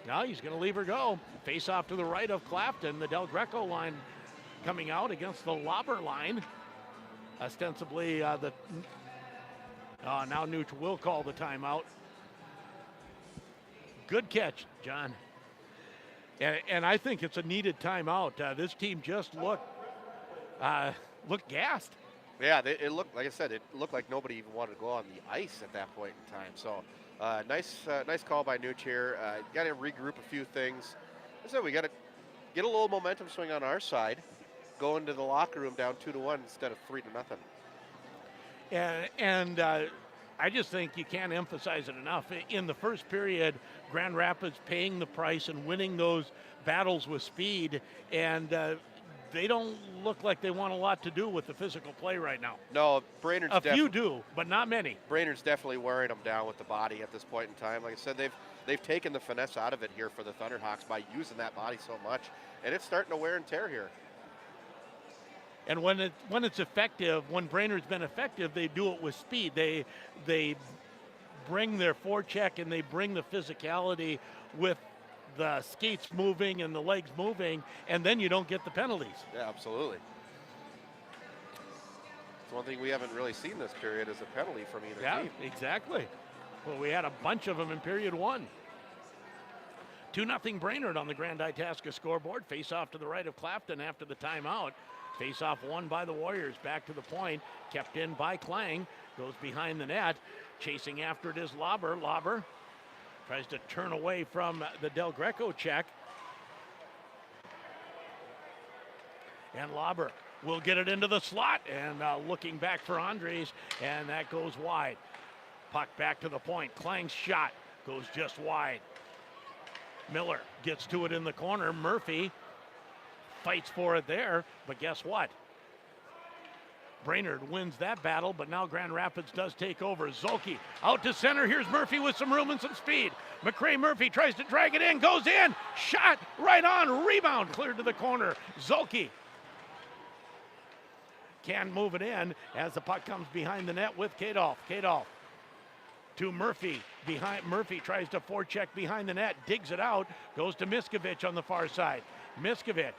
Speaker 4: Now he's going to leave her go. Face off to the right of Clafton. The Del Greco line coming out against the Lauber line. Ostensibly, now Nooch will call the timeout. Good catch, John. And I think it's a needed timeout. This team just looked gassed.
Speaker 5: Yeah, it looked, like I said, it looked like nobody even wanted to go on the ice at that point in time. So nice call by Nooch here. Got to regroup a few things. Like I said, we got to get a little momentum swing on our side. Go into the locker room down 2-1 instead of 3-0.
Speaker 4: And I just think you can't emphasize it enough. In the first period, Grand Rapids paying the price and winning those battles with speed, and they don't look like they want a lot to do with the physical play right now.
Speaker 5: No, Brainerd's
Speaker 4: a few do, but not many.
Speaker 5: Brainerd's definitely wearing them down with the body at this point in time. Like I said, they've taken the finesse out of it here for the Thunderhawks by using that body so much, and it's starting to wear and tear here.
Speaker 4: And when it's effective, when Brainerd's been effective, they do it with speed. They bring their forecheck and they bring the physicality with the skates moving and the legs moving, and then you don't get the penalties.
Speaker 5: Yeah, absolutely. It's one thing we haven't really seen this period is a penalty from either team.
Speaker 4: Yeah, exactly. Well, we had a bunch of them in period one. 2-0 Brainerd on the Grand Itasca scoreboard. Face off to the right of Clafton after the timeout. Face off won by the Warriors. Back to the point. Kept in by Klang. Goes behind the net. Chasing after it is Lauber. Lauber tries to turn away from the Del Greco check. And Lauber
Speaker 1: will get it into the slot, and looking back for Andres, and that goes wide. Puck back to the point. Klang's shot goes just wide. Miller gets to it in the corner. Murphy fights for it there, but guess what? Brainerd wins that battle, but now Grand Rapids does take over. Zolke out to center. Here's Murphy with some room and some speed. McCray Murphy tries to drag it in, goes in, shot right on, rebound cleared to the corner. Zolke can move it in as the puck comes behind the net with Kadolf. Kadolf to Murphy. Murphy tries to forecheck behind the net, digs it out, goes to Miskovich on the far side. Miskovich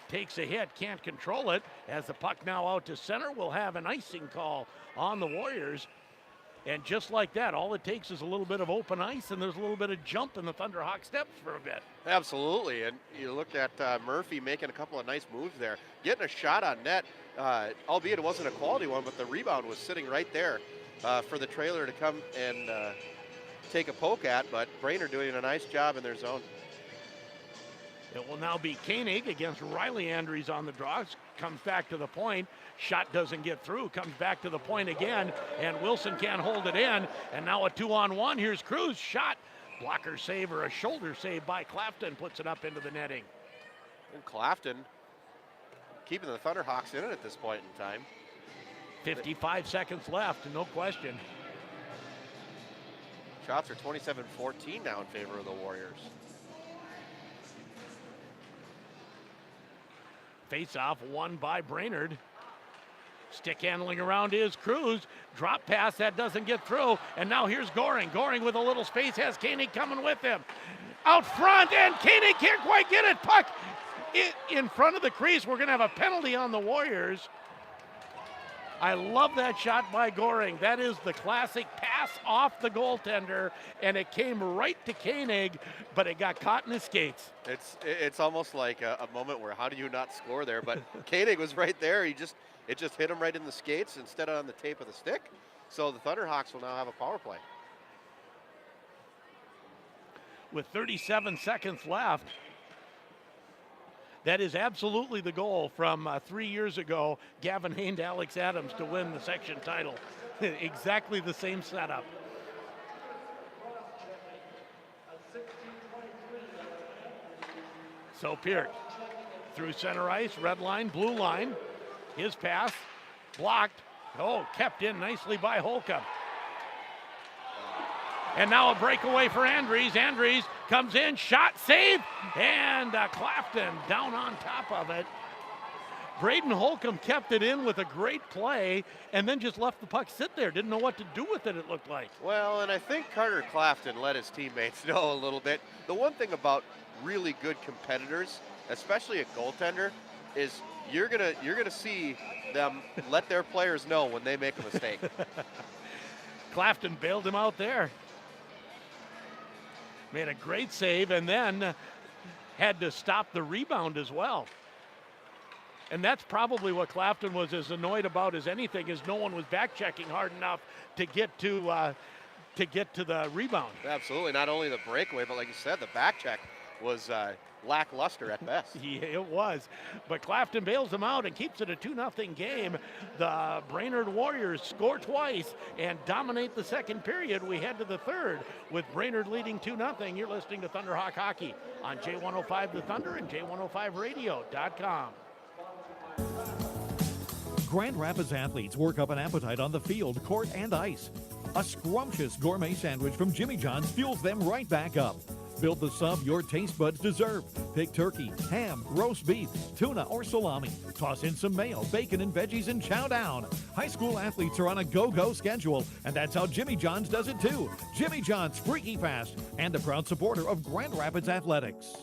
Speaker 1: takes a hit, can't control it. As the puck now out to center, we'll have an icing call on the Warriors. And just like that, all it takes is a little bit of open ice, and there's a little bit of jump in the Thunderhawk steps for a bit.
Speaker 5: Absolutely, and you look at Murphy making a couple of nice moves there, getting a shot on net, albeit it wasn't a quality one, but the rebound was sitting right there for the trailer to come and take a poke at, but Brainerd doing a nice job in their zone.
Speaker 1: It will now be Koenig against Riley Andrews on the draw. Comes back to the point. Shot doesn't get through. Comes back to the point again. And Wilson can't hold it in. And now a 2-on-1. Here's Cruz. Shot. Blocker save or a shoulder save by Clafton. Puts it up into the netting.
Speaker 5: And Clafton keeping the Thunderhawks in it at this point in time.
Speaker 1: 55 seconds left. No question.
Speaker 5: Shots are 27-14 now in favor of the Warriors.
Speaker 1: Face-off won by Brainerd. Stick handling around is Cruz. Drop pass, that doesn't get through. And now here's Goring. Goring with a little space, has Koenig coming with him. Out front, and Koenig can't quite get it. Puck in front of the crease. We're going to have a penalty on the Warriors. I love that shot by Goring. That is the classic pass off the goaltender, and it came right to Koenig, but it got caught in his skates.
Speaker 5: It's almost like a moment where how do you not score there? But Koenig was right there. It just hit him right in the skates instead of on the tape of the stick. So the Thunderhawks will now have a power play.
Speaker 1: With 37 seconds left, that is absolutely the goal from 3 years ago. Gavin Hain to Alex Adams to win the section title. Exactly the same setup. So Peart through center ice, red line, blue line. His pass blocked. Oh, kept in nicely by Holcomb. And now a breakaway for Andres. Andres comes in, shot, save, and Clafton down on top of it. Braden Holcomb kept it in with a great play and then just left the puck sit there. Didn't know what to do with it, it looked like.
Speaker 5: Well, and I think Carter Clafton let his teammates know a little bit. The one thing about really good competitors, especially a goaltender, is you're gonna see them let their players know when they make a mistake.
Speaker 1: Clafton bailed him out there. Made a great save and then had to stop the rebound as well. And that's probably what Clafton was as annoyed about as anything, is no one was back checking hard enough to get to the rebound.
Speaker 5: Absolutely, not only the breakaway, but like you said, the back check was lackluster at best.
Speaker 1: Yeah, it was. But Clafton bails them out and keeps it a 2-0 game. The Brainerd Warriors score twice and dominate the second period. We head to the third with Brainerd leading 2-0. You're listening to Thunderhawk Hockey on J105 The Thunder and J105radio.com.
Speaker 20: Grand Rapids athletes work up an appetite on the field, court, and ice. A scrumptious gourmet sandwich from Jimmy John's fuels them right back up. Build the sub your taste buds deserve. Pick turkey, ham, roast beef, tuna, or salami. Toss in some mayo, bacon, and veggies and chow down. High school athletes are on a go-go schedule, and that's how Jimmy John's does it too. Jimmy John's Freaky Fast, and a proud supporter of Grand Rapids Athletics.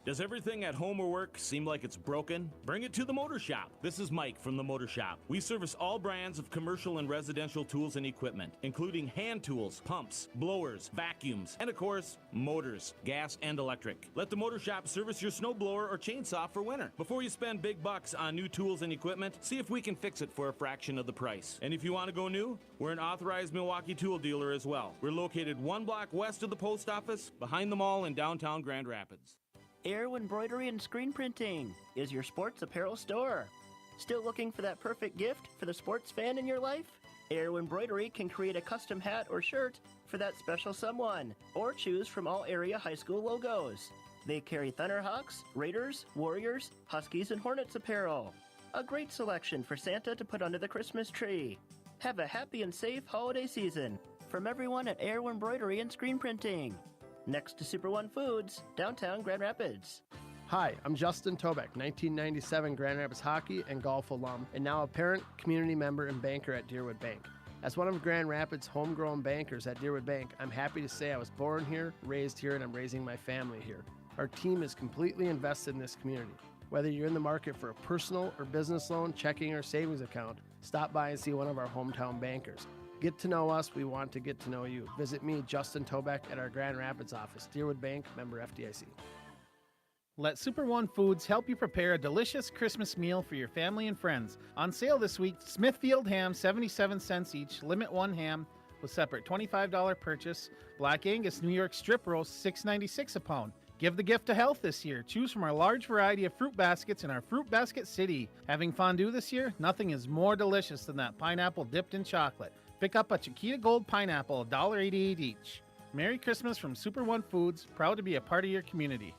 Speaker 11: Does everything at home or work seem like it's broken? Bring it to the Motor Shop. This is Mike from the Motor Shop. We service all brands of commercial and residential tools and equipment, including hand tools, pumps, blowers, vacuums, and of course, motors, gas and electric. Let the Motor Shop service your snowblower or chainsaw for winter. Before you spend big bucks on new tools and equipment, see if we can fix it for a fraction of the price. And if you want to go new, we're an authorized Milwaukee tool dealer as well. We're located 1 block west of the post office, behind the mall in downtown Grand Rapids.
Speaker 2: Arrow Embroidery and Screen Printing is your sports apparel store. Still looking for that perfect gift for the sports fan in your life? Arrow Embroidery can create a custom hat or shirt for that special someone, or choose from all area high school logos. They carry Thunderhawks, Raiders, Warriors, Huskies, and Hornets apparel. A great selection for Santa to put under the Christmas tree. Have a happy and safe holiday season from everyone at Arrow Embroidery and Screen Printing. Next to Super One Foods, downtown Grand Rapids.
Speaker 17: Hi, I'm Justin Tobeck, 1997 Grand Rapids hockey and golf alum, and now a parent, community member, and banker at Deerwood Bank. As one of Grand Rapids' homegrown bankers at Deerwood Bank, I'm happy to say I was born here, raised here, and I'm raising my family here. Our team is completely invested in this community. Whether you're in the market for a personal or business loan, checking, or savings account, stop by and see one of our hometown bankers. Get to know us. We want to get to know you. Visit me, Justin Tobeck, at our Grand Rapids office. Deerwood Bank, member FDIC.
Speaker 18: Let Super One Foods help you prepare a delicious Christmas meal for your family and friends. On sale this week, Smithfield ham, 77 cents each, limit one ham with separate $25 purchase. Black Angus New York strip roast, $6.96 a pound. Give the gift of health this year. Choose from our large variety of fruit baskets in our Fruit Basket City. Having fondue this year? Nothing is more delicious than that pineapple dipped in chocolate. Pick up a Chiquita Gold pineapple, $1.88 each. Merry Christmas from Super One Foods, proud to be a part of your community.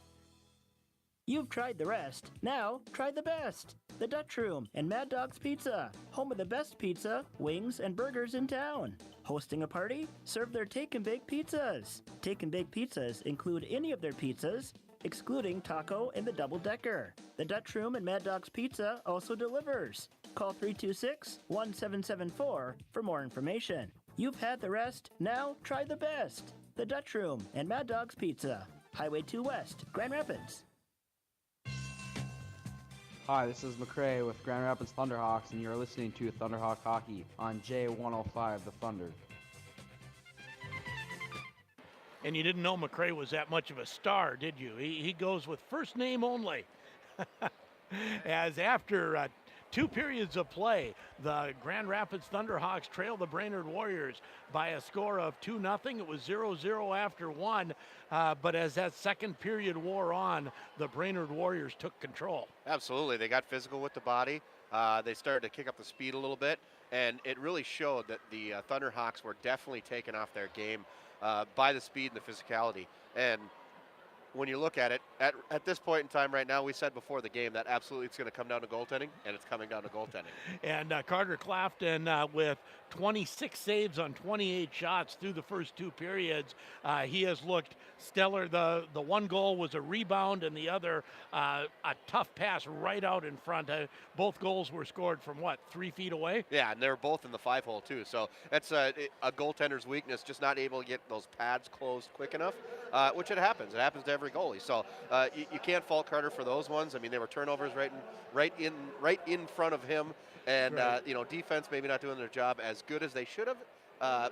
Speaker 2: You've tried the rest. Now, try the best. The Dutch Room and Mad Dog's Pizza, home of the best pizza, wings, and burgers in town. Hosting a party? Serve their Take and Bake pizzas. Take and Bake pizzas include any of their pizzas, excluding taco and the double-decker. The Dutch Room and Mad Dog's Pizza also delivers. Call 326-1774 for more information. You've had the rest, now try the best. The Dutch Room and Mad Dog's Pizza, Highway 2 West, Grand Rapids.
Speaker 24: Hi, this is McCrae with Grand Rapids Thunderhawks, and you're listening to Thunderhawk Hockey on J105 The Thunder.
Speaker 1: And you didn't know McCrae was that much of a star, did you? He goes with first name only. As after 2 periods of play, the Grand Rapids Thunderhawks trail the Brainerd Warriors by a score of 2-0. It was 0-0 after 1, but as that second period wore on, the Brainerd Warriors took control.
Speaker 5: Absolutely. They got physical with the body. They started to kick up the speed a little bit, and it really showed that the Thunderhawks were definitely taken off their game by the speed and the physicality. And when you look at it, at this point in time right now, we said before the game that absolutely it's going to come down to goaltending, and it's coming down to goaltending.
Speaker 1: And Carter Clafton with 26 saves on 28 shots through the first 2 periods. He has looked stellar. The one goal was a rebound, and the other a tough pass right out in front. Both goals were scored from, 3 feet away?
Speaker 5: Yeah, and they were both in the 5-hole too. So that's a goaltender's weakness, just not able to get those pads closed quick enough, which it happens. It happens to every goalie. So you can't fault Carter for those ones. I mean, they were turnovers right in front of him, and
Speaker 1: Right.
Speaker 5: Defense maybe not doing their job as good as they should have.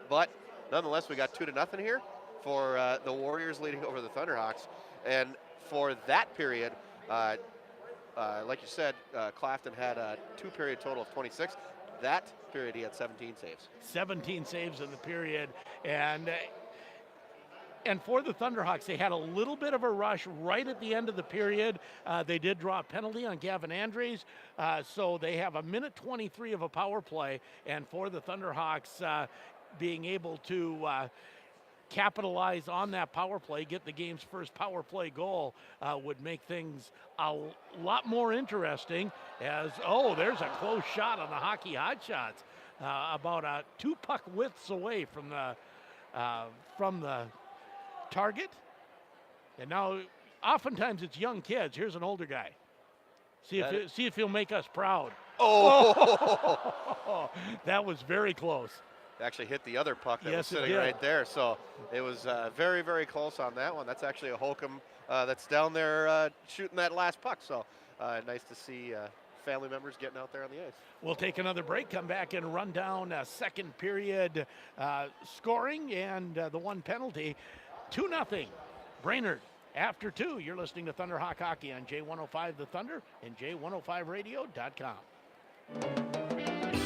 Speaker 5: But nonetheless, we got 2-0 here for the Warriors leading over the Thunderhawks, and for that period, like you said, Clafton had a 2-period total of 26. That period, he had 17 saves.
Speaker 1: 17 saves in the period, and for the Thunderhawks, they had a little bit of a rush right at the end of the period. They did draw a penalty on Gavin Andres, so they have a minute 23 of a power play, and for the Thunderhawks, being able to capitalize on that power play, get the game's first power play goal, would make things a lot more interesting. There's a close shot on the Hockey Hot Shots, about 2 puck widths away from the target. And now oftentimes it's young kids. Here's an older guy. See if he'll make us proud.
Speaker 5: Oh!
Speaker 1: That was very close.
Speaker 5: Actually hit the other puck that was
Speaker 1: Yes, it
Speaker 5: sitting
Speaker 1: did.
Speaker 5: right there. So it was very, very close on that one. That's actually a Holcomb that's down there shooting that last puck. So nice to see family members getting out there on the ice.
Speaker 1: We'll take another break, come back and run down second period scoring and the one penalty. 2-0 Brainerd after 2. You're listening to Thunderhawk Hockey on J105 The Thunder and J105radio.com.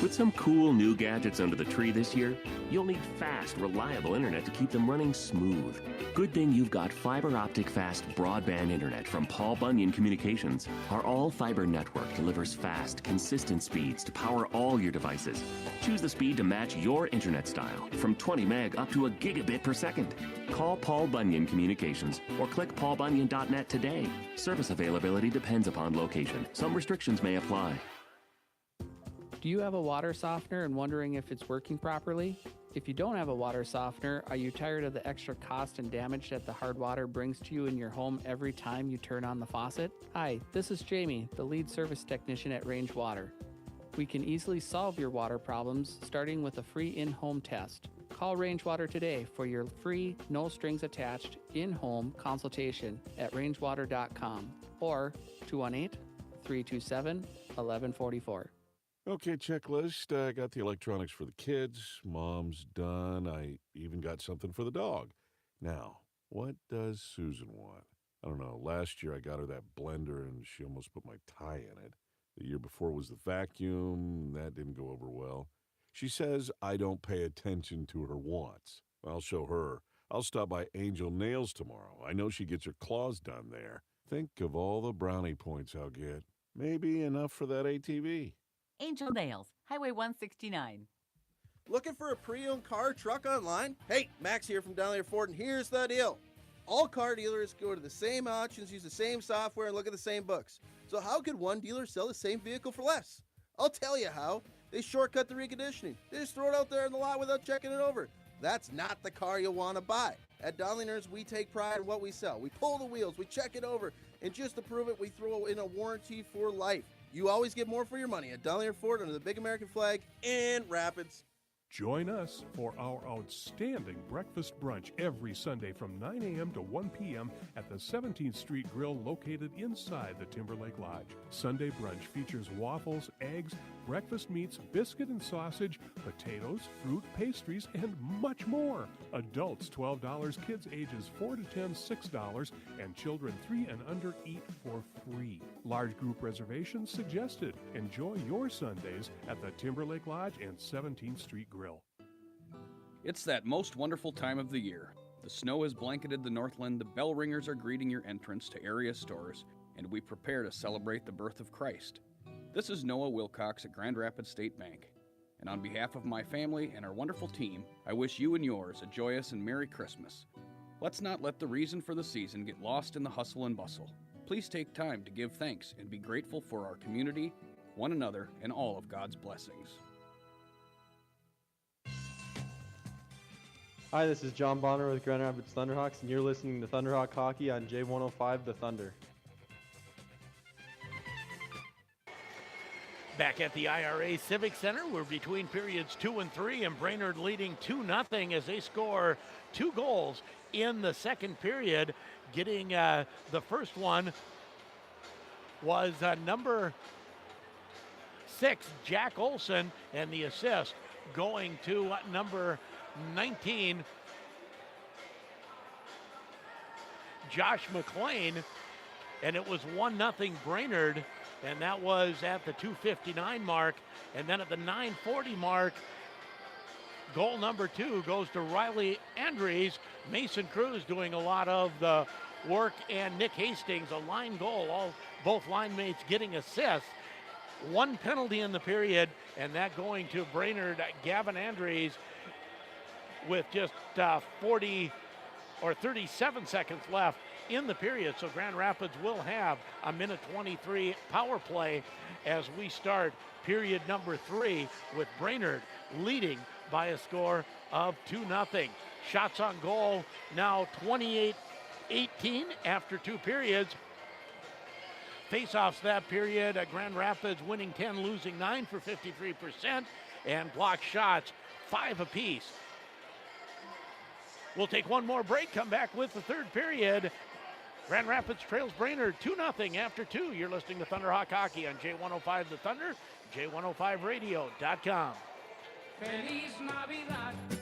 Speaker 3: With some cool new gadgets under the tree this year, you'll need fast, reliable internet to keep them running smooth. Good thing you've got fiber optic fast broadband internet from Paul Bunyan Communications. Our all-fiber network delivers fast, consistent speeds to power all your devices. Choose the speed to match your internet style, from 20 meg up to a gigabit per second. Call Paul Bunyan Communications or click paulbunyan.net today. Service availability depends upon location. Some restrictions may apply.
Speaker 6: Do you have a water softener and wondering if it's working properly? If you don't have a water softener, are you tired of the extra cost and damage that the hard water brings to you in your home every time you turn on the faucet? Hi, this is Jamie, the lead service technician at Range Water. We can easily solve your water problems starting with a free in-home test. Call Range Water today for your free, no strings attached, in-home consultation at rangewater.com or 218-327-1144.
Speaker 19: Okay, checklist. I got the electronics for the kids. Mom's done. I even got something for the dog. Now, what does Susan want? I don't know. Last year I got her that blender and she almost put my tie in it. The year before was the vacuum. That didn't go over well. She says I don't pay attention to her wants. I'll show her. I'll stop by Angel Nails tomorrow. I know she gets her claws done there. Think of all the brownie points I'll get. Maybe enough for that ATV.
Speaker 8: Angel Nails, Highway 169.
Speaker 21: Looking for a pre-owned car or truck online? Hey, Max here from Down Ford, and here's the deal. All car dealers go to the same auctions, use the same software, and look at the same books. So how could one dealer sell the same vehicle for less? I'll tell you how. They shortcut the reconditioning. They just throw it out there in the lot without checking it over. That's not the car you'll want to buy. At Donlingers, we take pride in what we sell. We pull the wheels, we check it over, and just to prove it, we throw in a warranty for life. You always get more for your money at Donlinger Ford under the big American flag in Rapids.
Speaker 16: Join us for our outstanding breakfast brunch every Sunday from 9 a.m. to 1 p.m. at the 17th Street Grill located inside the Timberlake Lodge. Sunday brunch features waffles, eggs, breakfast meats, biscuit and sausage, potatoes, fruit, pastries, and much more. Adults $12, kids ages 4 to 10 $6, and children 3 and under eat for free. Large group reservations suggested. Enjoy your Sundays at the Timberlake Lodge and 17th Street Grill.
Speaker 22: It's that most wonderful time of the year. The snow has blanketed the Northland, the bell ringers are greeting your entrance to area stores, and we prepare to celebrate the birth of Christ. This is Noah Wilcox at Grand Rapids State Bank, and on behalf of my family and our wonderful team, I wish you and yours a joyous and Merry Christmas. Let's not let the reason for the season get lost in the hustle and bustle. Please take time to give thanks and be grateful for our community, one another, and all of God's blessings.
Speaker 12: Hi, this is John Bonner with Grand Rapids Thunderhawks, and you're listening to Thunderhawk Hockey on J105 The Thunder.
Speaker 1: Back at the IRA Civic Center, we're between periods 2 and 3, and Brainerd leading 2-0 as they score 2 goals in the second period. Getting the first one was number 6, Jack Olson, and the assist going to number 19, Josh McLean, and it was 1-0 Brainerd, and that was at the 2:59 mark. And then at the 9:40 mark, goal number 2 goes to Riley Andries. Mason Cruz doing a lot of the work, and Nick Hastings, a line goal, both line mates getting assists. 1 penalty in the period, and that going to Brainerd, Gavin Andries, with just 37 seconds left in the period. So Grand Rapids will have a minute 23 power play as we start period number 3 with Brainerd leading by a score of 2-0. Shots on goal now 28-18 after 2 periods. Face-offs that period, Grand Rapids winning 10, losing 9 for 53%, and block shots 5 apiece. We'll take one more break, come back with the third period. Grand Rapids trails Brainerd 2-0 after 2. You're listening to Thunderhawk Hockey on J105 The Thunder, J105radio.com.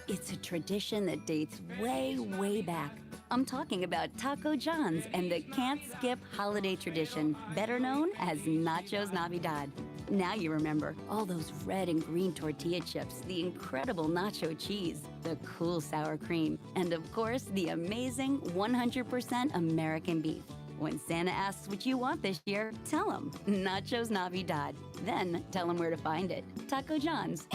Speaker 23: It's a tradition that dates way, way back. I'm talking about Taco John's and the can't skip holiday tradition, better known as Nachos Navidad. Now you remember all those red and green tortilla chips, the incredible nacho cheese, the cool sour cream, and of course, the amazing 100% American beef. When Santa asks what you want this year, tell him Nachos Navidad. Then tell him where to find it. Taco John's.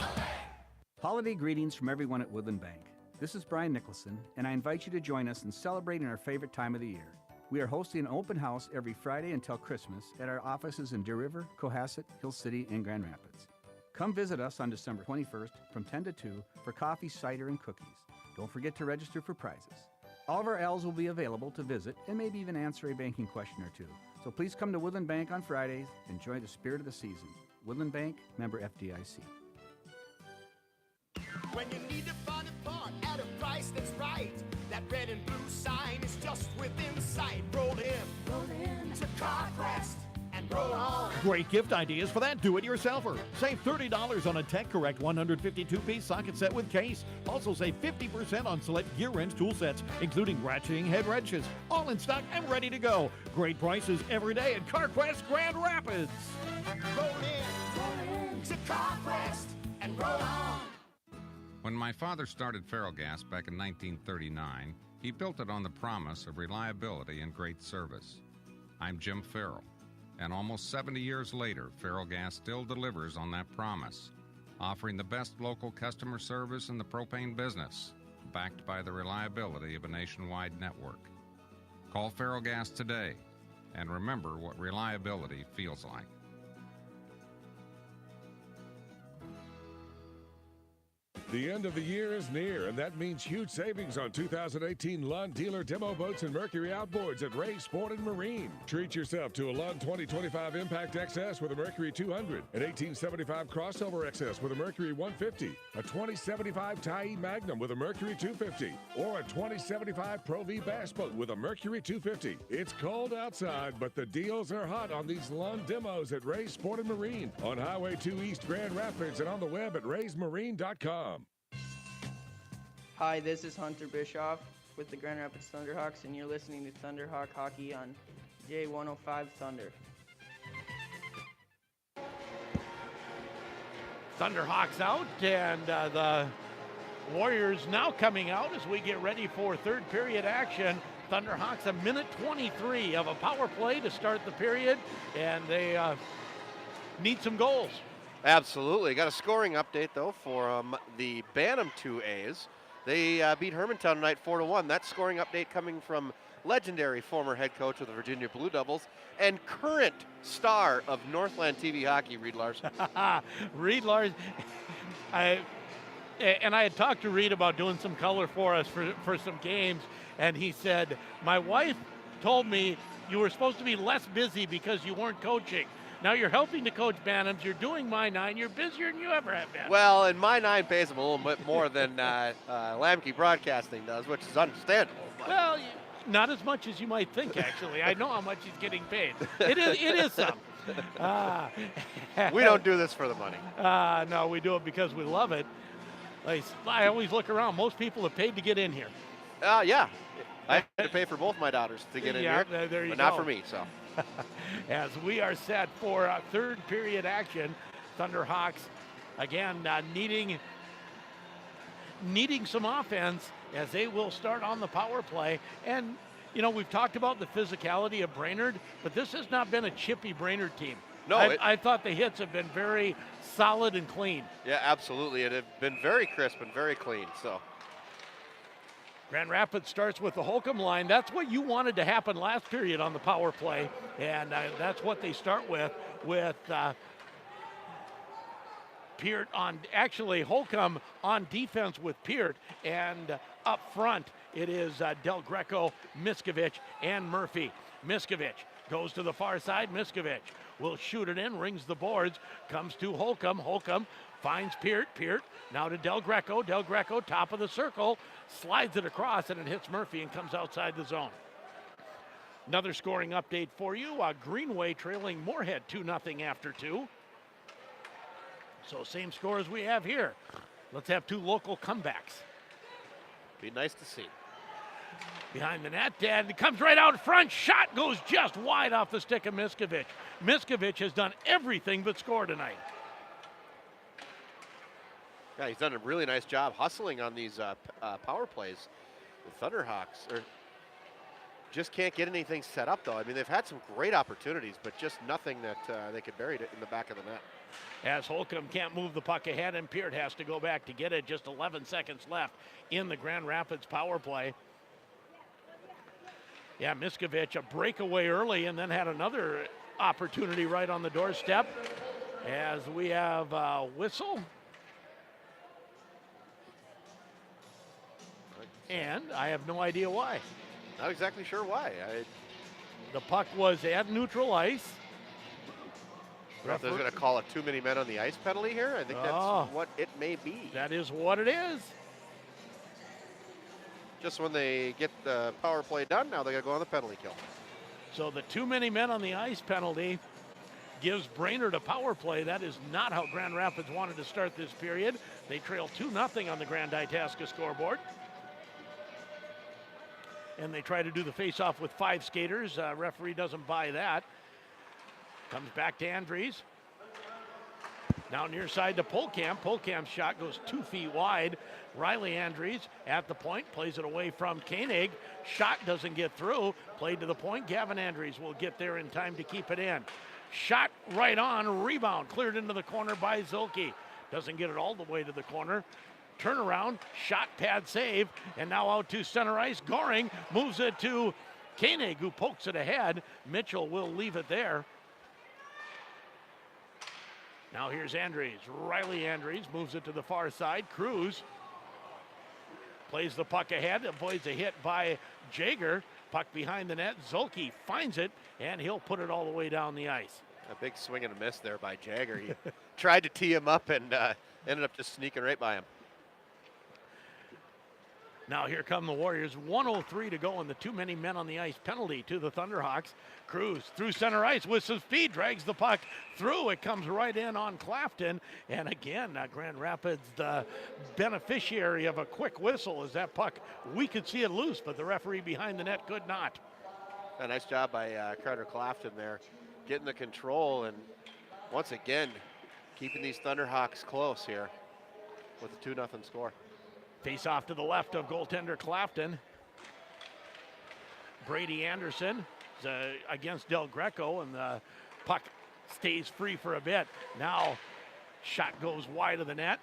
Speaker 9: Holiday greetings from everyone at Woodland Bank. This is Brian Nicholson, and I invite you to join us in celebrating our favorite time of the year. We are hosting an open house every Friday until Christmas at our offices in Deer River, Cohasset, Hill City, and Grand Rapids. Come visit us on December 21st from 10 to 2 for coffee, cider, and cookies. Don't forget to register for prizes. All of our L's will be available to visit and maybe even answer a banking question or two. So please come to Woodland Bank on Fridays. Enjoy the spirit of the season. Woodland Bank, member FDIC.
Speaker 10: When you need to find a part at a price that's right, that red and blue sign is just within sight. Roll in to CarQuest and roll on.
Speaker 20: Great gift ideas for that do-it-yourselfer. Save $30 on a Tech Correct 152-piece socket set with case. Also save 50% on select gear wrench tool sets, including ratcheting head wrenches. All in stock and ready to go. Great prices every day at CarQuest Grand Rapids.
Speaker 10: Roll in to CarQuest and roll on.
Speaker 13: When my father started Ferrellgas back in 1939, he built it on the promise of reliability and great service. I'm Jim Farrell, and almost 70 years later, Ferrellgas still delivers on that promise, offering the best local customer service in the propane business, backed by the reliability of a nationwide network. Call Ferrellgas today, and remember what reliability feels like.
Speaker 16: The end of the year is near, and that means huge savings on 2018 Lund Dealer Demo Boats and Mercury Outboards at Ray Sport and Marine. Treat yourself to a Lund 2025 Impact XS with a Mercury 200, an 1875 Crossover XS with a Mercury 150, a 2075 Tyee Magnum with a Mercury 250, or a 2075 Pro V Bass Boat with a Mercury 250. It's cold outside, but the deals are hot on these Lund demos at Ray Sport and Marine on Highway 2 East Grand Rapids and on the web at raysmarine.com.
Speaker 12: Hi, this is Hunter Bischoff with the Grand Rapids Thunderhawks, and you're listening to Thunderhawk Hockey on J105 Thunder.
Speaker 1: Thunderhawks out, and the Warriors now coming out as we get ready for third period action. Thunderhawks a minute 23 of a power play to start the period, and they need some goals.
Speaker 5: Absolutely. Got a scoring update, though, for the Bantam 2As. They beat Hermantown tonight 4-1. That scoring update coming from legendary former head coach of the Virginia Blue Devils and current star of Northland TV Hockey, Reed Larson.
Speaker 1: Reed Larson. I had talked to Reed about doing some color for us for some games, and he said, my wife told me you were supposed to be less busy because you weren't coaching. Now you're helping to coach Bantams. You're doing My Nine. You're busier than you ever have been.
Speaker 5: Well, and My Nine pays them a little bit more than Lamke Broadcasting does, which is understandable. But.
Speaker 1: Well, not as much as you might think, actually. I know how much he's getting paid. It is some.
Speaker 5: We don't do this for the money.
Speaker 1: No, we do it because we love it. I always look around. Most people have paid to get in here.
Speaker 5: Yeah. I had to pay for both my daughters to get in here,
Speaker 1: there you
Speaker 5: but
Speaker 1: go.
Speaker 5: not for me, so.
Speaker 1: As we are set for third period action, Thunderhawks again needing some offense as they will start on the power play. And you know, we've talked about the physicality of Brainerd, but this has not been a chippy Brainerd team.
Speaker 5: No,
Speaker 1: I thought the hits have been very solid and clean.
Speaker 5: Yeah, absolutely. It had been very crisp and very clean. So.
Speaker 1: Grand Rapids starts with the Holcomb line. That's what you wanted to happen last period on the power play, and that's what they start with Peart on, actually Holcomb on defense with Peart, and up front it is Del Greco, Miskovich, and Murphy. Miskovich goes to the far side. Miskovich will shoot it in, rings the boards, comes to Holcomb. Holcomb finds Peart. Peart now to Del Greco. Del Greco, top of the circle, slides it across, and it hits Murphy and comes outside the zone. Another scoring update for you. Greenway trailing Moorhead 2-0 after 2. So same score as we have here. Let's have two local comebacks.
Speaker 5: Be nice to see.
Speaker 1: Behind the net, and it comes right out front. Shot goes just wide off the stick of Miskovic. Miskovic has done everything but score tonight.
Speaker 5: Yeah, he's done a really nice job hustling on these power plays. The Thunderhawks just can't get anything set up, though. I mean, they've had some great opportunities, but just nothing that they could bury it in the back of the net.
Speaker 1: As Holcomb can't move the puck ahead, and Peart has to go back to get it. Just 11 seconds left in the Grand Rapids power play. Yeah, Miskovic, a breakaway early, and then had another opportunity right on the doorstep. As we have a whistle. And I have no idea why.
Speaker 5: Not exactly sure why.
Speaker 1: The puck was at neutral ice.
Speaker 5: I don't know if they're going to call it too many men on the ice penalty here. I think that's what it may be.
Speaker 1: That is what it is.
Speaker 5: Just when they get the power play done, now they got to go on the penalty kill.
Speaker 1: So the too many men on the ice penalty gives Brainerd a power play. That is not how Grand Rapids wanted to start this period. They trail 2-0 on the Grand Itasca scoreboard. And they try to do the face-off with 5 skaters. Referee doesn't buy that. Comes back to Andries. Now near side to Polkamp. Polkamp's shot goes 2 feet wide. Riley Andries at the point, plays it away from Koenig. Shot doesn't get through. Played to the point. Gavin Andries will get there in time to keep it in. Shot right on, rebound, cleared into the corner by Zilke. Doesn't get it all the way to the corner. Turnaround, shot, pad, save, and now out to center ice. Goring moves it to Koenig, who pokes it ahead. Mitchell will leave it there. Now here's Andries. Riley Andries moves it to the far side. Cruz plays the puck ahead, avoids a hit by Jager. Puck behind the net. Zolke finds it, and he'll put it all the way down the ice.
Speaker 5: A big swing and a miss there by Jager. He tried to tee him up and ended up just sneaking right by him.
Speaker 1: Now here come the Warriors. 1:03 to go, and the too many men on the ice penalty to the Thunderhawks. Cruz through center ice with some speed, drags the puck through. It comes right in on Clafton. And again, Grand Rapids, the beneficiary of a quick whistle, as that puck, we could see it loose, but the referee behind the net could not.
Speaker 5: A nice job by Carter Clafton there, getting the control and once again keeping these Thunderhawks close here with a 2-0 score.
Speaker 1: Face off to the left of goaltender Clafton. Brady Anderson is against Del Greco, and the puck stays free for a bit. Now, shot goes wide of the net.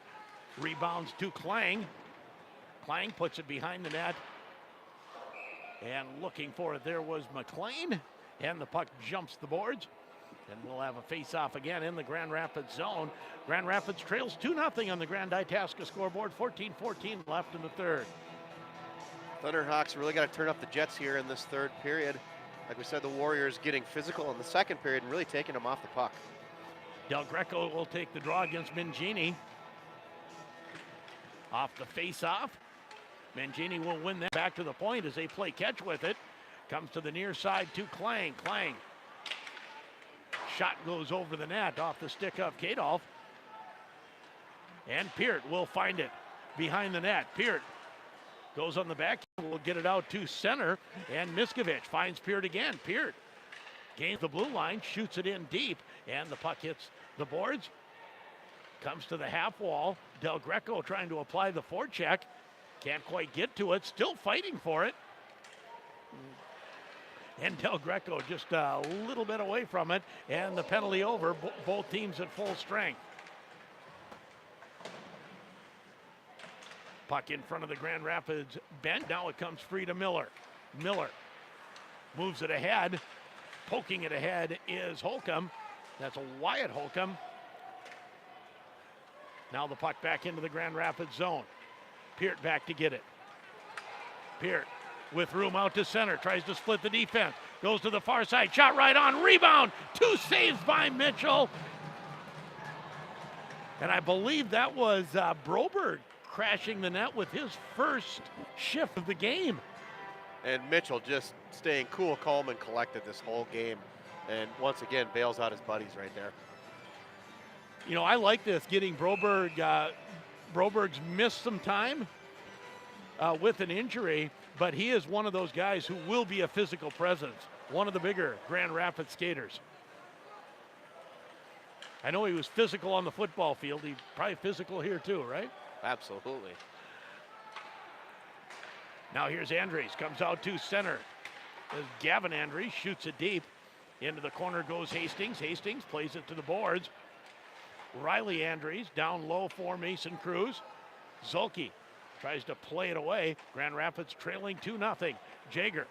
Speaker 1: Rebounds to Klang. Klang puts it behind the net. And looking for it there was McLean. And the puck jumps the boards. And we'll have a face-off again in the Grand Rapids zone. Grand Rapids trails 2-0 on the Grand Itasca scoreboard. 14-14 left in the third.
Speaker 5: Thunderhawks really got to turn up the Jets here in this third period. Like we said, the Warriors getting physical in the second period and really taking them off the puck.
Speaker 1: Del Greco will take the draw against Mangini. Off the face-off. Mangini will win that back to the point as they play catch with it. Comes to the near side to Klang. Klang. Shot goes over the net off the stick of Kadolf. And Peart will find it behind the net. Peart goes on the back. Will get it out to center. And Miskovic finds Peart again. Peart gains the blue line, shoots it in deep, and the puck hits the boards. Comes to the half wall. Del Greco trying to apply the forecheck. Can't quite get to it. Still fighting for it. And Del Greco just a little bit away from it, and the penalty over. Both teams at full strength. Puck in front of the Grand Rapids bench. Now it comes free to Miller. Miller moves it ahead. Poking it ahead is Holcomb. That's a Wyatt Holcomb. Now the puck back into the Grand Rapids zone. Peart back to get it. Peart with room out to center, tries to split the defense, goes to the far side, shot right on, rebound, 2 saves by Mitchell. And I believe that was Broberg crashing the net with his first shift of the game.
Speaker 5: And Mitchell just staying cool, calm, and collected this whole game. And once again, bails out his buddies right there.
Speaker 1: You know, I like this, getting Broberg. Broberg's missed some time with an injury, but he is one of those guys who will be a physical presence, one of the bigger Grand Rapids skaters. I know he was physical on the football field. He's probably physical here too, right?
Speaker 5: Absolutely.
Speaker 1: Now here's Andres, comes out to center. As Gavin Andres shoots it deep. Into the corner goes Hastings. Hastings plays it to the boards. Riley Andres down low for Mason Cruz. Zulke tries to play it away. Grand Rapids trailing 2-0. Jager.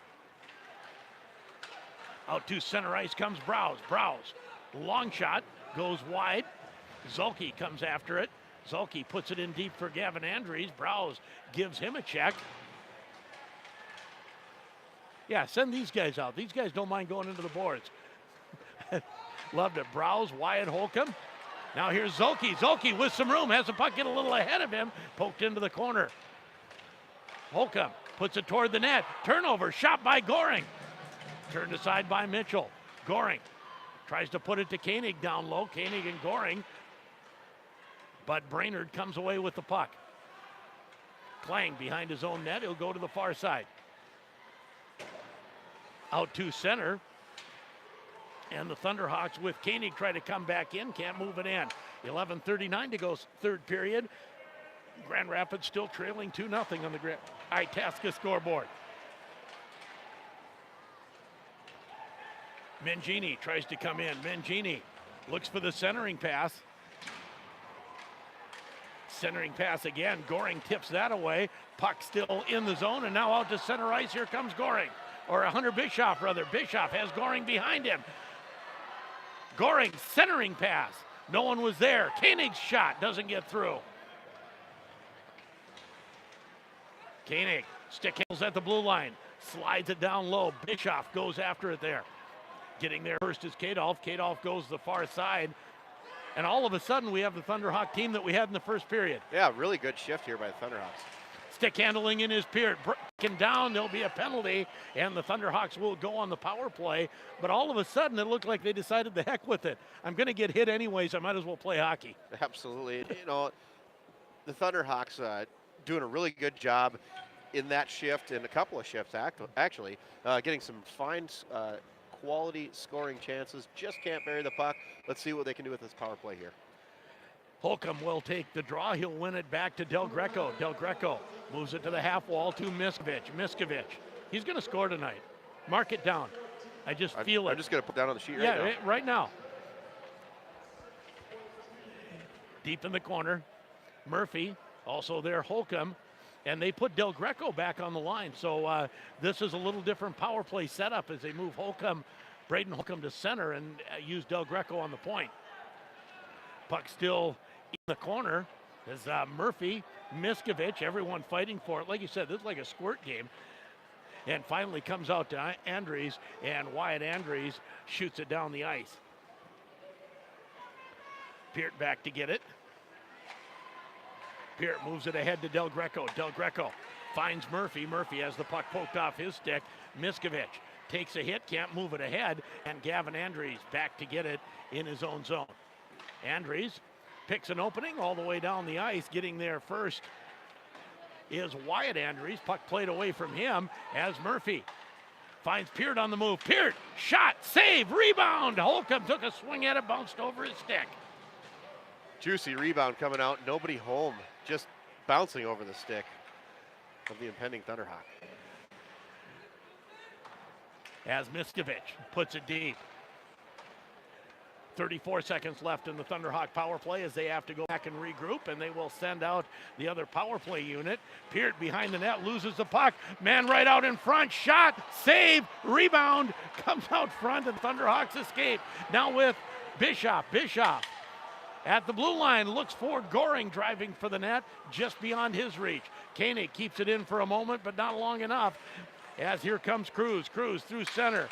Speaker 1: Out to center ice comes Browse. Browse. Long shot goes wide. Zulke comes after it. Zulke puts it in deep for Gavin Andres. Browse gives him a check. Yeah, send these guys out. These guys don't mind going into the boards. Loved it. Browse, Wyatt Holcomb. Now here's Zulke. Zulke with some room. Has the puck get a little ahead of him. Poked into the corner. Holcomb puts it toward the net. Turnover. Shot by Goring. Turned aside by Mitchell. Goring tries to put it to Koenig down low. Koenig and Goring. But Brainerd comes away with the puck. Klang behind his own net. He'll go to the far side. Out to center. And the Thunderhawks with Koenig try to come back in. Can't move it in. 11:39 to go third period. Grand Rapids still trailing 2-0 on the Itasca scoreboard. Mangini tries to come in. Mangini looks for the centering pass. Centering pass again. Goring tips that away. Puck still in the zone, and now out to center ice. Here comes Goring. Or Hunter Bischoff, rather. Bischoff has Goring behind him. Goring, centering pass. No one was there. Koenig's shot doesn't get through. Koenig, stick handles at the blue line. Slides it down low. Bischoff goes after it there. Getting there first is Kadolf. Kadolf goes the far side. And all of a sudden, we have the Thunderhawk team that we had in the first period.
Speaker 5: Yeah, really good shift here by the Thunderhawks.
Speaker 1: Stick handling in his Peart. Breaking down, there'll be a penalty, and the Thunderhawks will go on the power play. But all of a sudden, it looked like they decided the heck with it. I'm going to get hit anyways. I might as well play hockey.
Speaker 5: Absolutely. You know, the Thunderhawks doing a really good job in that shift and a couple of shifts, actually. Getting some fine quality scoring chances. Just can't bury the puck. Let's see what they can do with this power play here.
Speaker 1: Holcomb will take the draw. He'll win it back to Del Greco. Del Greco moves it to the half wall to Miskovic. Miskovic, he's going to score tonight. Mark it down. I just feel it.
Speaker 5: I'm just going to put down on the sheet right now.
Speaker 1: Yeah, right now. Deep in the corner. Murphy, also there, Holcomb. And they put Del Greco back on the line. So this is a little different power play setup as they move Braden Holcomb to center and use Del Greco on the point. Puck still in the corner is Murphy, Miskovic, everyone fighting for it. Like you said, this is like a squirt game. And finally comes out to Andres, and Wyatt Andres shoots it down the ice. Peart back to get it. Peart moves it ahead to Del Greco. Del Greco finds Murphy. Murphy has the puck poked off his stick. Miskovic takes a hit, can't move it ahead, and Gavin Andres back to get it in his own zone. Andres picks an opening all the way down the ice. Getting there first is Wyatt Andres. Puck played away from him as Murphy finds Peart on the move. Peart, shot, save, rebound. Holcomb took a swing at it, bounced over his stick.
Speaker 5: Juicy rebound coming out. Nobody home. Just bouncing over the stick of the impending Thunderhawk.
Speaker 1: As Miskovic puts it deep. 34 seconds left in the Thunderhawk power play as they have to go back and regroup, and they will send out the other power play unit. Peart behind the net loses the puck. Man right out in front. Shot, save, rebound, comes out front, and Thunderhawks escape. Now with Bischoff. Bischoff at the blue line looks for Goring driving for the net just beyond his reach. Koenig keeps it in for a moment, but not long enough. As here comes Cruz. Cruz through center.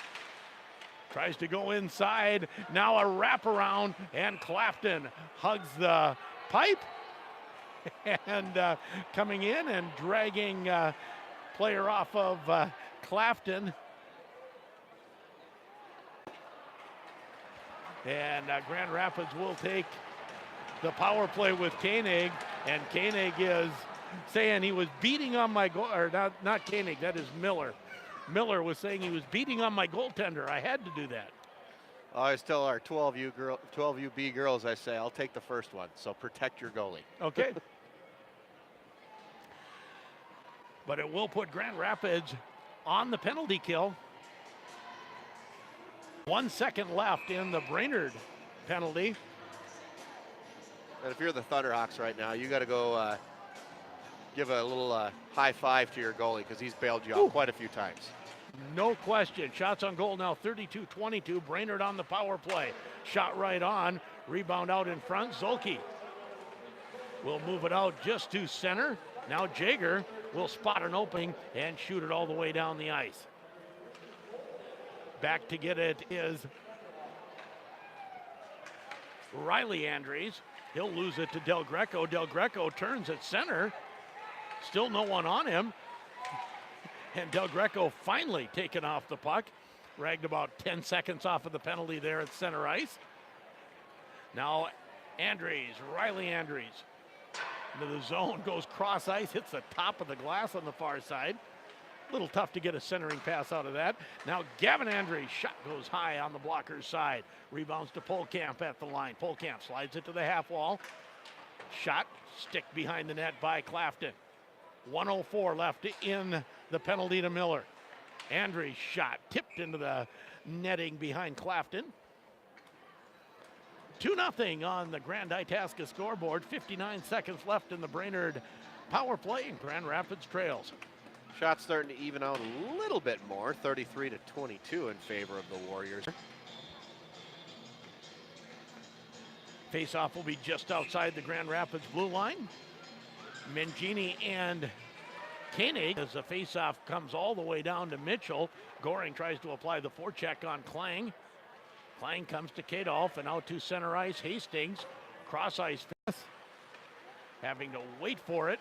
Speaker 1: Tries to go inside. Now a wraparound, and Clafton hugs the pipe. And coming in and dragging player off of Clafton. And Grand Rapids will take the power play with Koenig. And Koenig is saying he was beating on my goal, or not Koenig, that is Miller. Miller was saying he was beating on my goaltender. I had to do that.
Speaker 5: I always tell our 12UB girls, I say, I'll take the first one, so protect your goalie.
Speaker 1: Okay. But it will put Grand Rapids on the penalty kill. 1 second left in the Brainerd penalty.
Speaker 5: And if you're the Thunderhawks right now, you got to go give a little high five to your goalie because he's bailed you out quite a few times.
Speaker 1: No question. Shots on goal now 32-22. Brainerd on the power play. Shot right on. Rebound out in front. Zolke will move it out just to center. Now Jager will spot an opening and shoot it all the way down the ice. Back to get it is Riley Andrews. He'll lose it to Del Greco. Del Greco turns at center. Still no one on him. And Del Greco finally taken off the puck. Ragged about 10 seconds off of the penalty there at center ice. Now Andrews, Riley Andrews, into the zone, goes cross ice, hits the top of the glass on the far side. A little tough to get a centering pass out of that. Now Gavin Andrews, shot goes high on the blocker's side. Rebounds to Polkamp at the line. Polkamp slides it to the half wall. Shot, stick behind the net by Clafton. 1:04 left in the penalty to Miller. Andrews' shot tipped into the netting behind Clafton. 2-0 on the Grand Itasca scoreboard. 59 seconds left in the Brainerd power play, and Grand Rapids trails.
Speaker 5: Shots starting to even out a little bit more, 33-22 in favor of the Warriors.
Speaker 1: Face-off will be just outside the Grand Rapids blue line. Mangini and Koenig as the face-off comes all the way down to Mitchell. Goring tries to apply the forecheck on Klang. Klang comes to Kadolf and out to center ice. Hastings, cross ice pass. Having to wait for it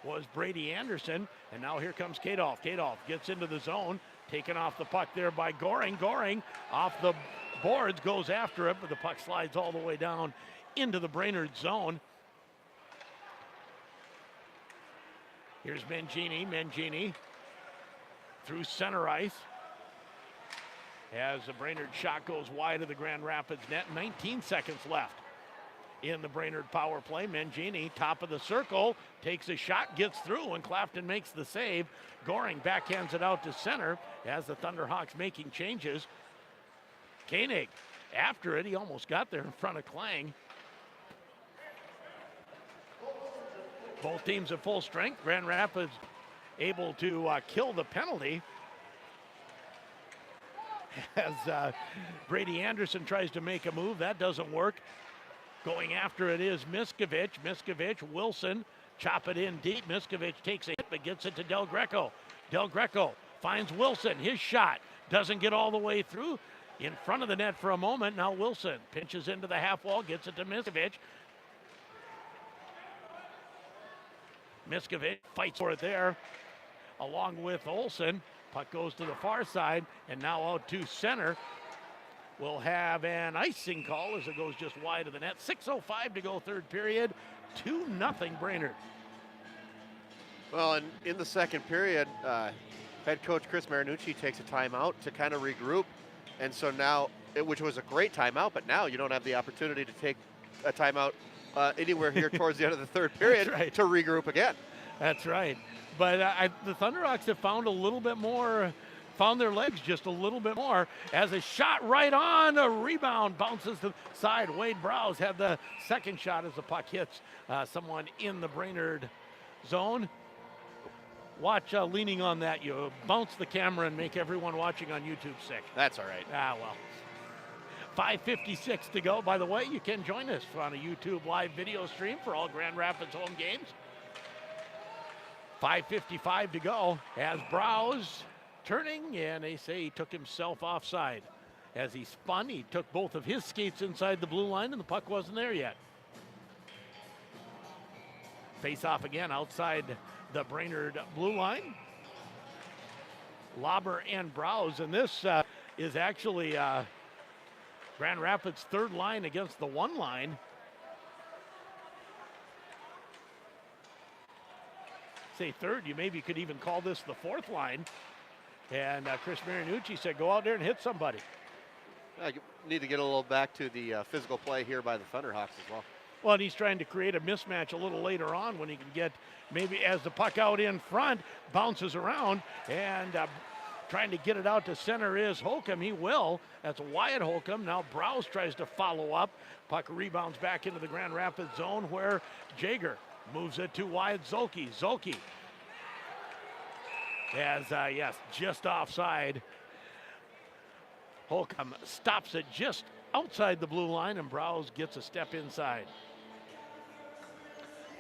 Speaker 1: was Brady Anderson, and now here comes Kadolf. Kadolf gets into the zone, taken off the puck there by Goring. Goring off the boards, goes after it, but the puck slides all the way down into the Brainerd zone. Here's Mangini. Mangini through center ice as the Brainerd shot goes wide of the Grand Rapids net. 19 seconds left in the Brainerd power play. Mangini, top of the circle, takes a shot, gets through, and Clafton makes the save. Goring backhands it out to center as the Thunderhawks making changes. Koenig after it. He almost got there in front of Klang. Both teams at full strength. Grand Rapids able to kill the penalty as Brady Anderson tries to make a move. That doesn't work. Going after it is Miskovic. Miskovic, Wilson, chop it in deep. Miskovic takes a hit but gets it to Del Greco. Del Greco finds Wilson. His shot doesn't get all the way through. In front of the net for a moment. Now Wilson pinches into the half wall, gets it to Miskovic. Miskovic fights for it there along with Olsen. Puck goes to the far side and now out to center. We'll have an icing call as it goes just wide of the net. 6:05 to go third period. 2-0 Brainerd.
Speaker 5: Well, and in the second period, head coach Chris Marunouchi takes a timeout to kind of regroup. And so now, which was a great timeout, but now you don't have the opportunity to take a timeout anywhere here towards the end of the third period
Speaker 1: right.
Speaker 5: to regroup again.
Speaker 1: That's right. But the Thunderhawks have found a little bit more, found their legs just a little bit more as a shot right on, a rebound bounces to the side. Wade Browse had the second shot as the puck hits someone in the Brainerd zone. Watch leaning on that. You bounce the camera and make everyone watching on YouTube sick.
Speaker 5: That's all right.
Speaker 1: Ah, well. 5:56 to go. By the way, you can join us on a YouTube live video stream for all Grand Rapids home games. 5:55 to go as Browse turning, and they say he took himself offside. As he spun, he took both of his skates inside the blue line, and the puck wasn't there yet. Face off again outside the Brainerd blue line. Lauber and Browse, and this is actually Grand Rapids' third line against the one line. say third. You maybe could even call this the fourth line. And Chris Marunouchi said, go out there and hit somebody.
Speaker 5: I need to get a little back to the physical play here by the Thunderhawks as well.
Speaker 1: Well, and he's trying to create a mismatch a little later on when he can get maybe as the puck out in front, bounces around, and trying to get it out to center is Holcomb. He will. That's Wyatt Holcomb. Now Browse tries to follow up. Puck rebounds back into the Grand Rapids zone where Jager moves it to Wyatt Zolke. Zolke as, yes, just offside. Holcomb stops it just outside the blue line, and Browse gets a step inside.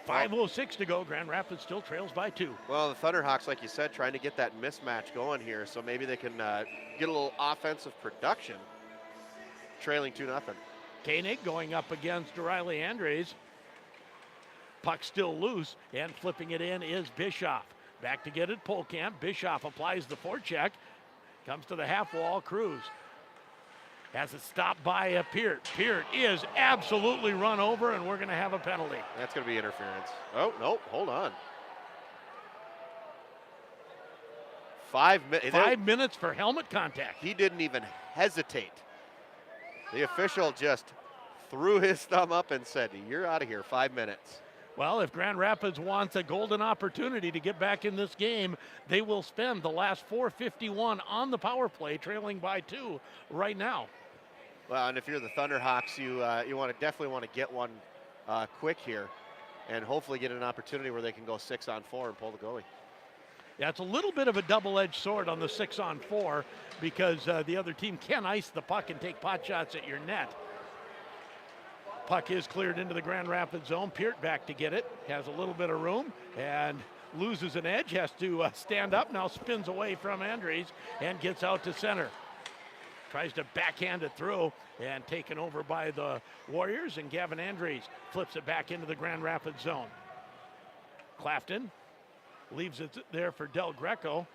Speaker 1: 5:06 to go. Grand Rapids still trails by 2.
Speaker 5: Well, the Thunderhawks, like you said, trying to get that mismatch going here, so maybe they can get a little offensive production. Trailing 2-0.
Speaker 1: Koenig going up against Riley Andres. Puck still loose, and flipping it in is Bischoff. Back to get it, Polkamp. Bischoff applies the forecheck. Comes to the half wall, Cruz. Has it stopped by Peart. Peart is absolutely run over, and we're going to have a penalty.
Speaker 5: That's going to be interference. Oh, no, hold on. 5 minutes.
Speaker 1: 5 minutes for helmet contact.
Speaker 5: He didn't even hesitate. The official just threw his thumb up and said, you're out of here, 5 minutes.
Speaker 1: Well, if Grand Rapids wants a golden opportunity to get back in this game, they will spend the last 4:51 on the power play, trailing by 2 right now.
Speaker 5: Well, and if you're the Thunderhawks, you definitely want to get one quick here, and hopefully get an opportunity where they can go 6-on-4 and pull the goalie.
Speaker 1: Yeah, it's a little bit of a double-edged sword on the 6-on-4 because the other team can ice the puck and take pot shots at your net. Puck is cleared into the Grand Rapids zone. Peart back to get it. Has a little bit of room and loses an edge. Has to stand up. Now spins away from Andres and gets out to center. Tries to backhand it through and taken over by the Warriors. And Gavin Andres flips it back into the Grand Rapids zone. Clafton leaves it there for Del Greco.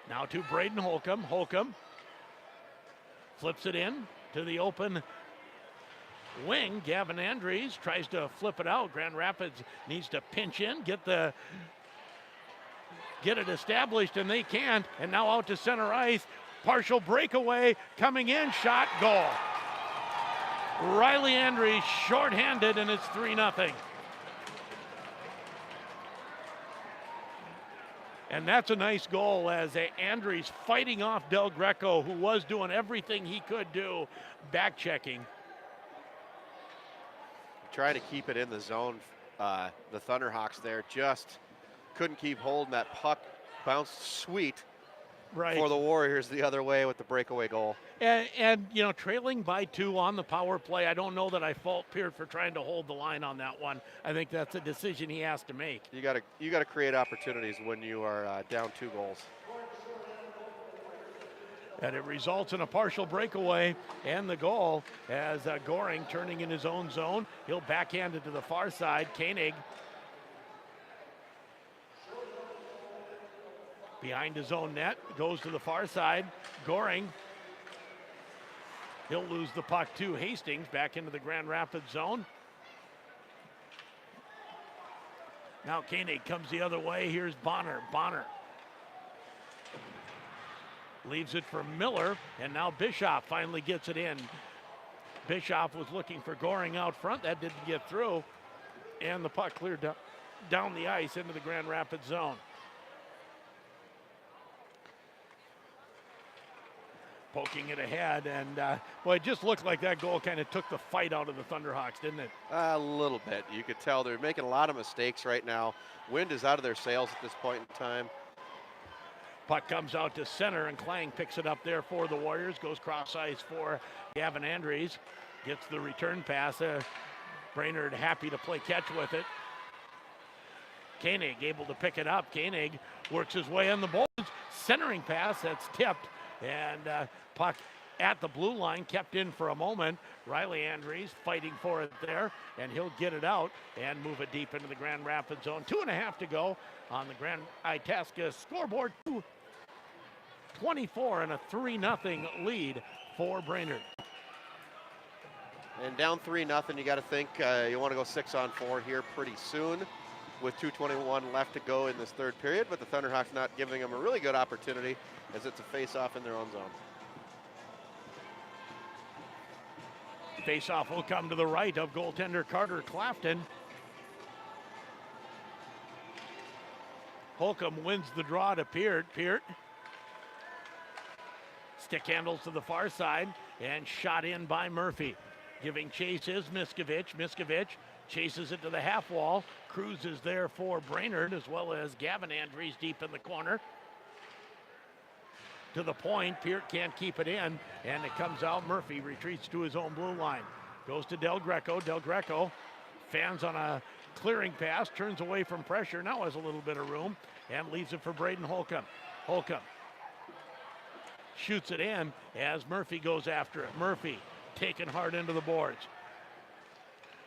Speaker 1: Now to Braden Holcomb. Holcomb flips it in to the open wing. Gavin Andres tries to flip it out. Grand Rapids needs to pinch in, get it established, and they can't. And now out to center ice. Partial breakaway coming in, shot, goal. Riley Andres shorthanded, and it's 3-0. And that's a nice goal as Andres fighting off Del Greco, who was doing everything he could do, back checking.
Speaker 5: Trying to keep it in the zone. The Thunderhawks there just couldn't keep holding that puck. Bounced sweet for the Warriors the other way with the breakaway goal.
Speaker 1: And you know, trailing by 2 on the power play, I don't know that I fault Peart for trying to hold the line on that one. I think that's a decision he has to make.
Speaker 5: You got to create opportunities when you are down 2 goals.
Speaker 1: And it results in a partial breakaway and the goal as Goring turning in his own zone. He'll backhand it to the far side. Koenig behind his own net, goes to the far side. Goring, he'll lose the puck to Hastings, back into the Grand Rapids zone. Now Koenig comes the other way. Here's Bonner. Bonner leaves it for Miller, and now Bischoff finally gets it in. Bischoff was looking for Goring out front. That didn't get through, and the puck cleared down the ice into the Grand Rapids zone. Poking it ahead, and boy, it just looked like that goal kind of took the fight out of the Thunderhawks, didn't it?
Speaker 5: A little bit. You could tell they're making a lot of mistakes right now. Wind is out of their sails at this point in time.
Speaker 1: Puck comes out to center, and Klang picks it up there for the Warriors. Goes cross ice for Gavin Andres. Gets the return pass. Brainerd happy to play catch with it. Koenig able to pick it up. Koenig works his way on the boards. Centering pass that's tipped. And puck at the blue line, kept in for a moment. Riley Andres fighting for it there, and he'll get it out and move it deep into the Grand Rapids zone. 2.5 to go on the Grand Itasca scoreboard. 24 and a 3-0 lead for Brainerd.
Speaker 5: And down 3-0, you got to think you want to go 6-on-4 here pretty soon with 2:21 left to go in this third period, but the Thunderhawks not giving them a really good opportunity as it's a face-off in their own zone.
Speaker 1: Face-off will come to the right of goaltender Carter Clafton. Holcomb wins the draw to Peart. Peart. Stick handles to the far side and shot in by Murphy. Giving chase is Miskovich. Miskovich chases it to the half wall. Cruz is there for Brainerd as well as Gavin Andrews deep in the corner. To the point, Peart can't keep it in, and it comes out. Murphy retreats to his own blue line. Goes to Del Greco. Del Greco fans on a clearing pass, turns away from pressure, now has a little bit of room, and leaves it for Braden Holcomb. Holcomb shoots it in as Murphy goes after it. Murphy taken hard into the boards.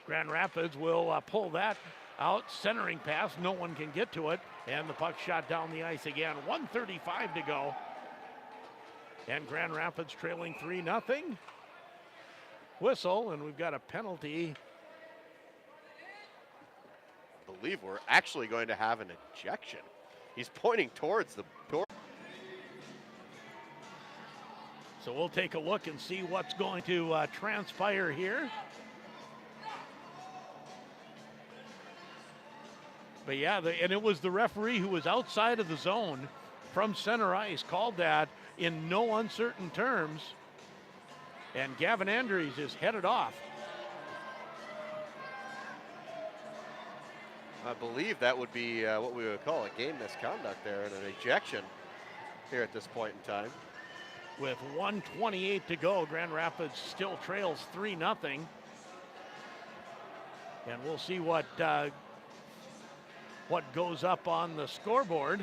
Speaker 1: Grand Rapids will pull that out, centering pass, no one can get to it, and the puck shot down the ice again. 1:35 to go. And Grand Rapids trailing 3-0. Whistle, and we've got a penalty.
Speaker 5: I believe we're actually going to have an ejection. He's pointing towards the door.
Speaker 1: So we'll take a look and see what's going to transpire here. But yeah, and it was the referee who was outside of the zone from center ice, called that in no uncertain terms. And Gavin Andrews is headed off.
Speaker 5: I believe that would be what we would call a game misconduct there and an ejection here at this point in time.
Speaker 1: With 1:28 to go, Grand Rapids still trails 3-0. And we'll see what goes up on the scoreboard.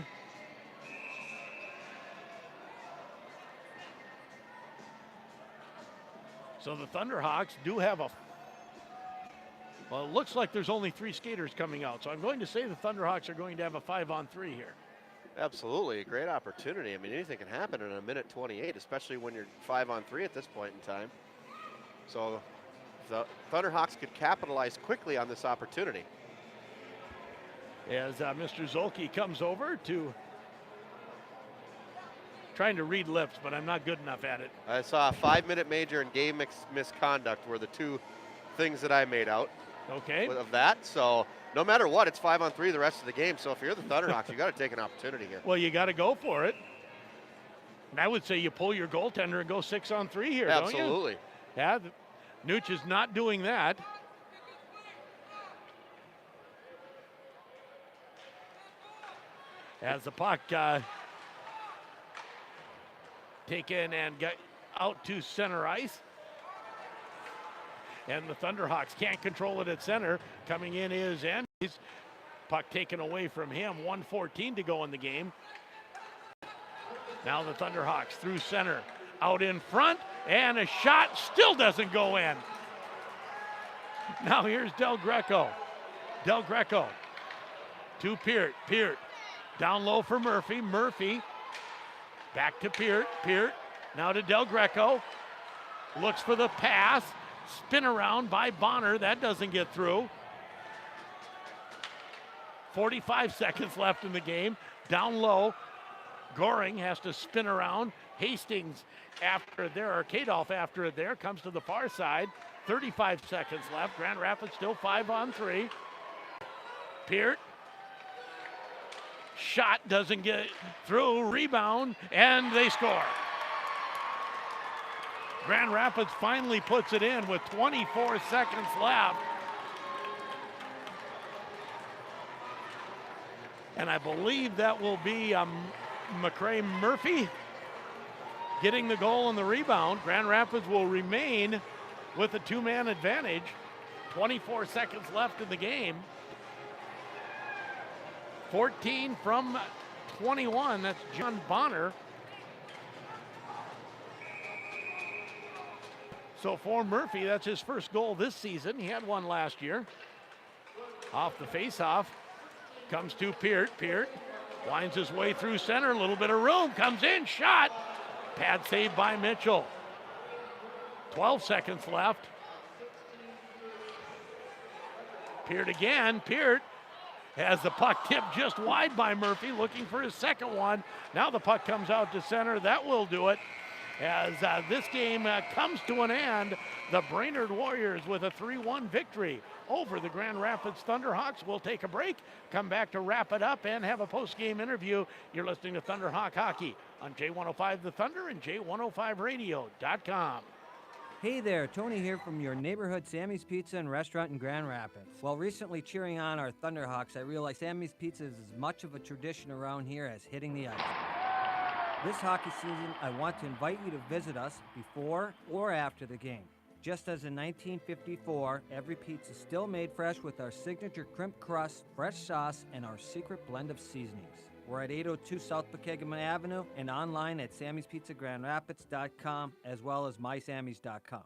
Speaker 1: So the Thunderhawks do have well, it looks like there's only 3 skaters coming out. So I'm going to say the Thunderhawks are going to have a 5-on-3 here.
Speaker 5: Absolutely, a great opportunity. I mean, anything can happen in a minute 28, especially when you're 5-on-3 at this point in time. So the Thunderhawks could capitalize quickly on this opportunity.
Speaker 1: As Mr. Zolke comes over to trying to read lips, but I'm not good enough at it.
Speaker 5: I saw a 5-minute major and game misconduct were the 2 things that I made out.
Speaker 1: Okay.
Speaker 5: Of that, so no matter what, it's 5-on-3 the rest of the game. So if you're the Thunderhawks, you got to take an opportunity here.
Speaker 1: Well, you got to go for it. And I would say you pull your goaltender and go 6-on-3 here, don't you?
Speaker 5: Absolutely.
Speaker 1: Yeah, Nooch is not doing that. As the puck taken and got out to center ice. And the Thunderhawks can't control it at center. Coming in is Andrews. Puck taken away from him. 1:14 to go in the game. Now the Thunderhawks through center. Out in front. And a shot still doesn't go in. Now here's Del Greco. Del Greco to Peart. Peart down low for Murphy. Murphy back to Peart. Peart now to Del Greco. Looks for the pass. Spin around by Bonner. That doesn't get through. 45 seconds left in the game. Down low. Goring has to spin around. Hastings after it there, or Kadoff after it there, comes to the far side. 35 seconds left. Grand Rapids still 5-on-3. Peart. Shot doesn't get through. Rebound, and they score. Grand Rapids finally puts it in with 24 seconds left. And I believe that will be McCray Murphy getting the goal and the rebound. Grand Rapids will remain with a 2-man advantage. 24 seconds left in the game. 14 from 21, that's John Bonner. So for Murphy, that's his first goal this season. He had one last year. Off the face-off, comes to Peart. Peart winds his way through center, a little bit of room, comes in, shot. Pad save by Mitchell. 12 seconds left. Peart again. Peart has the puck tipped just wide by Murphy, looking for his second one. Now the puck comes out to center. That will do it. As this game comes to an end, the Brainerd Warriors with a 3-1 victory over the Grand Rapids Thunderhawks. We'll take a break, come back to wrap it up, and have a post-game interview. You're listening to Thunderhawk Hockey on J105 The Thunder and J105radio.com.
Speaker 4: Hey there, Tony here from your neighborhood Sammy's Pizza and Restaurant in Grand Rapids. While recently cheering on our Thunderhawks, I realized Sammy's Pizza is as much of a tradition around here as hitting the ice. This hockey season, I want to invite you to visit us before or after the game. Just as in 1954, every pizza is still made fresh with our signature crimp crust, fresh sauce, and our secret blend of seasonings. We're at 802 South Pregame Avenue and online at Sammy'sPizzaGrandRapids.com as well as mysammys.com.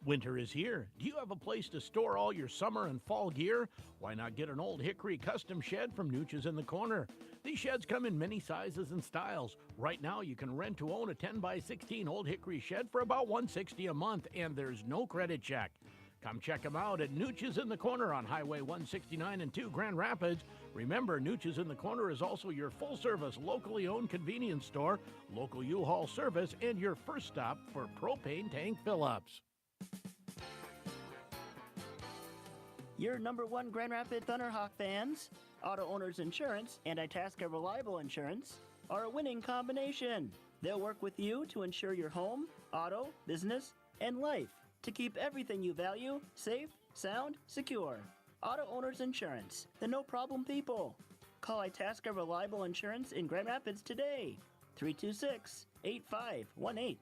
Speaker 7: Winter is here. Do you have a place to store all your summer and fall gear? Why not get an old hickory custom shed from Nooch's in the Corner? These sheds come in many sizes and styles. Right now, you can rent to own a 10x16 old hickory shed for about $160 a month, and there's no credit check. Come check them out at Nooch's in the Corner on Highway 169 and 2 Grand Rapids. Remember, Nooch's in the Corner is also your full-service, locally owned convenience store, local U-Haul service, and your first stop for propane tank fill-ups.
Speaker 2: Your number one Grand Rapids Thunderhawk fans, Auto Owners Insurance and Itasca Reliable Insurance are a winning combination. They'll work with you to insure your home, auto, business, and life to keep everything you value safe, sound, secure. Auto Owners Insurance, the no-problem people. Call Itasca Reliable Insurance in Grand Rapids today, 326-8518.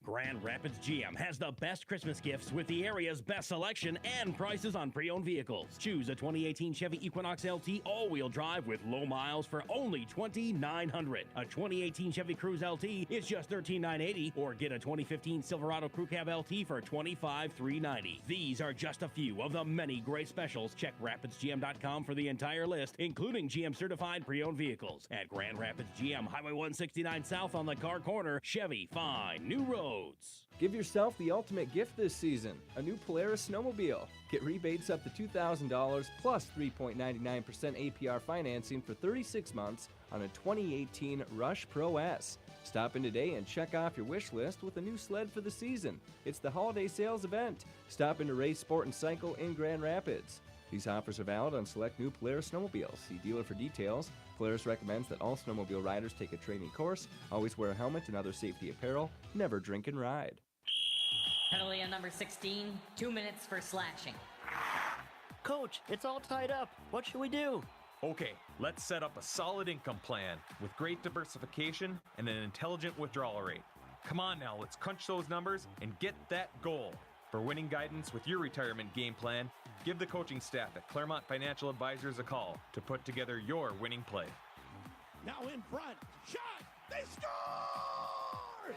Speaker 11: Grand Rapids GM has the best Christmas gifts with the area's best selection and prices on pre-owned vehicles. Choose a 2018 Chevy Equinox LT all-wheel drive with low miles for only $2,900. A 2018 Chevy Cruze LT is just $13,980, or get a 2015 Silverado Crew Cab LT for $25,390. These are just a few of the many great specials. Check RapidsGM.com for the entire list, including GM-certified pre-owned vehicles. At Grand Rapids GM, Highway 169 South on the car corner, Chevy, find new roads.
Speaker 14: Give yourself the ultimate gift this season, a new Polaris snowmobile. Get rebates up to $2,000 plus 3.99% APR financing for 36 months on a 2018 Rush Pro S. Stop in today and check off your wish list with a new sled for the season. It's the holiday sales event. Stop in to Race Sport and Cycle in Grand Rapids. These offers are valid on select new Polaris snowmobiles. See dealer for details. Polaris recommends that all snowmobile riders take a training course, always wear a helmet and other safety apparel, never drink and ride.
Speaker 15: Penalty on number 16, 2 minutes for slashing.
Speaker 2: Coach, it's all tied up. What should we do?
Speaker 25: Okay, let's set up a solid income plan with great diversification and an intelligent withdrawal rate. Come on now, let's crunch those numbers and get that goal. For winning guidance with your retirement game plan, give the coaching staff at Claremont Financial Advisors a call to put together your winning play.
Speaker 1: Now in front, shot, they score!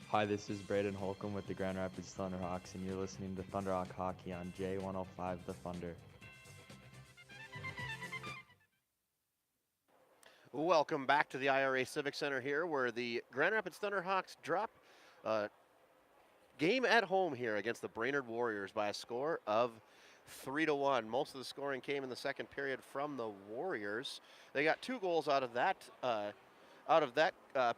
Speaker 24: Hi, this is Braden Holcomb with the Grand Rapids Thunderhawks, and you're listening to Thunderhawk Hockey on J105 The Thunder.
Speaker 5: Welcome back to the IRA Civic Center here, where the Grand Rapids Thunderhawks drop game at home here against the Brainerd Warriors by a score of 3-1. Most of the scoring came in the second period from the Warriors. They got 2 goals out of that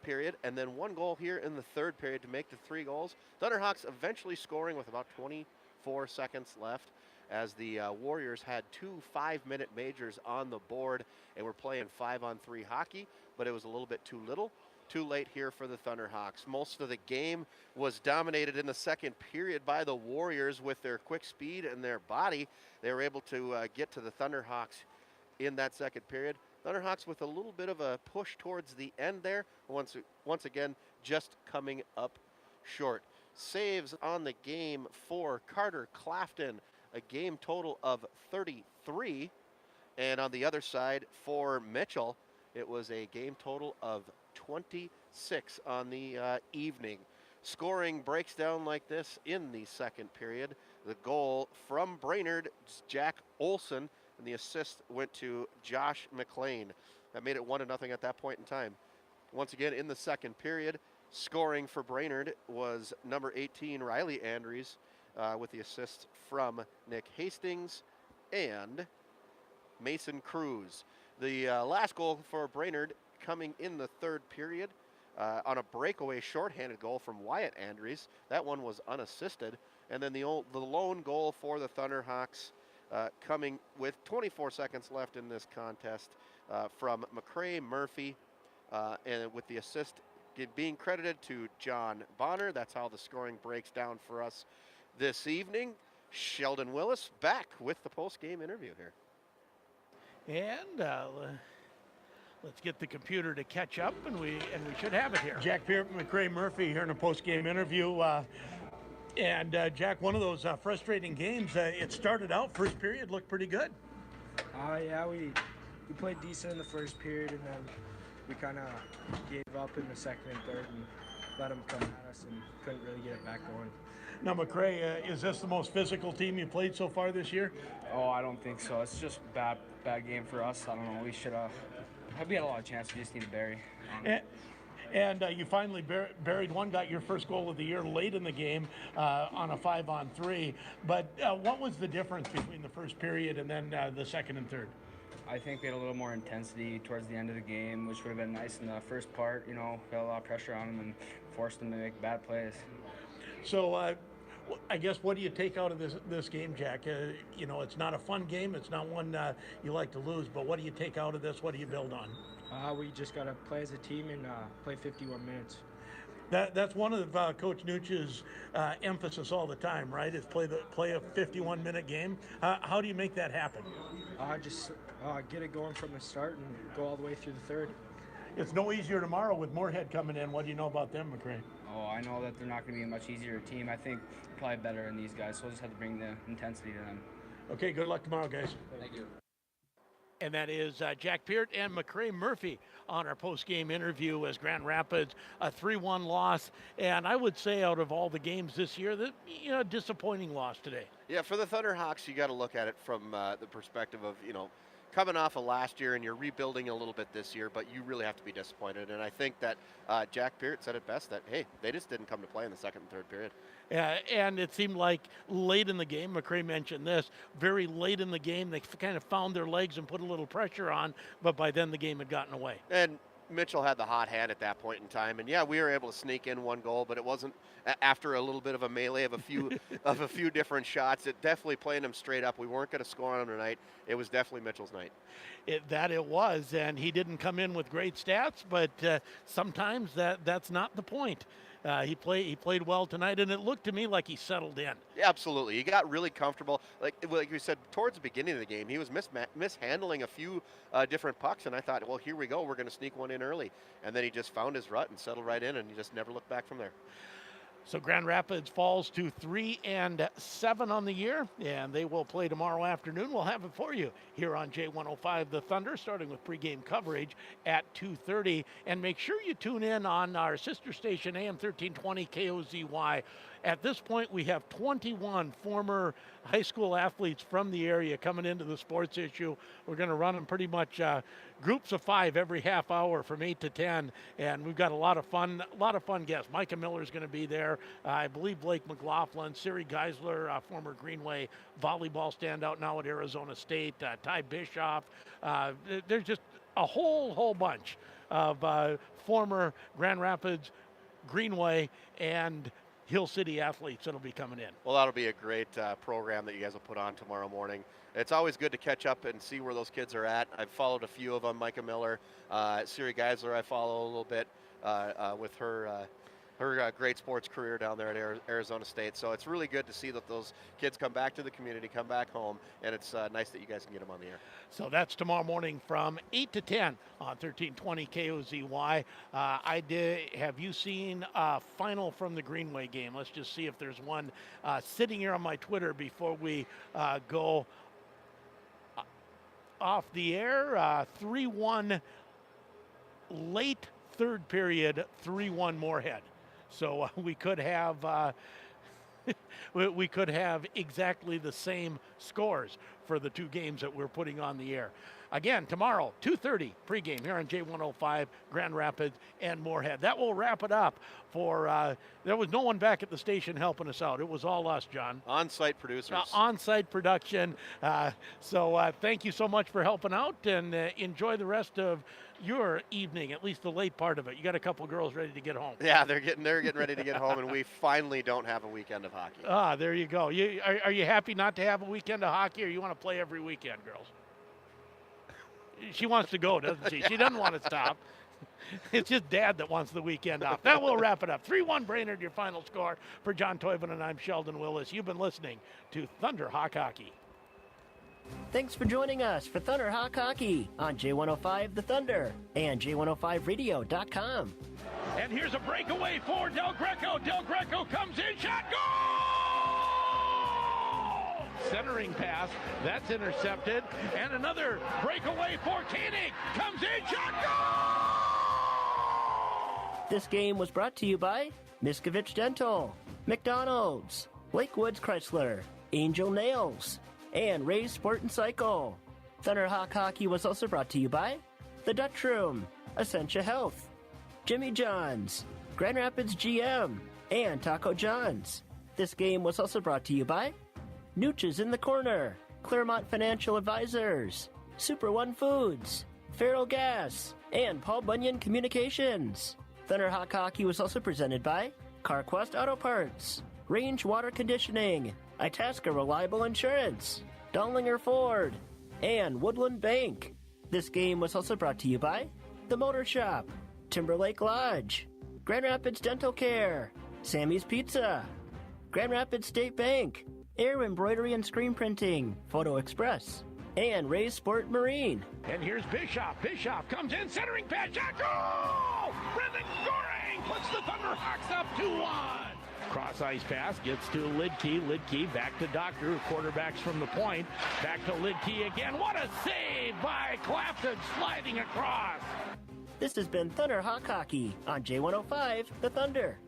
Speaker 5: period, and then 1 goal here in the third period to make the 3 goals. Thunderhawks eventually scoring with about 24 seconds left, as the Warriors had 2 5-minute majors on the board and were playing 5-on-3 hockey, but it was a little bit too little, too late here for the Thunderhawks. Most of the game was dominated in the second period by the Warriors with their quick speed and their body. They were able to get to the Thunderhawks in that second period. Thunderhawks with a little bit of a push towards the end there, once again just coming up short. Saves on the game for Carter Clafton, a game total of 33, and on the other side for Mitchell, it was a game total of 26 on the evening. Scoring breaks down like this in the second period. The goal from Brainerd, Jack Olson, and the assist went to Josh McLean. That made it 1-0 at that point in time. Once again, in the second period, Scoring for Brainerd was number 18, Riley Andrews, with the assist from Nick Hastings and Mason Cruz. The last goal for Brainerd coming in the third period on a breakaway shorthanded goal from Wyatt Andrews. That one was unassisted. And then the lone goal for the Thunderhawks coming with 24 seconds left in this contest from McCrae Murphy, and with the assist being credited to John Bonner. That's how the scoring breaks down for us this evening. Sheldon Willis back with the post-game interview here.
Speaker 1: And let's get the computer to catch up, and we should have it here. Jack Peart, McCrae Murphy here in a post-game interview. Jack, one of those frustrating games. It started out, first period looked pretty good.
Speaker 3: Yeah, we played decent in the first period, and then we kind of gave up in the second and third and let them come at us and couldn't really get it back going.
Speaker 1: Now, McCrae, is this the most physical team you played so far this year?
Speaker 3: Oh, I don't think so. It's just bad game for us. I don't know. We should have. We had a lot of chances. We just need to bury.
Speaker 1: And you finally buried one, got your first goal of the year late in the game on a 5-on-3. But what was the difference between the first period and then the second and third?
Speaker 3: I think we had a little more intensity towards the end of the game, which would have been nice in the first part. You know, got a lot of pressure on them and forced them to make bad plays.
Speaker 1: So I guess what do you take out of this game, Jack? You know, it's not a fun game. It's not one you like to lose. But what do you take out of this? What do you build on?
Speaker 3: We just got to play as a team and play 51 minutes.
Speaker 1: That's one of Coach Nooch's emphasis all the time, right? Is play a 51-minute game. How do you make that happen?
Speaker 3: Just get it going from the start and go all the way through the third.
Speaker 1: It's no easier tomorrow with Moorhead coming in. What do you know about them, McCrae?
Speaker 3: Oh, I know that they're not going to be a much easier team. I think probably better than these guys, so we'll just have to bring the intensity to them.
Speaker 1: Okay, good luck tomorrow, guys.
Speaker 3: Thank you.
Speaker 1: And that is Jack Peart and McCrae Murphy on our post-game interview as Grand Rapids, a 3-1 loss. And I would say out of all the games this year, that disappointing loss today.
Speaker 5: Yeah, for the Thunderhawks, you got to look at it from the perspective of, coming off of last year and you're rebuilding a little bit this year, but you really have to be disappointed. And I think that Jack Peart said it best, that, hey, they just didn't come to play in the second and third period.
Speaker 1: And it seemed like late in the game, McCrae mentioned this, very late in the game, they kind of found their legs and put a little pressure on, but by then the game had gotten away.
Speaker 5: And Mitchell had the hot hand at that point in time, and yeah, we were able to sneak in one goal, but it wasn't after a little bit of a melee of a few different shots. It definitely playing them straight up. We weren't going to score on him tonight. It was definitely Mitchell's night.
Speaker 1: It was, and he didn't come in with great stats, but sometimes that's not the point. He played well tonight, and it looked to me like he settled in.
Speaker 5: Yeah, absolutely. He got really comfortable. Like we said, towards the beginning of the game, he was mishandling a few different pucks, and I thought, well, here we go. We're going to sneak one in early. And then he just found his rut and settled right in, and he just never looked back from there.
Speaker 1: So Grand Rapids falls to 3-7 on the year, and they will play tomorrow afternoon. We'll have it for you here on J105 The Thunder, starting with pregame coverage at 2:30. And make sure you tune in on our sister station, AM 1320 KOZY. At this point, we have 21 former high school athletes from the area coming into the sports issue. We're going to run them pretty much groups of 5 every half hour from 8 to 10, and we've got a lot of fun guests. Micah Miller is going to be there. I believe Blake McLaughlin, Siri Geisler, former Greenway volleyball standout now at Arizona State, Ty Bischoff. There's just a whole bunch of former Grand Rapids, Greenway, and Hill City athletes that'll be coming in.
Speaker 5: Well, that'll be a great program that you guys will put on tomorrow morning. It's always good to catch up and see where those kids are at. I've followed a few of them, Micah Miller, Siri Geisler I follow a little bit with her great sports career down there at Arizona State. So it's really good to see that those kids come back to the community, come back home, and it's nice that you guys can get them on the air.
Speaker 1: So that's tomorrow morning from 8 to 10 on 1320 KOZY. Have you seen a final from the Greenway game? Let's just see if there's one sitting here on my Twitter before we go off the air. 3-1 late third period, 3-1 Moorhead. So we could have exactly the same scores. for the 2 games that we're putting on the air. Again, tomorrow, 2:30 pregame here on J105, Grand Rapids and Moorhead. That will wrap it up for, there was no one back at the station helping us out. It was all us, John.
Speaker 5: On-site producers.
Speaker 1: On-site production. So thank you so much for helping out, and enjoy the rest of your evening, at least the late part of it. You got a couple girls ready to get home.
Speaker 5: Yeah, they're getting ready to get home, and we finally don't have a weekend of hockey.
Speaker 1: There you go. Are you happy not to have a weekend of hockey, or you want to play every weekend, girls? She wants to go, doesn't she? She doesn't want to stop. It's just Dad that wants the weekend off. That will wrap it up. 3-1 Brainerd, your final score. For John Toivin and I'm Sheldon Willis. You've been listening to Thunderhawk Hockey.
Speaker 2: Thanks for joining us for Thunderhawk Hockey on J105 The Thunder and J105radio.com.
Speaker 7: And here's a breakaway for Del Greco. Del Greco comes in, shot, goal! Centering pass, that's intercepted. And another breakaway for Koenig. Comes in, shot, goal!
Speaker 2: This game was brought to you by Miskovich Dental, McDonald's, Lakewoods Chrysler, Angel Nails, and Ray's Sport and Cycle. Thunderhawk Hockey was also brought to you by The Dutch Room, Essentia Health, Jimmy John's, Grand Rapids GM, and Taco John's. This game was also brought to you by Nooches in the Corner, Claremont Financial Advisors, Super One Foods, Farrell Gas, and Paul Bunyan Communications. Thunderhawk Hockey was also presented by CarQuest Auto Parts, Range Water Conditioning, Itasca Reliable Insurance, Dahlinger Ford, and Woodland Bank. This game was also brought to you by The Motor Shop, Timberlake Lodge, Grand Rapids Dental Care, Sammy's Pizza, Grand Rapids State Bank, Air Embroidery and Screen Printing, Photo Express, and Ray's Sport Marine.
Speaker 7: And here's Bischoff. Bischoff comes in, centering pass, shot, goal! Brendan Goring puts the Thunderhawks up 2-1. Cross ice pass gets to Lidkey. Lidkey back to Doctor, who quarterbacks from the point. Back to Lidkey again. What a save by Clapton, sliding across.
Speaker 2: This has been Thunderhawk Hockey on J105 The Thunder.